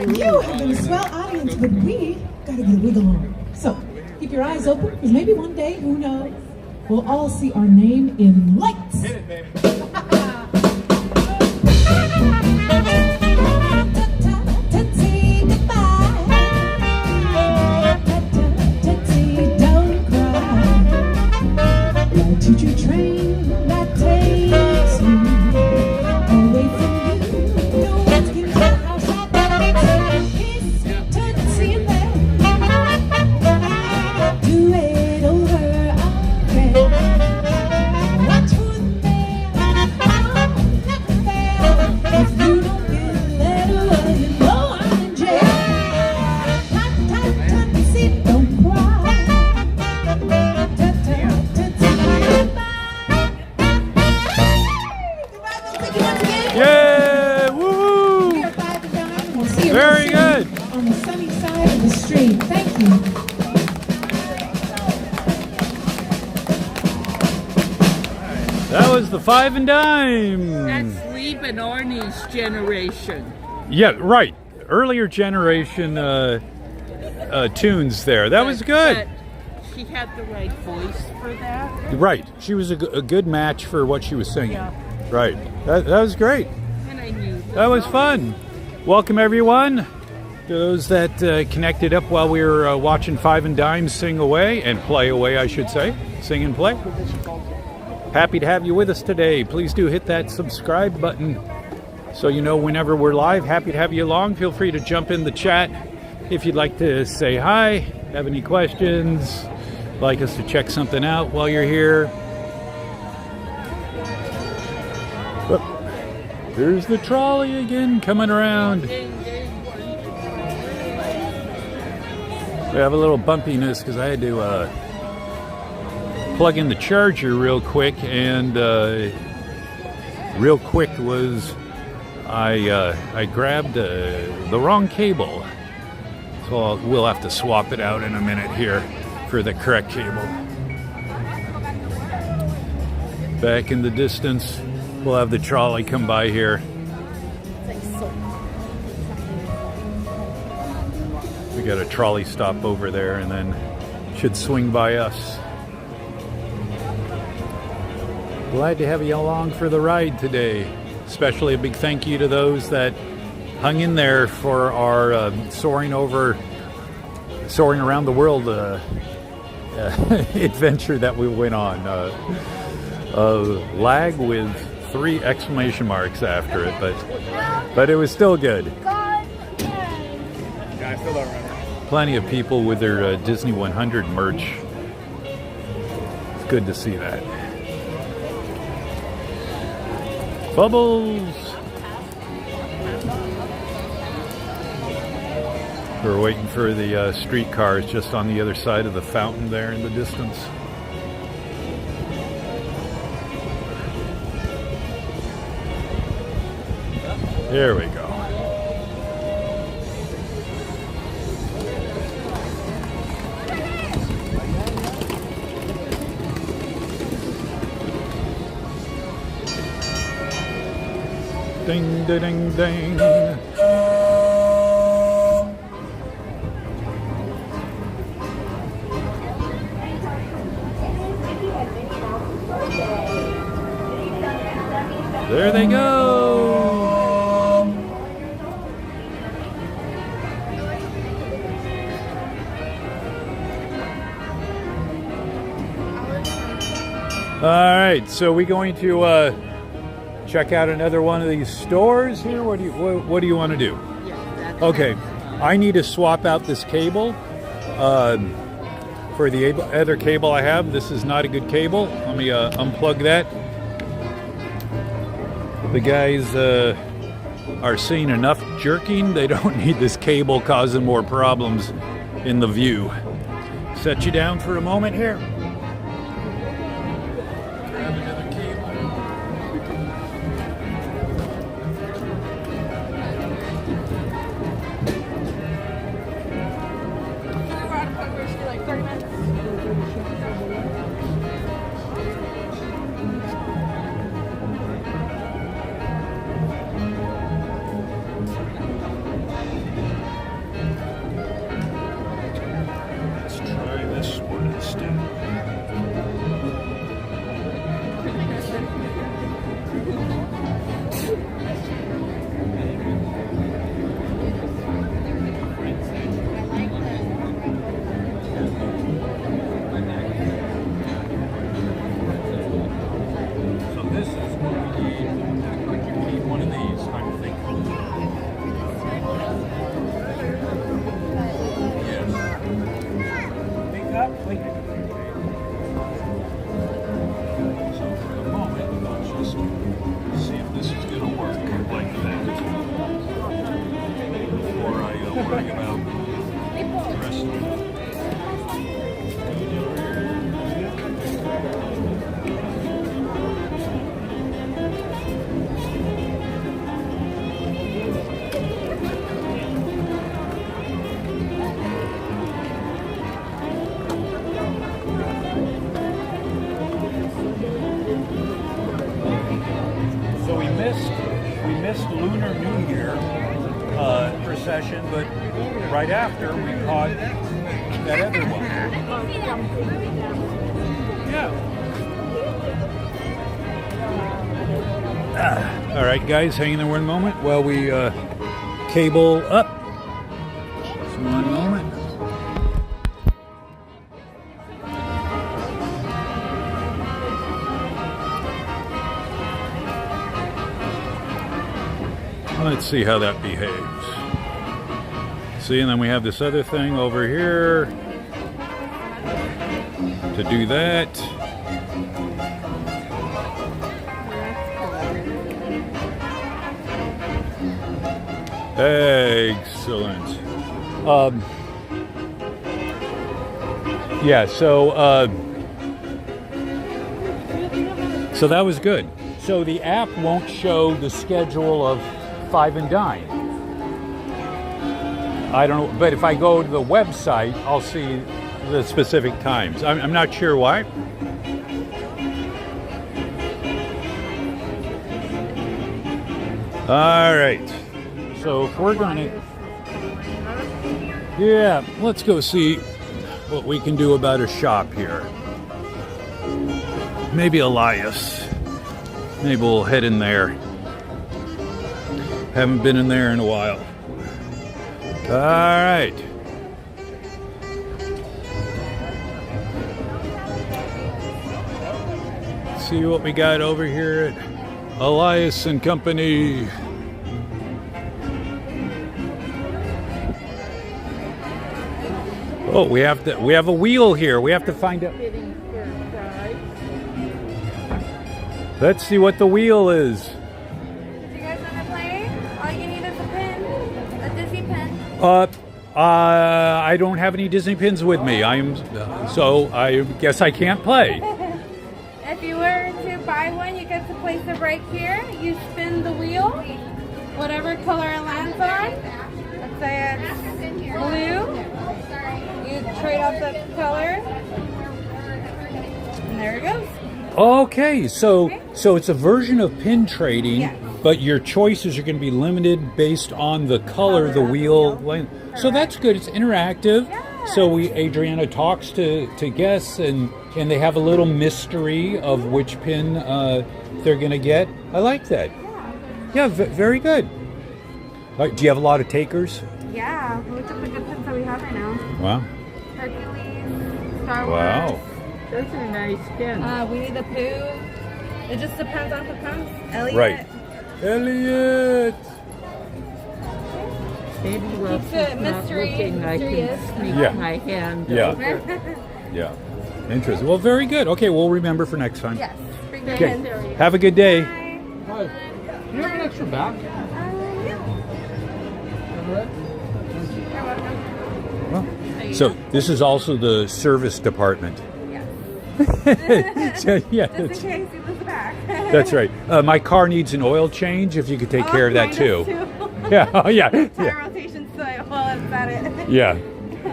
You have been a swell audience, but we gotta get a wiggle on. So, keep your eyes open, because maybe one day, who knows, we'll all see our name in lights. Hit it, baby. Choo-choo train that takes me away from you. No one can tell how sad that makes me. Kiss, tootsie, and then do it over again. Watch for the bell, I'll never fail. If you don't get a letter, well, you know I'm in jail. Tootsie, don't cry. Yeah! Woohoo! We are 5 and done. We'll see you Very good. on the sunny side of the street. Thank you. That was the Five and Dime. That's Lieb and Arnie's generation. Yeah, right. Earlier generation tunes there. That was good. But she had the right voice for that. Right. She was a good match for what she was singing. Yeah. Right. That was great. And I knew That was fun. Welcome everyone to those that connected up while we were watching Five and Dime sing away, and play away, I should say. Sing and play. Happy to have you with us today. Please do hit that subscribe button so you know whenever we're live. Happy to have you along. Feel free to jump in the chat if you'd like to say hi, have any questions, like us to check something out while you're here. Oh, here's the trolley again coming around. We have a little bumpiness because I had to plug in the charger real quick, and real quick was I grabbed the wrong cable, so we'll have to swap it out in a minute here for the correct cable. Back in the distance, we'll have the trolley come by here. We got a trolley stop over there, and then should swing by us. Glad to have you along for the ride today. Especially a big thank you to those that hung in there for our Soaring Around the World adventure that we went on. Lag with 3 exclamation marks after it, but it was still good. Plenty of people with their Disney 100 merch. It's good to see that. Bubbles! We're waiting for the streetcars just on the other side of the fountain there in the distance. There we go. Ding, ding, ding, ding. There they go. All right, so we're going to check out another one of these stores here. What do you want to do? Okay, I need to swap out this cable for the other cable I have. This is not a good cable. Let me unplug that. The guys are seeing enough jerking. They don't need this cable causing more problems in the view. Set you down for a moment here. Lunar New Year procession, but right after we caught that other one. Yeah. All right, guys, hang in there one moment while we cable up. Just one moment. Let's see how that behaves. See, and then we have this other thing over here to do that. Excellent. Yeah, so that was good. So the app won't show the schedule of Five and Dine. I don't know, but if I go to the website, I'll see the specific times. I'm not sure why. All right. So if we're gonna, yeah, let's go see what we can do about a shop here. Maybe Elias. Maybe we'll head in there. Haven't been in there in a while. All right. See what we got over here at Elias and Company. Oh, we have a wheel here. We have to find out. Let's see what the wheel is. Do you guys want to play? All you need is a pin, a Disney pin. I don't have any Disney pins with me. So I guess I can't play. If you were to buy one, you get to place it right here. You spin the wheel, whatever color it lands on. Let's say it's blue. You trade off the color, and there it goes. Okay, so it's a version of pin trading, yes. But your choices are going to be limited based on the color, the wheel length. So that's good. It's interactive. Yes. So Adriana talks to guests, and they have a little mystery of which pin they're going to get. I like that. Yeah, very good. Do you have a lot of takers? Yeah, we took the good pins that we have right now. Wow. Hercules, Star Wars. Wow. Those are nice pins. Winnie the Pooh. It just depends on who comes. Elliot. Right. Elliot. Maybe we'll keep it mysterious. I can sneak my hand over. Yeah. Interesting. Well, very good. Okay, we'll remember for next time. Yes. Okay. Have a good day. Hi. Do you have an extra back? Well, so this is also the service department. So, yeah, just in case he was back. That's right. My car needs an oil change. If you could take care of that too. Yeah. Oh, yeah. Tire rotation, so well, that's about it. Yeah.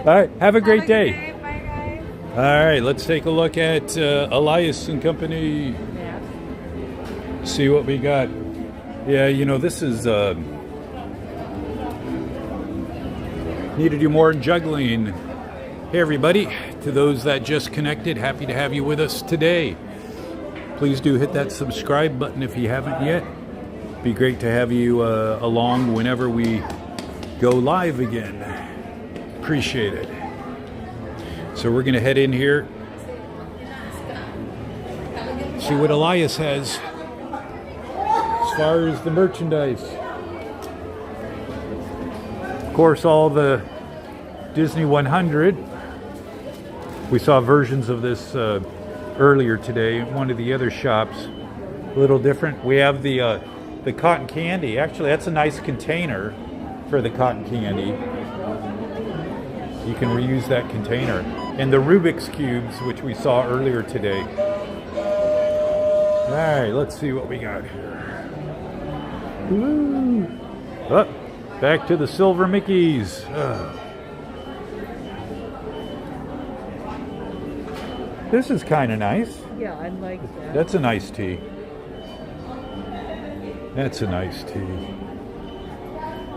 All right. Have a great day. Bye, guys. All right. Let's take a look at Elias and Company. See what we got. Yeah. This is need to do more juggling. Hey everybody, to those that just connected, happy to have you with us today. Please do hit that subscribe button if you haven't yet. Be great to have you along whenever we go live again. Appreciate it. So we're going to head in here, see what Elias has as far as the merchandise. Of course, all the Disney 100. We saw versions of this earlier today in one of the other shops. A little different. We have the cotton candy. Actually, that's a nice container for the cotton candy. You can reuse that container. And the Rubik's Cubes, which we saw earlier today. All right, let's see what we got here. Woo. Oh, back to the silver Mickeys. This is kind of nice. Yeah, I like that. That's a nice tea. That's a nice tea.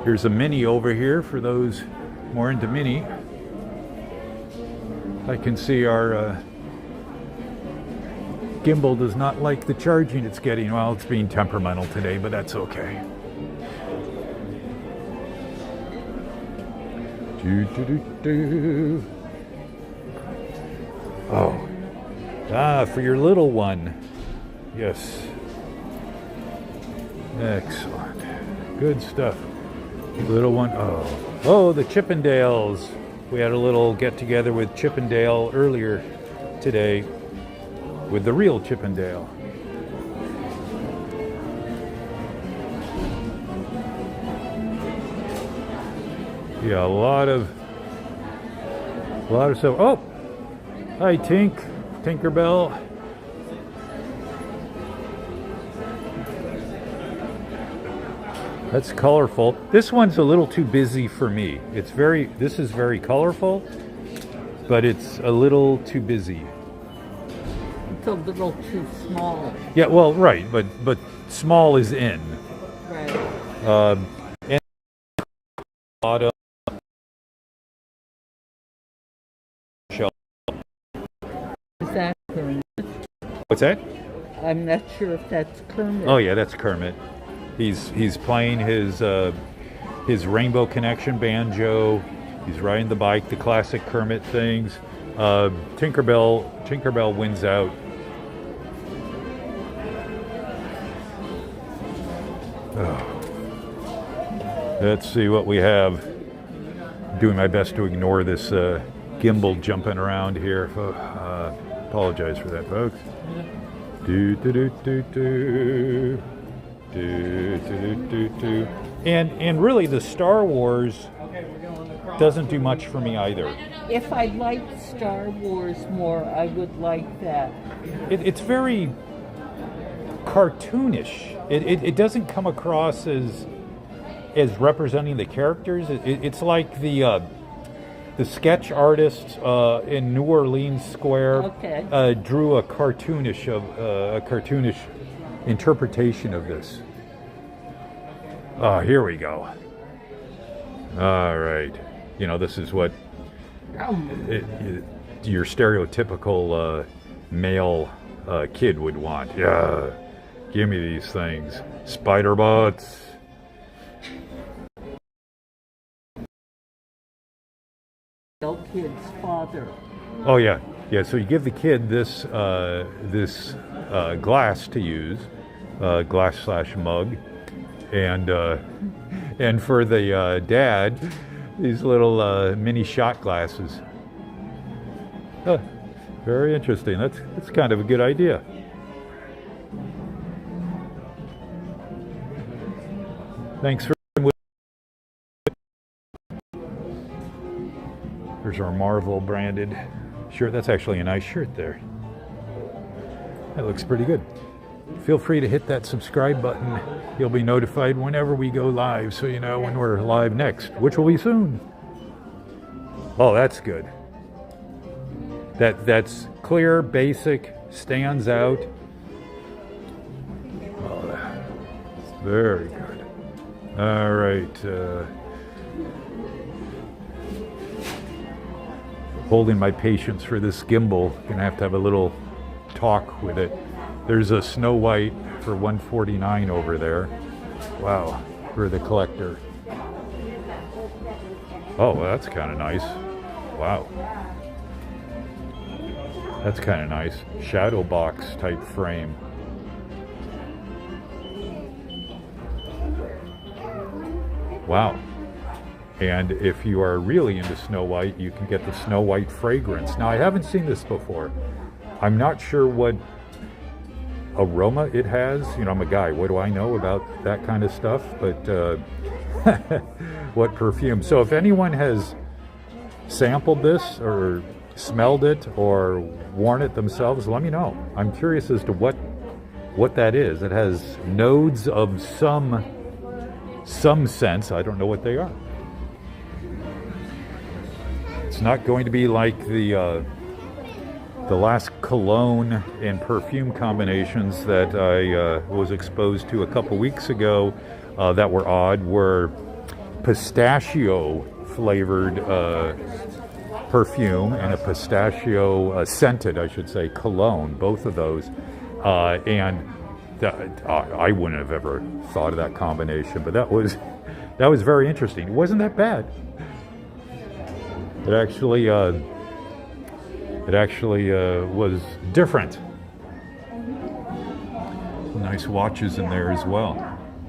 Here's a mini over here for those more into mini. I can see our gimbal does not like the charging it's getting. Well, it's being temperamental today, but that's okay. Oh, for your little one. Yes. Excellent. Good stuff. Little one. Oh, the Chippendales. We had a little get together with Chippendale earlier today with the real Chippendale. Yeah, a lot of stuff. Oh, hi Tinkerbell. That's colorful. This one's a little too busy for me. This is very colorful, but it's a little too busy. It's a little too small. Yeah, well, right, but small is in. Right. And a lot of Is that Kermit? What's that? I'm not sure if that's Kermit. Oh yeah, that's Kermit. He's playing his Rainbow Connection banjo. He's riding the bike, the classic Kermit things. Tinkerbell wins out. Let's see what we have. Doing my best to ignore this gimbal jumping around here. Apologize for that, folks. And really, the Star Wars doesn't do much for me either. If I liked Star Wars more, I would like that. It's very cartoonish. It doesn't come across as representing the characters. It's like the sketch artists in New Orleans Square drew a cartoonish interpretation of this. Here we go. All right. You know, this is what your stereotypical male kid would want. Yeah, give me these things. Spider bots. Kid's father. Oh yeah. So you give the kid this glass to use, glass/mug, and for the dad, these little mini shot glasses. Very interesting. That's kind of a good idea. Thanks for. There's our Marvel branded shirt. That's actually a nice shirt there. That looks pretty good. Feel free to hit that subscribe button. You'll be notified whenever we go live, so you know when we're live next, which will be soon. Oh, that's good. That's clear, basic, stands out. Oh, that's very good. All right. Holding my patience for this gimbal. Gonna have to have a little talk with it. There's a Snow White for $149 over there. Wow, for the collector. Oh, well, that's kind of nice. Wow. That's kind of nice. Shadow box type frame. Wow. And if you are really into Snow White, you can get the Snow White fragrance. Now, I haven't seen this before. I'm not sure what aroma it has. You know, I'm a guy. What do I know about that kind of stuff? But what perfume? So if anyone has sampled this or smelled it or worn it themselves, let me know. I'm curious as to what that is. It has nodes of some sense. I don't know what they are. It's not going to be like the last cologne and perfume combinations that I was exposed to a couple weeks ago that were odd, were pistachio flavored perfume and a pistachio scented, I should say, cologne, both of those. and I wouldn't have ever thought of that combination, but that was very interesting. It wasn't that bad. It actually was different. Nice watches in there as well.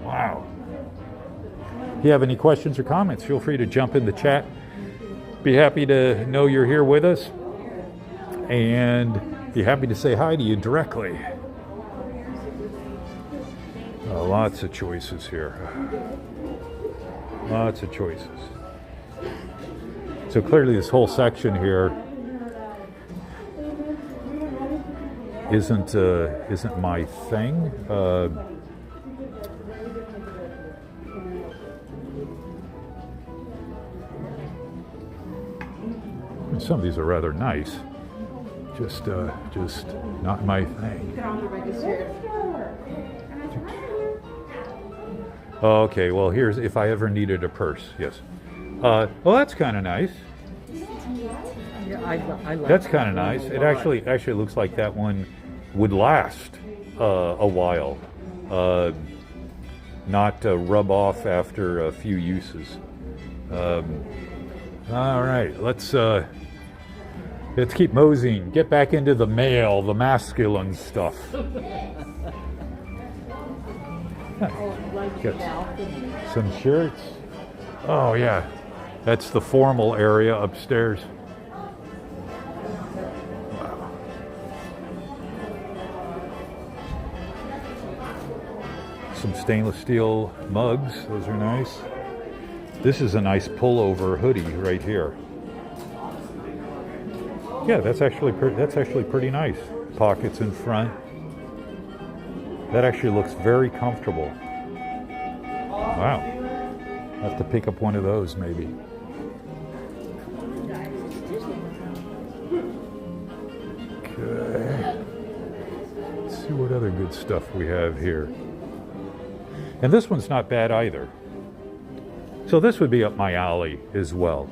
Wow. If you have any questions or comments, feel free to jump in the chat. Be happy to know you're here with us, and be happy to say hi to you directly. Lots of choices here. Lots of choices. So clearly this whole section here isn't my thing. Some of these are rather nice. Just not my thing. Okay, well here's if I ever needed a purse. Yes. Well, that's kind of nice. Yeah, I like That's kind of nice. It actually looks like that one would last a while, not rub off after a few uses. All right, let's keep moseying. Get back into the male, the masculine stuff. Got some shirts. Oh yeah, that's the formal area upstairs. Wow. Some stainless steel mugs. Those are nice. This is a nice pullover hoodie right here. Yeah, that's actually pretty nice. Pockets in front. That actually looks very comfortable. Wow. I'll have to pick up one of those maybe. Okay. Let's see what other good stuff we have here. And this one's not bad either. So this would be up my alley as well.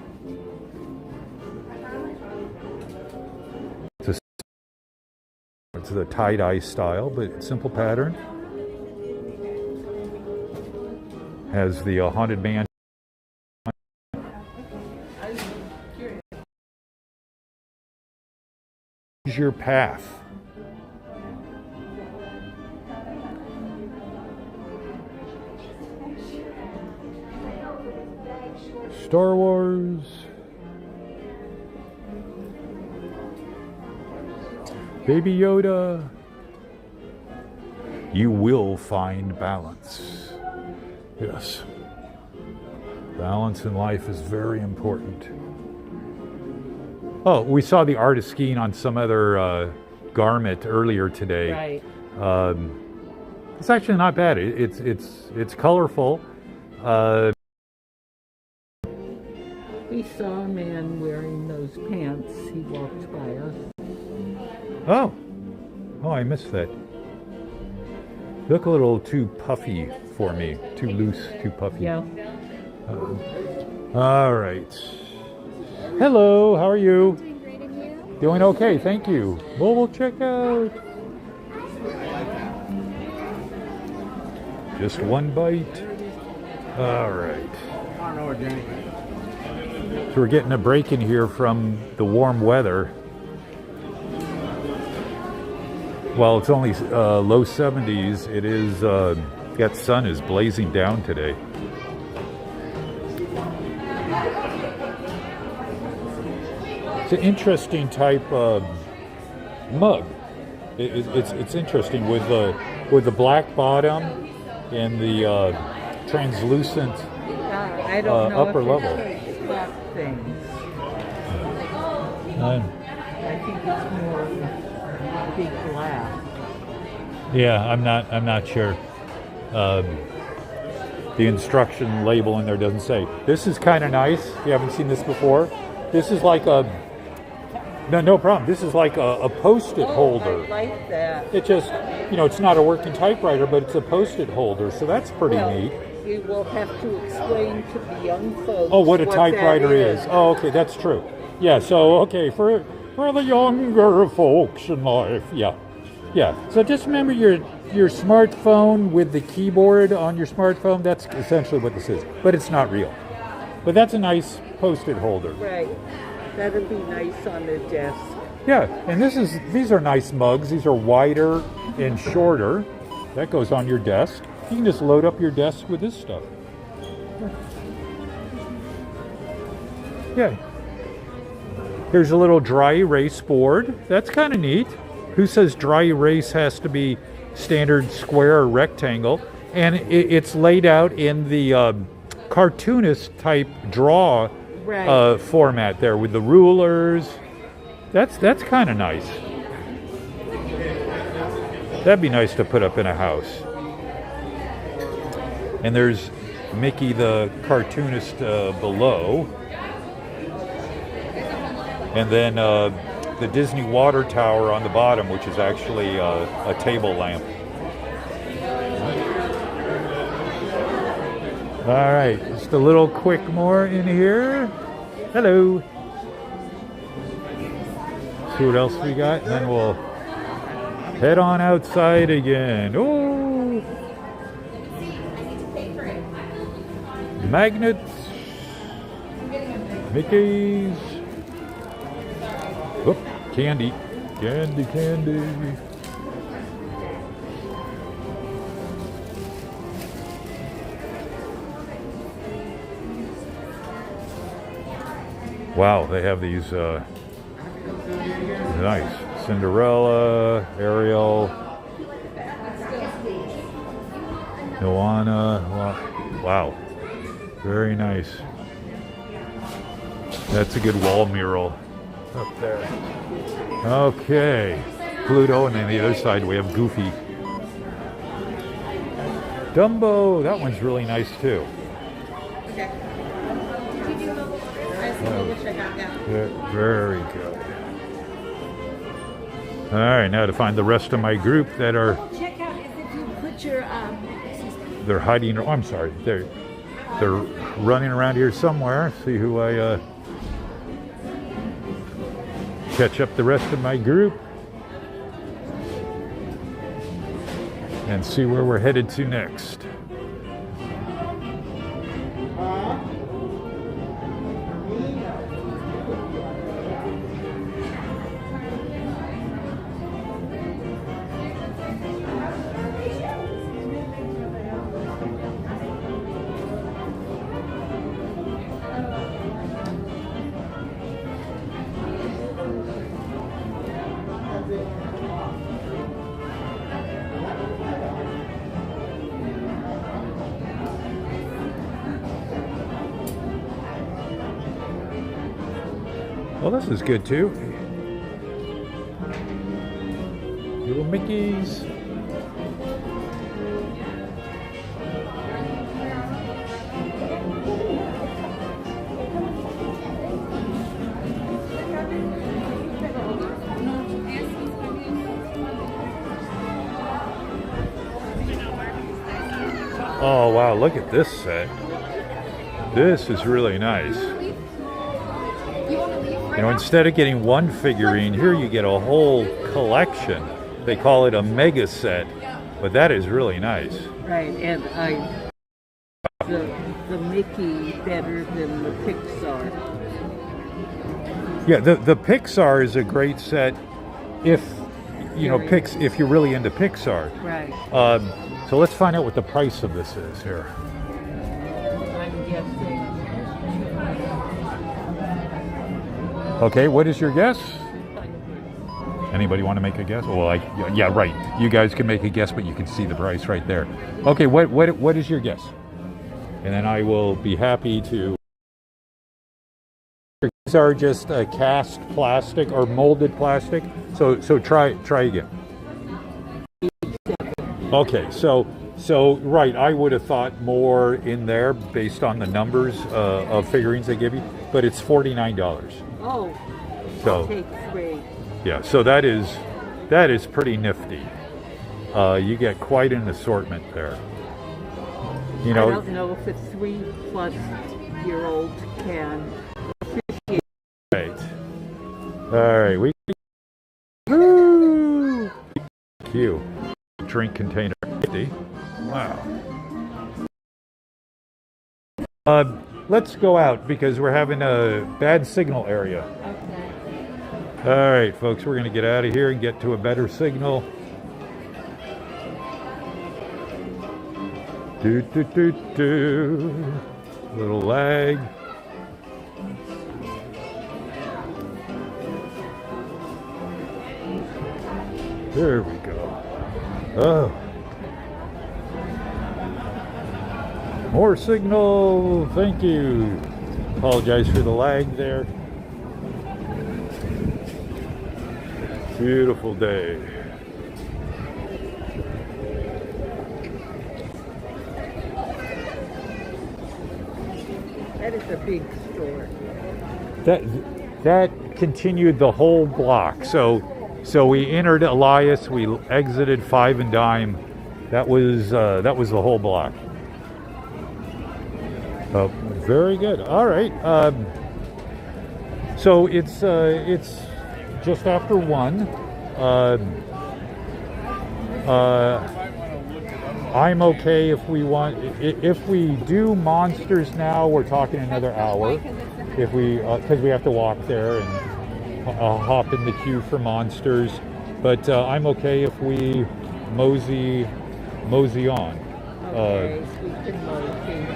It's the tie-dye style, but simple pattern. Has the haunted man. Choose your path. Star Wars. Baby Yoda. You will find balance. Yes. Balance in life is very important. Oh, we saw the artist skiing on some other garment earlier today. Right. It's actually not bad. It's colorful. We saw a man wearing those pants. He walked by us. Oh, I missed that. Look a little too puffy for me. Too loose, too puffy. Yeah. All right. Hello, how are you? Doing great, and you? Doing okay, thank you. Well, we'll check out. Just one bite. All right. So we're getting a break in here from the warm weather. While it's only low 70s, it is, that sun is blazing down today. It's an interesting type of mug. It's interesting with the black bottom and the translucent I don't know upper if level. it's black things. I think it's more big glass. Yeah, I'm not sure. The instruction label in there doesn't say. This is kind of nice. If you haven't seen this before, this is like a no problem. This is like a post-it holder. I like that. It just, it's not a working typewriter, but it's a post-it holder, so that's pretty neat. You will have to explain to the young folks. Oh, what a typewriter is. Oh, okay, that's true. Yeah, so okay, for the younger folks in life, yeah. Yeah, so just remember your smartphone with the keyboard on your smartphone. That's essentially what this is, but it's not real. But that's a nice post-it holder. Right. That'll be nice on the desk. Yeah, and these are nice mugs. These are wider and shorter. That goes on your desk. You can just load up your desk with this stuff. Yeah. Here's a little dry erase board. That's kind of neat. Who says dry erase has to be standard square or rectangle? And it's laid out in the cartoonist type draw format there with the rulers. That's kind of nice. That'd be nice to put up in a house. And there's Mickey the cartoonist below. And then the Disney water tower on the bottom, which is actually a table lamp. All right, just a little quick more in here. Hello. See what else we got, and then we'll head on outside again. Oh, magnets, Mickey's. Oop, candy. Wow, they have these nice Cinderella, Ariel, Moana. Wow, very nice. That's a good wall mural up there. Okay, Pluto, and then the other side we have Goofy. Dumbo, that one's really nice too. Okay. Very good. All right, now to find the rest of my group that are. Check out is if you put your They're hiding. Oh, I'm sorry. They're running around here somewhere. See who I catch up the rest of my group and see where we're headed to next. Well, this is good too. Little Mickeys. Oh wow, look at this set. This is really nice. You know, instead of getting one figurine, here you get a whole collection. They call it a mega set, but that is really nice. Right, and I the Mickey better than the Pixar. Yeah, the Pixar is a great set if you know if you're really into Pixar. Right. So let's find out what the price of this is here. I'm guessing. Okay, what is your guess? Anybody want to make a guess? Well, yeah, right. You guys can make a guess, but you can see the price right there. Okay, what is your guess? And then I will be happy to. These are just cast plastic or molded plastic. So try again. Okay, so right, I would have thought more in there based on the numbers of figurines they give you, but it's $49. Oh, so I'll take 3. Yeah, so that is pretty nifty. You get quite an assortment there. You know, I don't know if a 3+-year-old can appreciate. Right. All right, we. Woo! you. Drink container 50. Wow. Let's go out because we're having a bad signal area. Okay. All right, folks, we're going to get out of here and get to a better signal. Do, do, do, do. Little lag. There we go. Oh. More signal. Thank you. Apologize for the lag there. Beautiful day. That is a big store. That continued the whole block. So we entered Elias, we exited 5 and Dime. That was the whole block. Oh, very good. All right. So it's just after 1. I'm okay if we want. If we do Monsters now, we're talking another hour. If we, because we have to walk there and hop in the queue for Monsters. But I'm okay if we mosey on. Okay, we can mosey.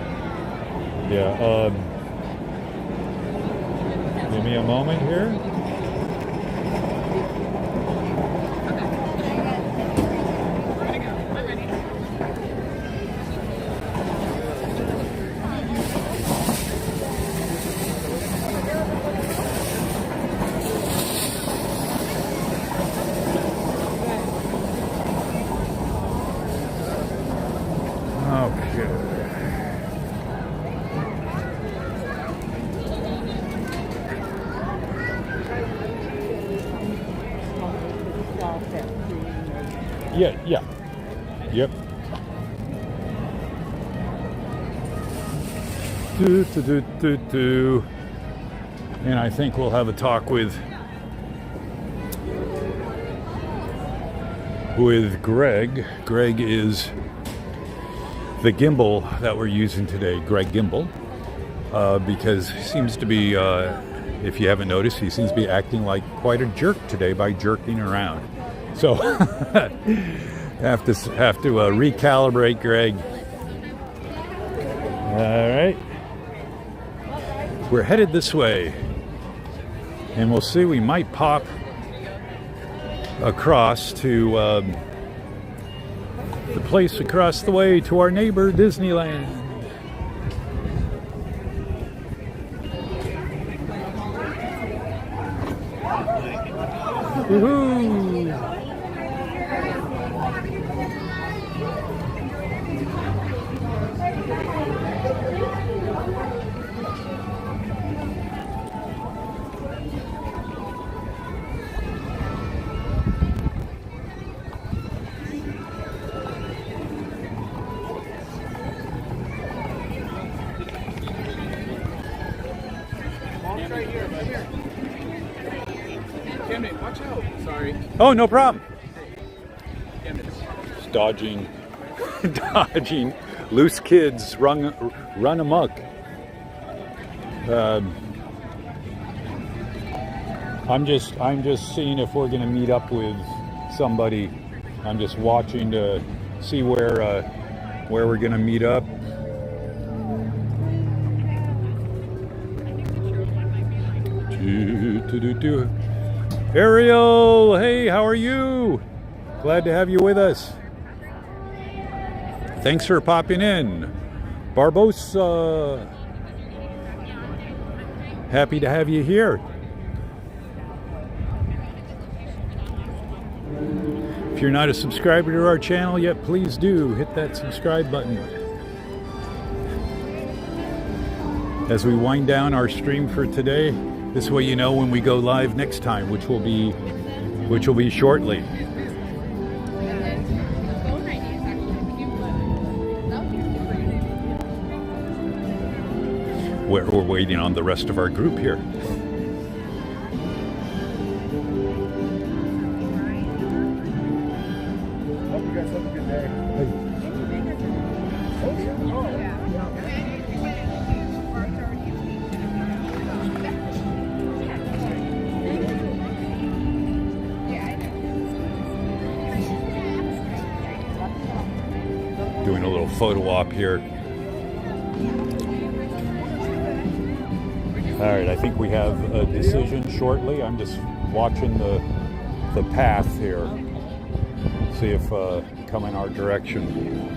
Yeah. Give me a moment here. Yeah. Yep. Do. And I think we'll have a talk with Greg. Greg is the gimbal that we're using today, Greg Gimbal, because he seems to be, if you haven't noticed, he seems to be acting like quite a jerk today by jerking around. So have to recalibrate Greg. All right, we're headed this way, and we'll see. We might pop across to the place across the way to our neighbor Disneyland. Woohoo! Watch out. Sorry. Oh, no problem. Just dodging loose kids run amok. I'm just seeing if we're going to meet up with somebody. I'm just watching to see where we're going to meet up. Ariel, hey, how are you? Glad to have you with us. Thanks for popping in. Barbosa, happy to have you here. If you're not a subscriber to our channel yet, please do hit that subscribe button. As we wind down our stream for today, this way you know when we go live next time, which will be shortly. We're waiting on the rest of our group here. guys. Have a good day. Doing a little photo op here. All right, I think we have a decision shortly. I'm just watching the path here. See if come in our direction.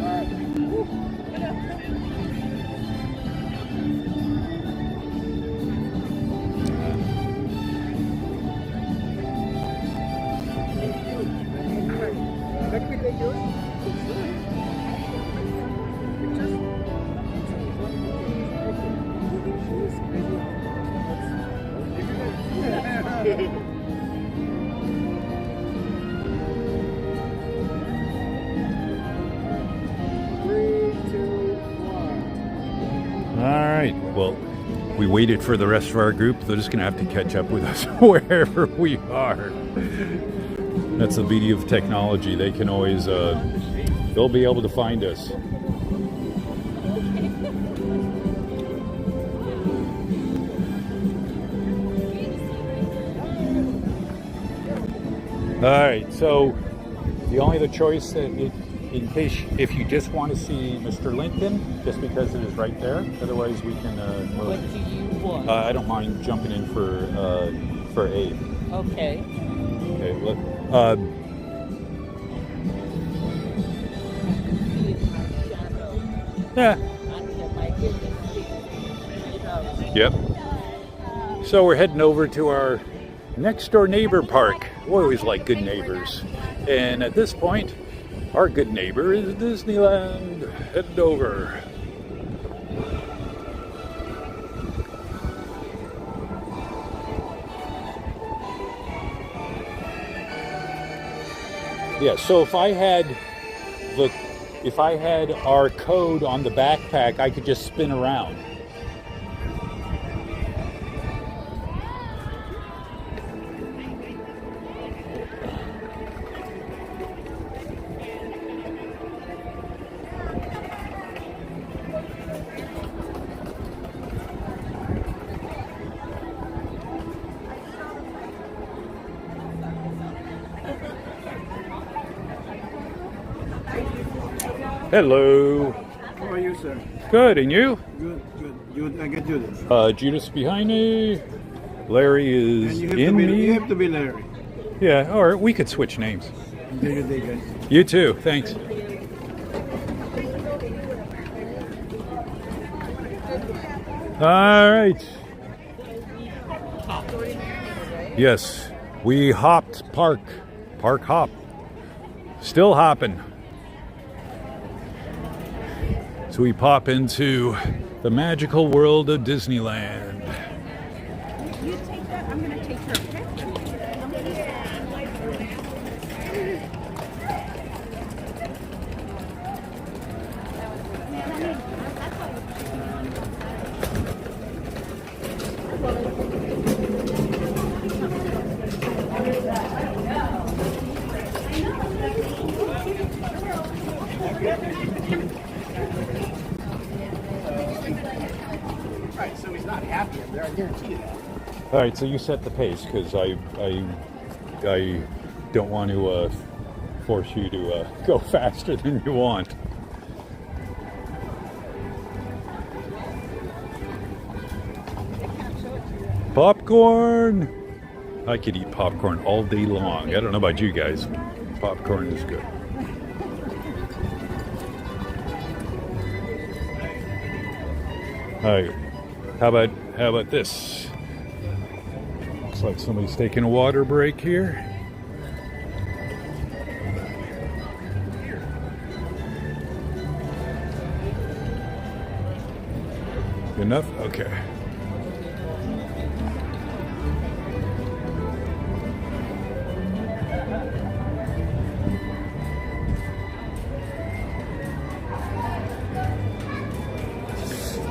Alright, well, we waited for the rest of our group. They're just going to have to catch up with us wherever we are. That's the beauty of technology. They can always, they'll be able to find us. Alright, so the only other choice that in case if you just want to see Mr. Lincoln, just because it is right there. Otherwise, we can. What do you want? I don't mind jumping in for Abe. Okay. Okay. Look. Yeah. Yep. So we're heading over to our next door neighbor park. We always like good neighbors, and at this point. Our good neighbor is Disneyland. Headed over. Yeah, so if I had our code on the backpack, I could just spin around. Hello. How are you, sir? Good, and you? Good, good. I get Judith. Judith's behind me. Larry is And in me. You have to be Larry. Yeah, or we could switch names. Do your day, guys. You too, thanks. All right. Yes, we hopped park hop. Still hopping. So we pop into the magical world of Disneyland. You take that, I'm going to take her picture. So he's not happy up there, I guarantee you that. All right, so you set the pace because I don't want to force you to go faster than you want. Popcorn! I could eat popcorn all day long. I don't know about you guys. Popcorn is good. All right. How about this? Looks like somebody's taking a water break here. Good enough? Okay.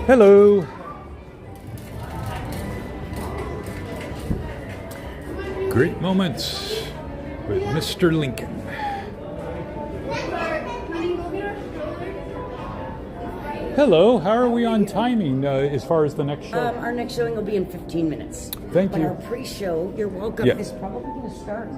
Hello. Great moments with Mr. Lincoln. Hello, how are we on timing as far as the next show? Our next showing will be in 15 minutes. Thank but you. Our pre-show, you're welcome, Yeah. is probably going to start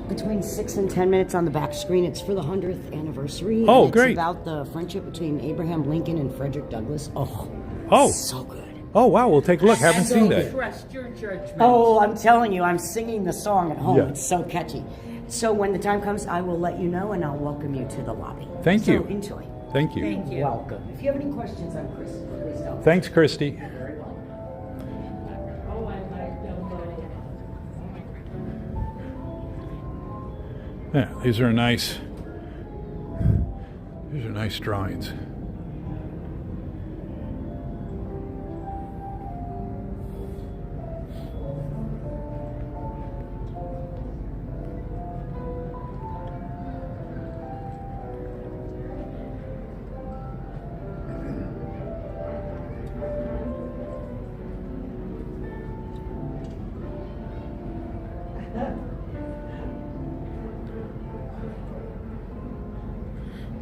between 6 and 10 minutes on the back screen. It's for the 100th anniversary. Oh, and great. It's about the friendship between Abraham Lincoln and Frederick Douglass. Oh. So good. Oh, wow, we'll take a look. Haven't seen that. Trust your judgment. Oh, I'm telling you, I'm singing the song at home. Yeah. It's so catchy. So when the time comes, I will let you know, and I'll welcome you to the lobby. Thank you. So enjoy. Thank you. Thank you. Welcome. If you have any questions, I'm Chris. Please don't. Thanks, Christy. Yeah, these are nice drawings.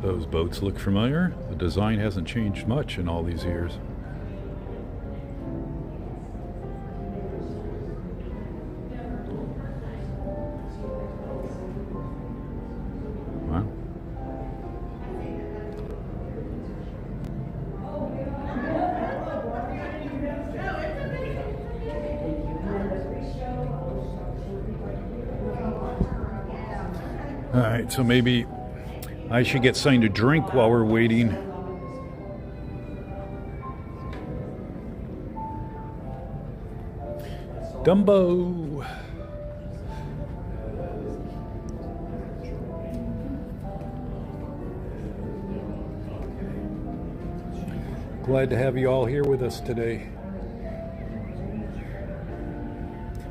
Those boats look familiar. The design hasn't changed much in all these years. Wow. All right, so maybe I should get something to drink while we're waiting. Dumbo. Glad to have you all here with us today.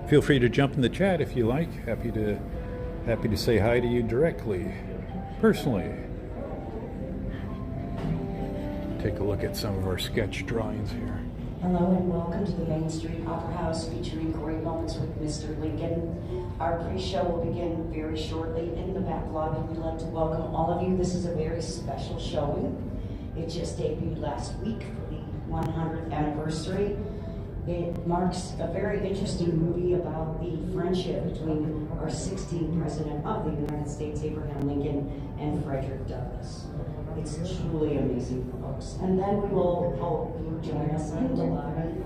Feel free to jump in the chat if you like. Happy to say hi to you directly. Personally. Take a look at some of our sketch drawings here. Hello and welcome to the Main Street Opera House featuring Great Moments with Mr. Lincoln. Our pre-show will begin very shortly in the back lobby. We'd like to welcome all of you. This is a very special showing. It just debuted last week for the 100th anniversary. It marks a very interesting movie about the friendship between our 16th President of the United States, Abraham Lincoln, and Frederick Douglass. It's truly amazing, folks. And then we will hope you join us in the lobby,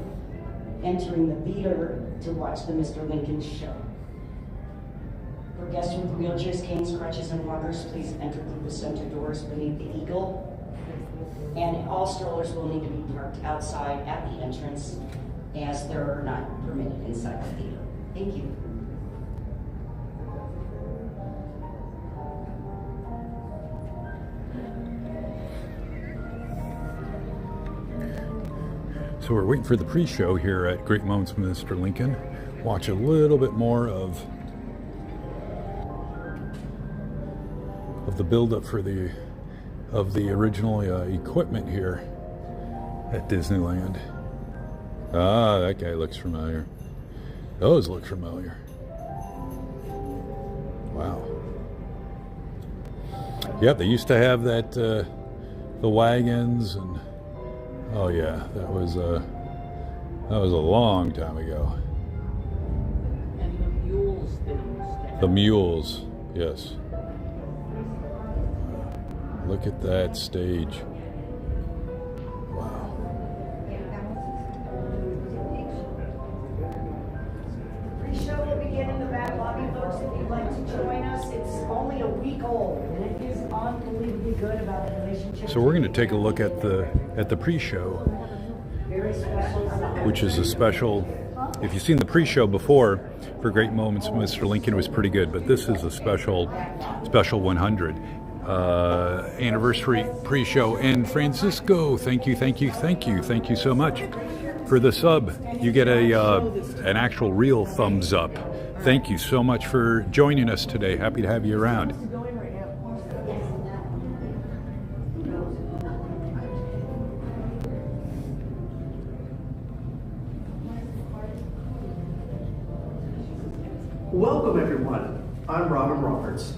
entering the theater to watch the Mr. Lincoln show. For guests with wheelchairs, canes, crutches, and walkers, please enter through the center doors beneath the eagle. And all strollers will need to be parked outside at the entrance, as they're not permitted inside the theater. Thank you. So we're waiting for the pre-show here at Great Moments with Mr. Lincoln. Watch a little bit more of the build-up for the original equipment here at Disneyland. Ah, that guy looks familiar. Those look familiar. Wow. Yep, they used to have that the wagons and oh yeah, that was a long time ago. And the mules things. The mules, yes. Look at that stage. Wow. Pre-show will begin in the back lobby, folks. If you'd like to join us, it's only a week old, and it is unbelievably good about the relationship. So we're going to take a look at the pre-show, which is a special. If you've seen the pre-show before for Great Moments, Mr. Lincoln was pretty good, but this is a special 100 anniversary pre-show. And Francisco, thank you so much for the sub. You get an actual real thumbs up. Thank you so much for joining us today. Happy to have you around. Welcome everyone. I'm Robin Roberts.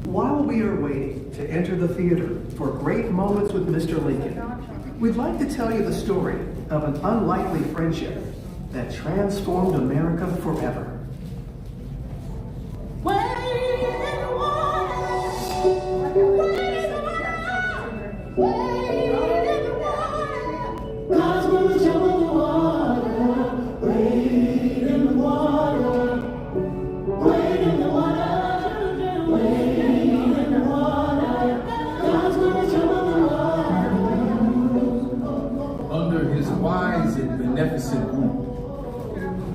While we are waiting to enter the theater for great moments with Mr. Lincoln, we'd like to tell you the story of an unlikely friendship that transformed America forever.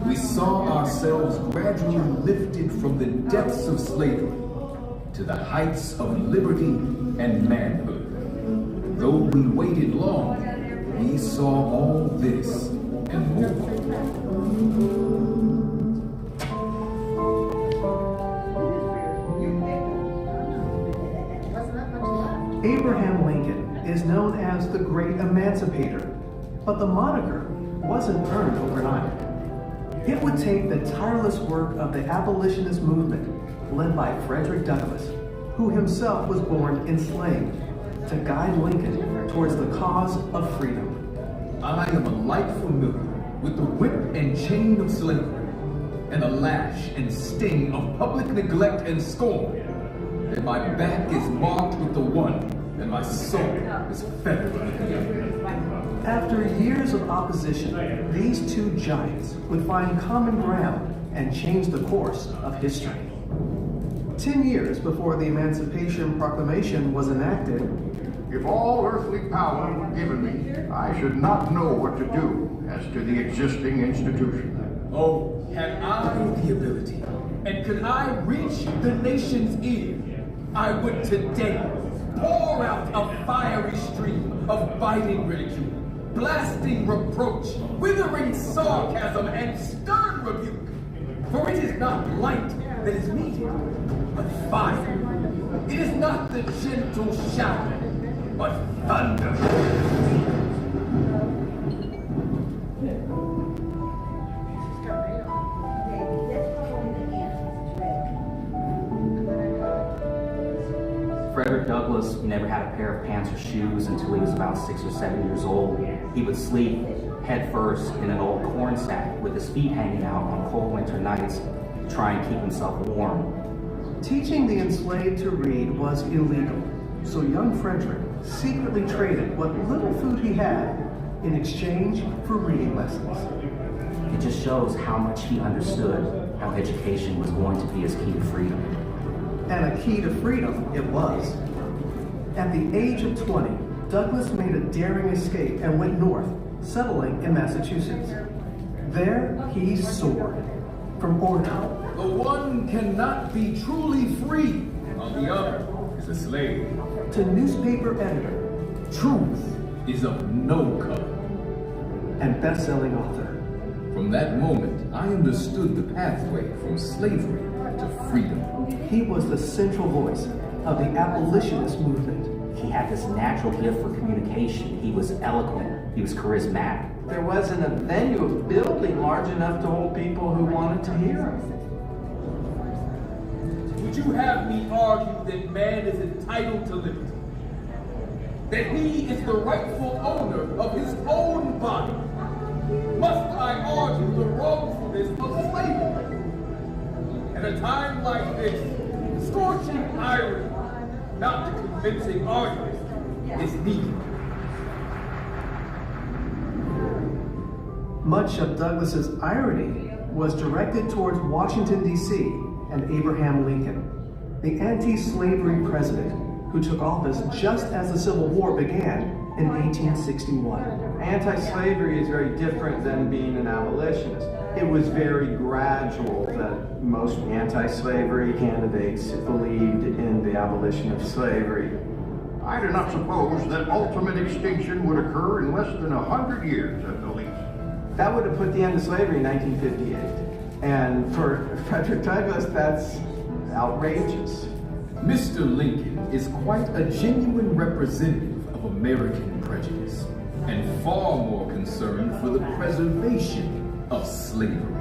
We saw ourselves gradually lifted from the depths of slavery to the heights of liberty and manhood. Though we waited long, we saw all this and more. Abraham Lincoln is known as the Great Emancipator, but the moniker wasn't earned overnight. It would take the tireless work of the abolitionist movement led by Frederick Douglass, who himself was born enslaved, to guide Lincoln towards the cause of freedom. I am alike familiar with the whip and chain of slavery, and the lash and sting of public neglect and scorn, and my back is marked with the one, and my soul is fettered with the other. After years of opposition, these two giants would find common ground and change the course of history. 10 years before the Emancipation Proclamation was enacted, if all earthly power were given me, I should not know what to do as to the existing institution. Oh, had I the ability, and could I reach the nation's ear, I would today pour out a fiery stream of biting ridicule, blasting reproach, withering sarcasm, and stern rebuke. For it is not light that is needed, but fire. It is not the gentle shower, but thunder. Frederick Douglass never had a pair of pants or shoes until he was about 6 or 7 years old. He would sleep head first in an old corn sack with his feet hanging out on cold winter nights to try and keep himself warm. Teaching the enslaved to read was illegal, so young Frederick secretly traded what little food he had in exchange for reading lessons. It just shows how much he understood how education was going to be his key to freedom. And a key to freedom it was. At the age of 20, Douglass made a daring escape and went north, settling in Massachusetts. There he soared from order. The one cannot be truly free, while the other is a slave. To newspaper editor. Truth is of no color. And best-selling author. From that moment, I understood the pathway from slavery to freedom. He was the central voice of the abolitionist movement. He had this natural gift for communication. He was eloquent. He was charismatic. There wasn't a venue, a building large enough to hold people who wanted to hear him. Would you have me argue that man is entitled to liberty? That he is the rightful owner of his own body? Must I argue the wrongfulness of slavery? At a time like this, scorching irony, not the convincing argument, is needed. Much of Douglass's irony was directed towards Washington, D.C. and Abraham Lincoln, the anti-slavery president who took office just as the Civil War began in 1861. Anti-slavery is very different than being an abolitionist. It was very gradual that most anti-slavery candidates believed in the abolition of slavery. I do not suppose that ultimate extinction would occur in less than 100 years at the least. That would have put the end of slavery in 1958. And for Frederick Douglass, that's outrageous. Mr. Lincoln is quite a genuine representative of American prejudice, and far more concerned for the preservation of slavery.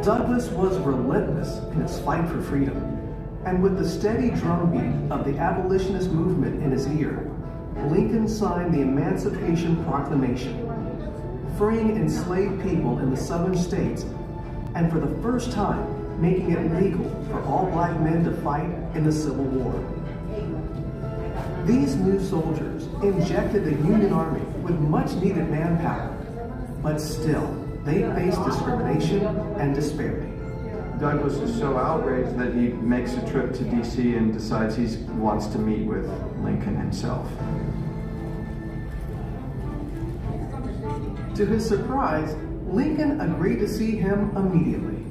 Douglass was relentless in his fight for freedom, And with the steady drumbeat of the abolitionist movement in his ear, Lincoln signed the Emancipation Proclamation, freeing enslaved people in the southern states, and for the first time, making it legal for all black men to fight in the Civil War. These new soldiers injected the Union Army with much needed manpower, but still, they faced discrimination and disparity. Douglas is so outraged that he makes a trip to DC and decides he wants to meet with Lincoln himself. To his surprise, Lincoln agreed to see him immediately.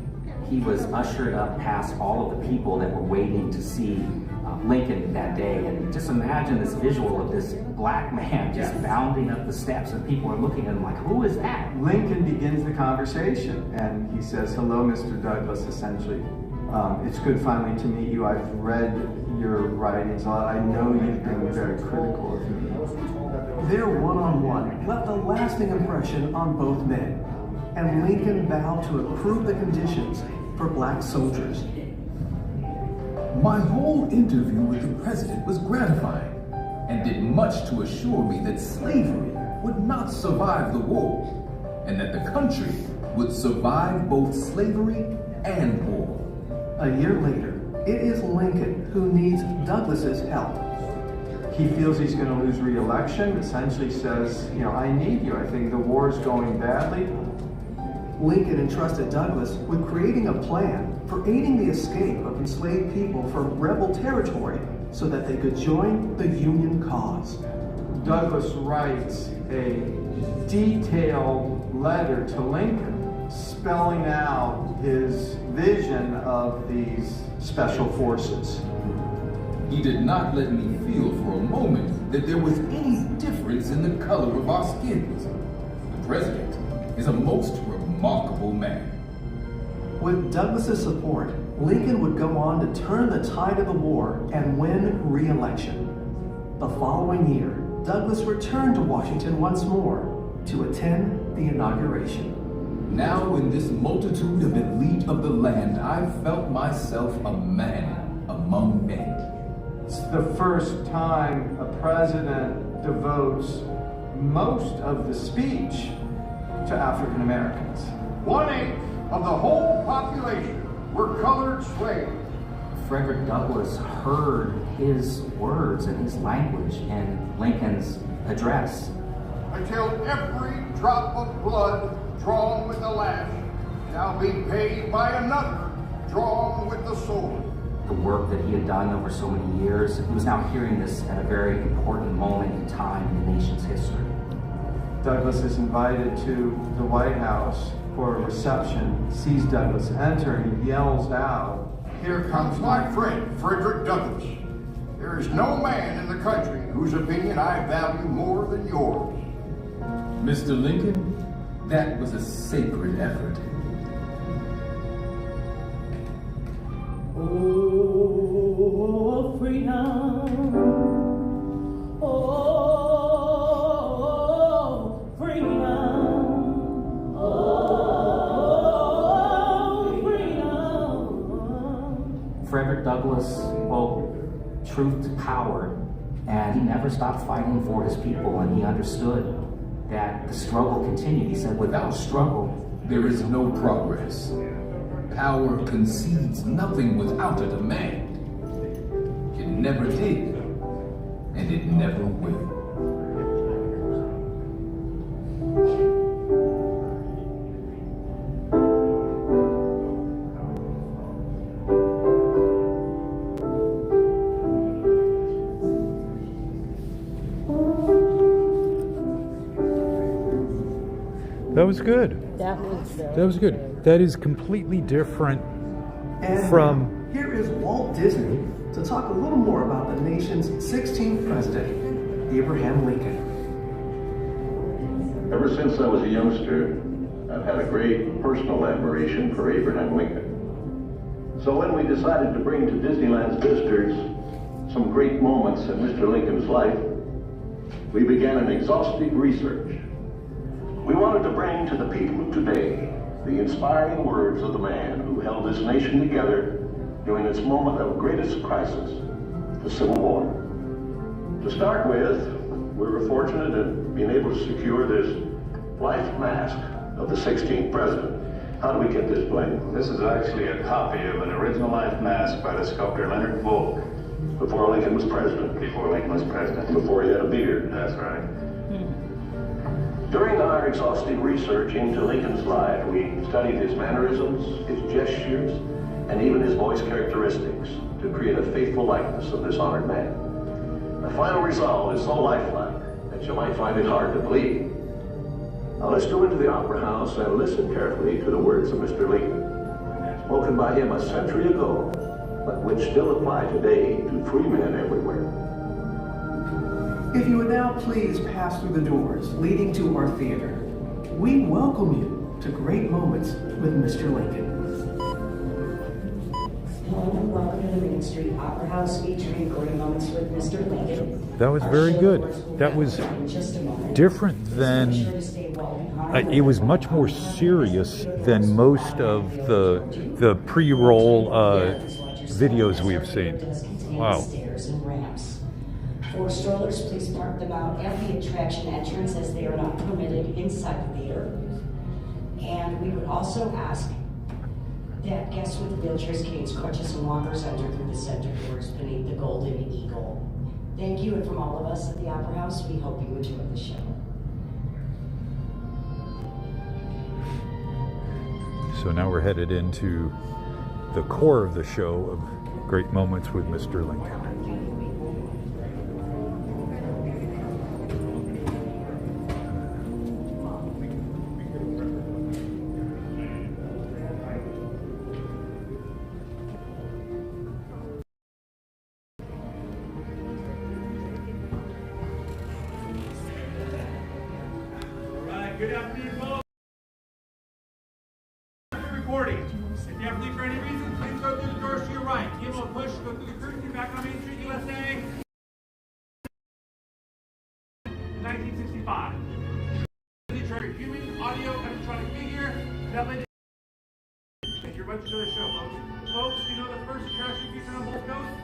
He was ushered up past all of the people that were waiting to see Lincoln that day. And just imagine this visual of this black man just bounding up the steps, and people are looking at him like, who is that? Lincoln begins the conversation and he says, hello, Mr. Douglas, essentially. It's good finally to meet you. I've read your writings a lot. I know you've been very critical of me. Their one-on-one left a lasting impression on both men, and Lincoln vowed to improve the conditions for black soldiers. My whole interview with the president was gratifying and did much to assure me that slavery would not survive the war and that the country would survive both slavery and war. A year later, it is Lincoln who needs Douglas's help. He feels he's going to lose re-election, essentially says, I need you. I think the war is going badly. Lincoln entrusted Douglas with creating a plan for aiding the escape of enslaved people from rebel territory so that they could join the Union cause. Douglas writes a detailed letter to Lincoln spelling out his vision of these special forces. He did not let me feel for a moment that there was any difference in the color of our skins. The president is a most remarkable man. With Douglas's support, Lincoln would go on to turn the tide of the war and win re-election. The following year, Douglas returned to Washington once more to attend the inauguration. Now in this multitude of elite of the land, I felt myself a man among men. It's the first time a president devotes most of the speech to African Americans. 1/8 of the whole population were colored slaves. Frederick Douglass heard his words and his language in Lincoln's address. Until every drop of blood drawn with the lash shall be paid by another drawn with the sword. The work that he had done over so many years, he was now hearing this at a very important moment in time in the nation's history. Douglas is invited to the White House for a reception, sees Douglas enter, and he yells out, "Here comes my friend, Frederick Douglass. There is no man in the country whose opinion I value more than yours." Mr. Lincoln, that was a sacred effort. Oh, freedom. Oh, freedom. Oh, freedom. Frederick Douglass spoke truth to power, and he never stopped fighting for his people, and he understood that the struggle continued. He said, without struggle, there is no progress. Power concedes nothing without a demand. It never did, and it never will. That was good. That was good. That is completely different And from... Here is Walt Disney to talk a little more about the nation's 16th president, Abraham Lincoln. Ever since I was a youngster, I've had a great personal admiration for Abraham Lincoln. So when we decided to bring to Disneyland's visitors some great moments in Mr. Lincoln's life, we began an exhaustive research. We wanted to bring to the people of today the inspiring words of the man who held this nation together during its moment of greatest crisis, the Civil War. To start with, we were fortunate in being able to secure this life mask of the 16th president. How do we get this, Blaine? This is actually a copy of an original life mask by the sculptor Leonard Volk. Before Lincoln was president. Before Lincoln was president. Before he had a beard. That's right. During our exhaustive research into Lincoln's life, we studied his mannerisms, his gestures, and even his voice characteristics to create a faithful likeness of this honored man. The final result is so lifelike that you might find it hard to believe. Now let's go into the Opera House and listen carefully to the words of Mr. Lincoln, spoken by him a century ago, but which still apply today to free men everywhere. If you would now please pass through the doors leading to our theater, we welcome you to Great Moments with Mr. Lincoln. Hello and welcome to the Main Street Opera House featuring Great Moments with Mr. Lincoln. That was very good. That was different than, it was much more serious than most of the pre-roll videos we've seen. Wow. Stairs and ramps. For strollers, please park them out at the attraction entrance as they are not permitted inside the theater. And we would also ask that guests with wheelchairs, canes, crutches, and walkers enter through the center doors beneath the Golden Eagle. Thank you, and from all of us at the Opera House, we hope you enjoy the show. So now we're headed into the core of the show of Great Moments with Mr. Lincoln. Good afternoon, folks. Recording. If you have to leave for any reason, please go through the doors to your right. Give them a push, go through the curtain, back on Main Street, USA. 1965. Human, audio, electronic figure. Thank you very much for the show, folks. Folks, you know the first attraction featured on both coasts?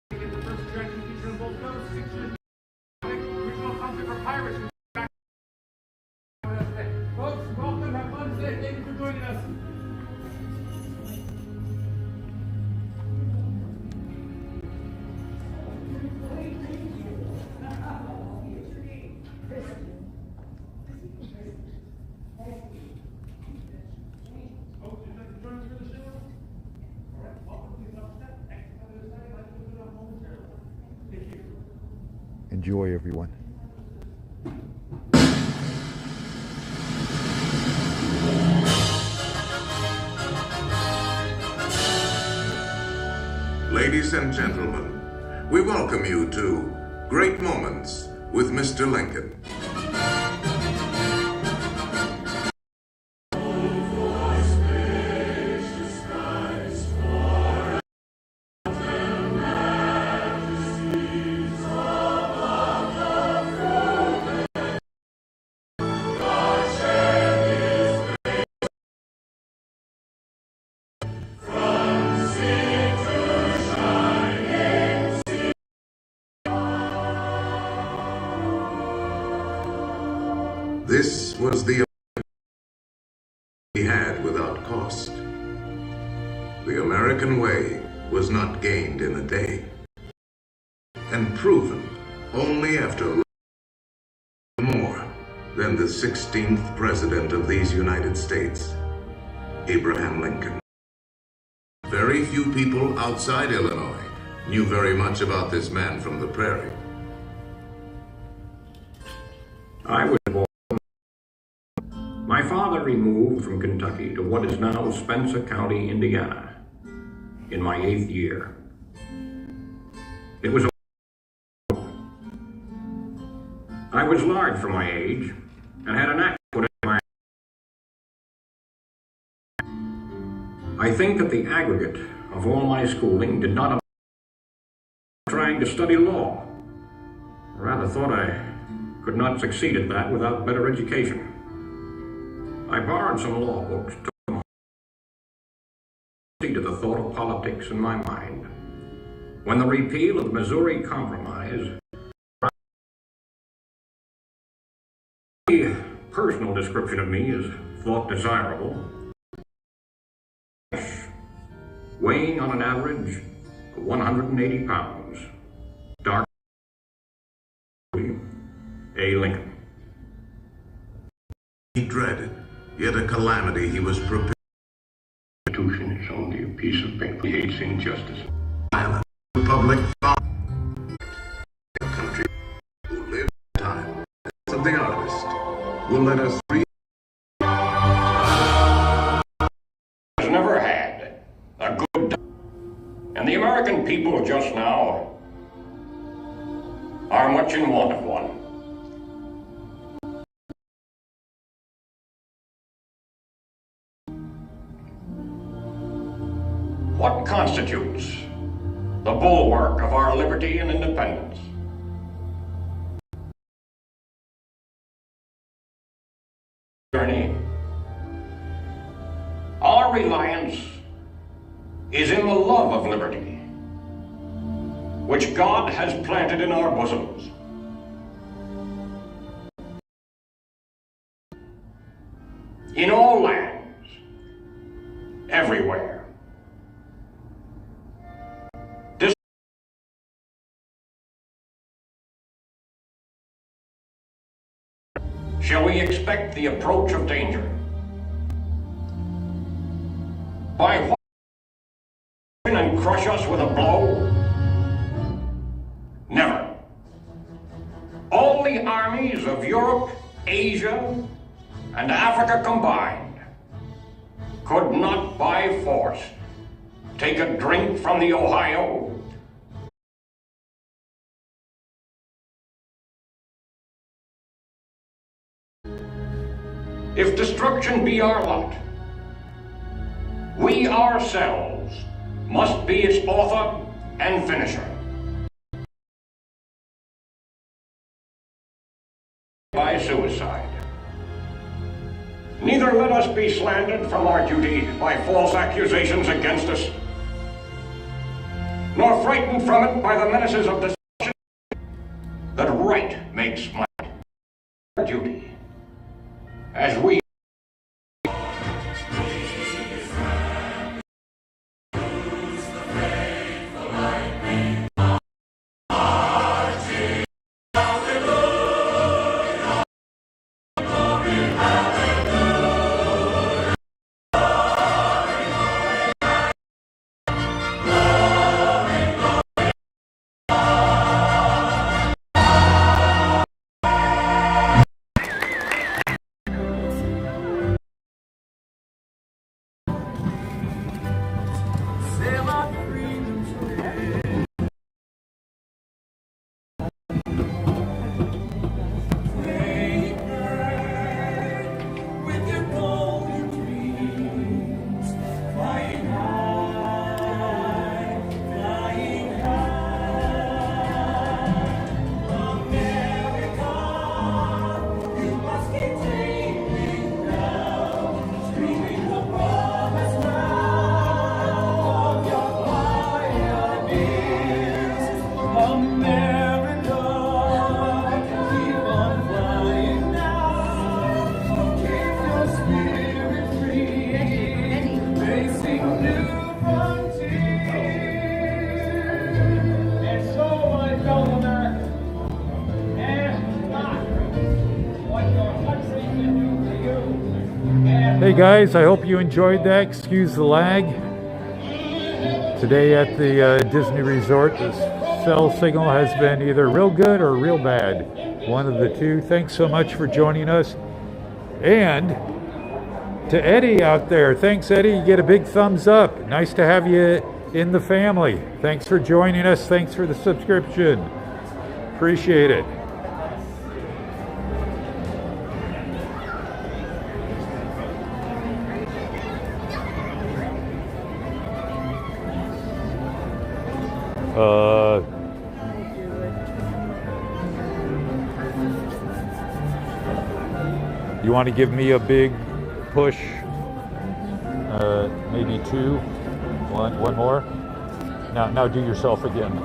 The first attraction featured on both coasts, 6 years. Original concept for pirates. Folks, welcome, have fun today. Thank you for joining us. Enjoy, everyone. Ladies and gentlemen, we welcome you to Great Moments with Mr. Lincoln. This was the he had without cost. The American way was not gained in a day, and proven only after more than the 16th President of these United States, Abraham Lincoln. Very few people outside Illinois knew very much about this man from the prairie. I was born. My father removed from Kentucky to what is now Spencer County, Indiana, in my 8th year. It was I was large for my age and had an act put in my. I think that the aggregate of all my schooling did not trying to study law. Rather thought I could not succeed at that without better education. I borrowed some law books to the thought of politics in my mind. When the repeal of the Missouri Compromise, a personal description of me is thought desirable, weighing on an average 180 pounds, dark, A. Lincoln. He dreaded, yet a calamity he was prepared. The Constitution is only a piece of paper. He hates injustice. Violent republic found a country who lived in time of the artist will let us read. Has never had a good time. And the American people just now are much in want of one. What constitutes the bulwark of our liberty and independence? Our reliance is in the love of liberty, which God has planted in our bosoms. In all lands, everywhere. Shall we expect the approach of danger? By what? And crush us with a blow? Never. All the armies of Europe, Asia, and Africa combined could not by force take a drink from the Ohio. If destruction be our lot, we ourselves must be its author and finisher. By suicide. Neither let us be slandered from our duty by false accusations against us, nor frightened from it by the menaces of destruction. That right makes might our duty. As we Hey guys, I hope you enjoyed that. Excuse the lag. Today at the Disney Resort, the cell signal has been either real good or real bad. One of the two. Thanks so much for joining us. And to Eddie out there, thanks Eddie, you get a big thumbs up. Nice to have you in the family. Thanks for joining us. Thanks for the subscription. Appreciate it. You want to give me a big push? Maybe 2? One more. Now do yourself again.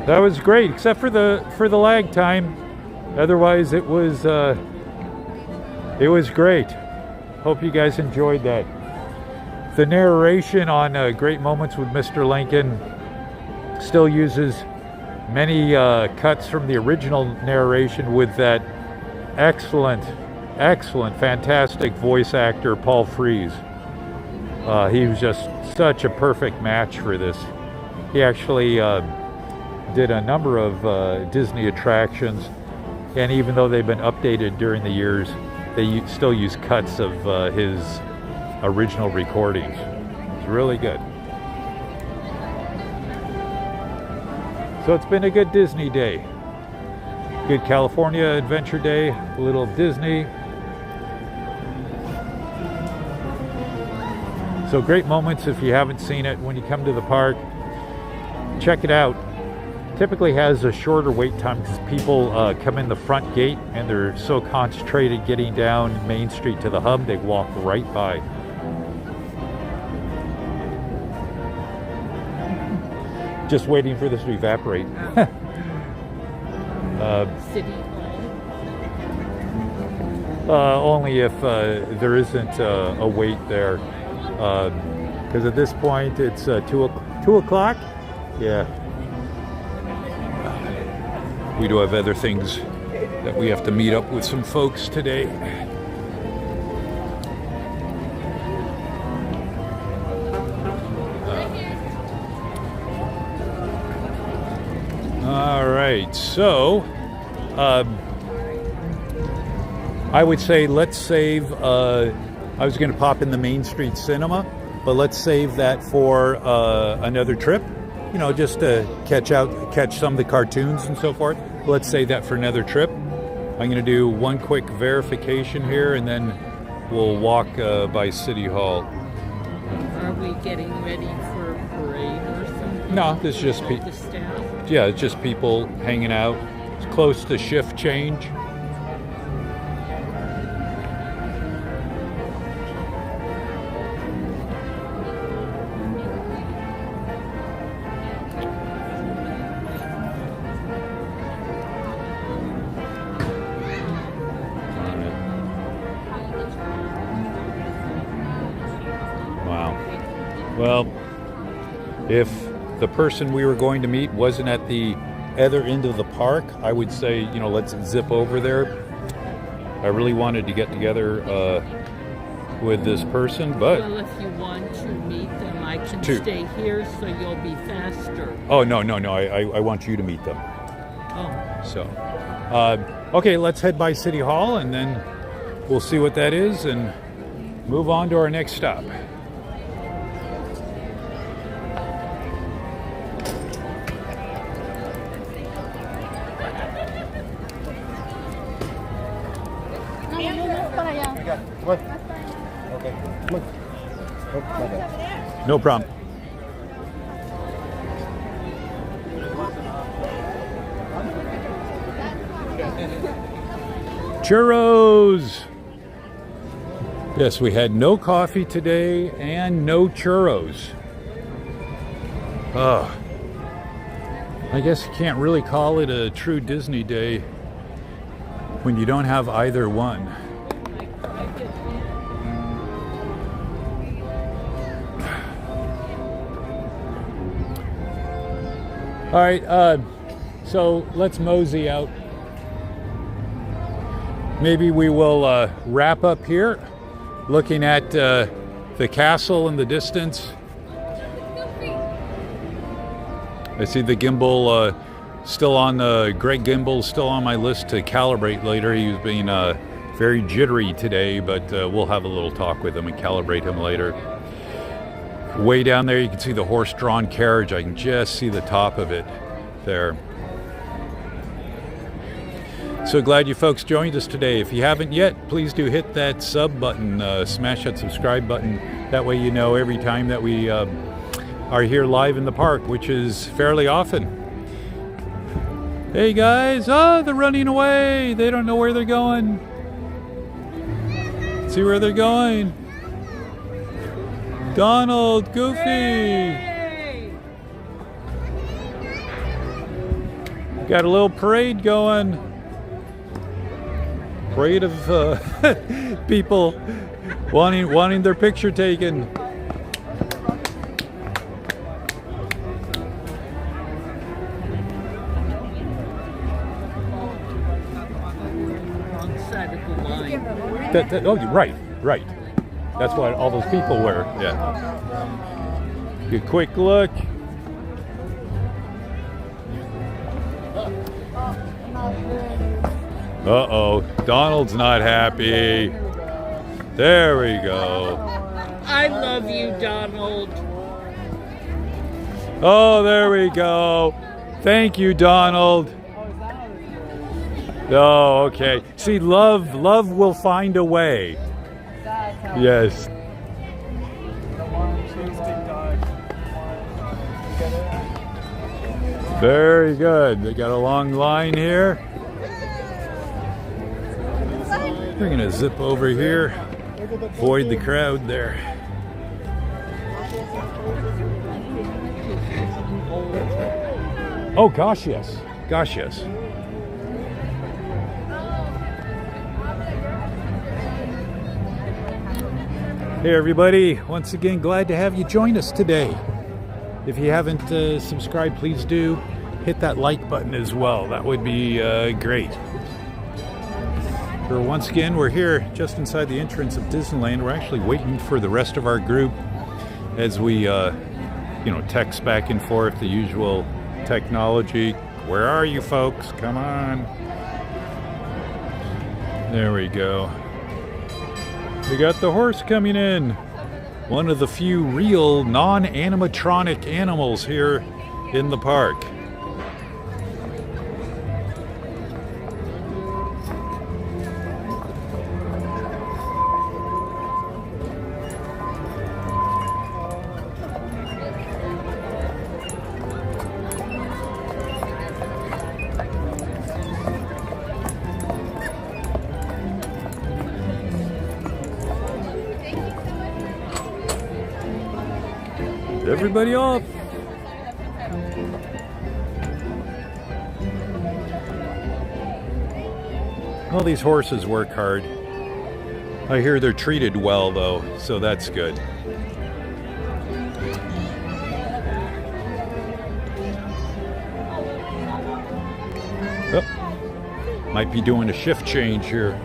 That was great, except for the lag time. Otherwise, it was great. Hope you guys enjoyed that. The narration on Great Moments with Mr. Lincoln still uses many cuts from the original narration with that excellent, fantastic voice actor Paul Frees. He was just such a perfect match for this. He actually did a number of Disney attractions, and even though they've been updated during the years, they still use cuts of his original recordings. It's really good. So it's been a good Disney day. Good California Adventure day, a little Disney. So Great Moments, if you haven't seen it, when you come to the park, check it out. Typically has a shorter wait time because people come in the front gate and they're so concentrated getting down Main Street to the hub, they walk right by. Just waiting for this to evaporate. City Hall. Only if there isn't a wait there. Because at this point it's 2 o'clock. Yeah. We do have other things that we have to meet up with some folks today. All right, so I would say let's save, I was going to pop in the Main Street Cinema, but let's save that for another trip. You know, just to catch some of the cartoons and so forth. Let's save that for another trip. I'm going to do one quick verification here, and then we'll walk by City Hall. Are we getting ready for a parade or something? No, this is just people. Yeah, it's just people hanging out. It's close to shift change. Well, if the person we were going to meet wasn't at the other end of the park, I would say, you know, let's zip over there. I really wanted to get together with this person, but... Well, if you want to meet them, I can stay here so you'll be faster. Oh, no, I want you to meet them. Oh. So, okay, let's head by City Hall, and then we'll see what that is and move on to our next stop. What? Okay. Look. Oh, my bad. No problem. Churros! Yes, we had no coffee today and no churros. I guess you can't really call it a true Disney day when you don't have either one. All right, so let's mosey out. Maybe we will wrap up here, looking at the castle in the distance. I see the gimbal still on Greg Gimbal's still on my list to calibrate later. He was being very jittery today, but we'll have a little talk with him and calibrate him later. Way down there you can see the horse-drawn carriage. I can just see the top of it there. So glad you folks joined us today. If you haven't yet, please do hit that sub button, smash that subscribe button. That way you know every time that we are here live in the park, which is fairly often. Hey guys, they're running away. They don't know where they're going. See where they're going. Donald, Goofy. Got a little parade going. Parade of people wanting their picture taken. Oh, right. That's what all those people were. Yeah. Good quick look. Uh-oh, Donald's not happy. There we go. I love you, Donald. Oh, there we go. Thank you, Donald. Oh, okay. See, love will find a way. Yes. Very good. They got a long line here. They're gonna zip over here, avoid the crowd there. Oh gosh, yes. Gosh, yes. Hey everybody, once again glad to have you join us today. If you haven't subscribed, please do hit that like button as well. That would be great. Once again, we're here just inside the entrance of Disneyland. We're actually waiting for the rest of our group as we text back and forth, the usual technology. Where are you folks? Come on. There we go. We got the horse coming in. One of the few real non-animatronic animals here in the park. Everybody off. All these horses work hard. I hear they're treated well though, so that's good. Oh, might be doing a shift change here.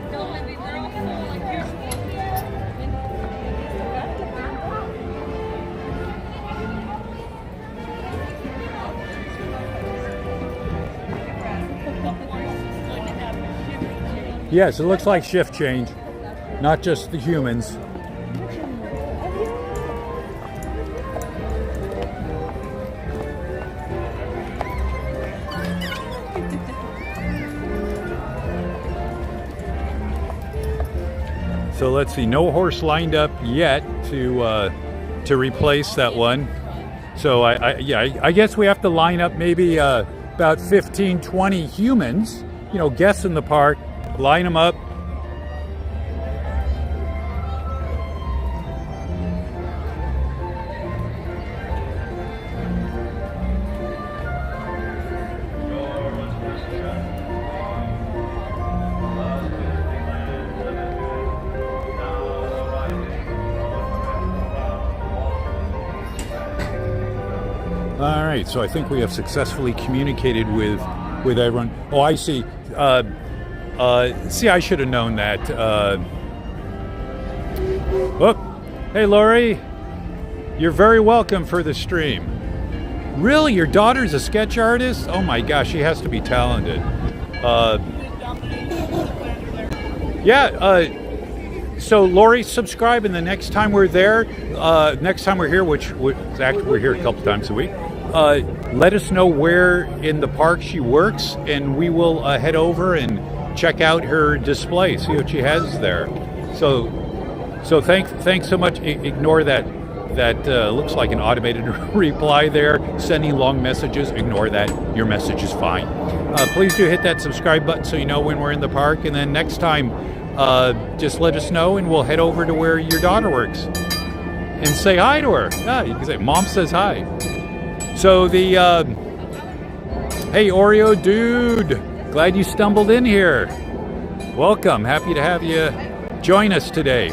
Yes, it looks like shift change, not just the humans. So let's see, no horse lined up yet to replace that one. So I guess we have to line up maybe about 15, 20 humans, guests in the park. Line them up. All right, so I think we have successfully communicated with everyone. Oh, I see. See, I should have known that. Hey, Lori, you're very welcome for the stream. Really, your daughter's a sketch artist? Oh my gosh, she has to be talented. So Lori, subscribe, and the next time we're there, next time we're here, which actually we're here a couple times a week, let us know where in the park she works, and we will head over and check out her display, see what she has there. So thanks so much. Ignore that looks like an automated reply there, sending long messages. Ignore that. Your message is fine. Please do hit that subscribe button so you know when we're in the park, and then next time just let us know and we'll head over to where your daughter works. and say hi to her. Yeah, you can say, Mom says hi. So the, hey Oreo dude, glad you stumbled in here. Welcome, happy to have you join us today.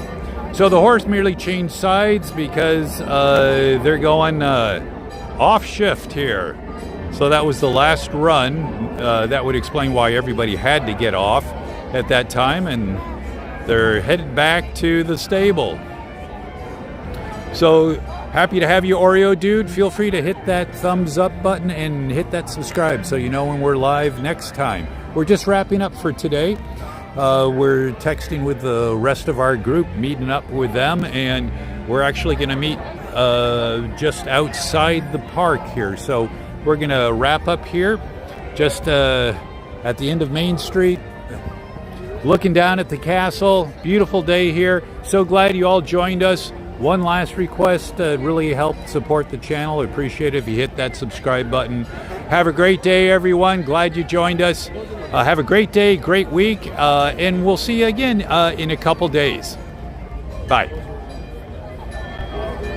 So the horse merely changed sides because they're going off shift here. So that was the last run. That would explain why everybody had to get off at that time, and they're headed back to the stable. So happy to have you, Oreo dude. Feel free to hit that thumbs up button and hit that subscribe so you know when we're live next time. We're just wrapping up for today. We're texting with the rest of our group, meeting up with them, and we're actually going to meet just outside the park here. So we're going to wrap up here just at the end of Main Street, looking down at the castle. Beautiful day here. So glad you all joined us. One last request, really help support the channel. Appreciate it if you hit that subscribe button. Have a great day, everyone. Glad you joined us. Have a great day, great week, and we'll see you again in a couple days. Bye.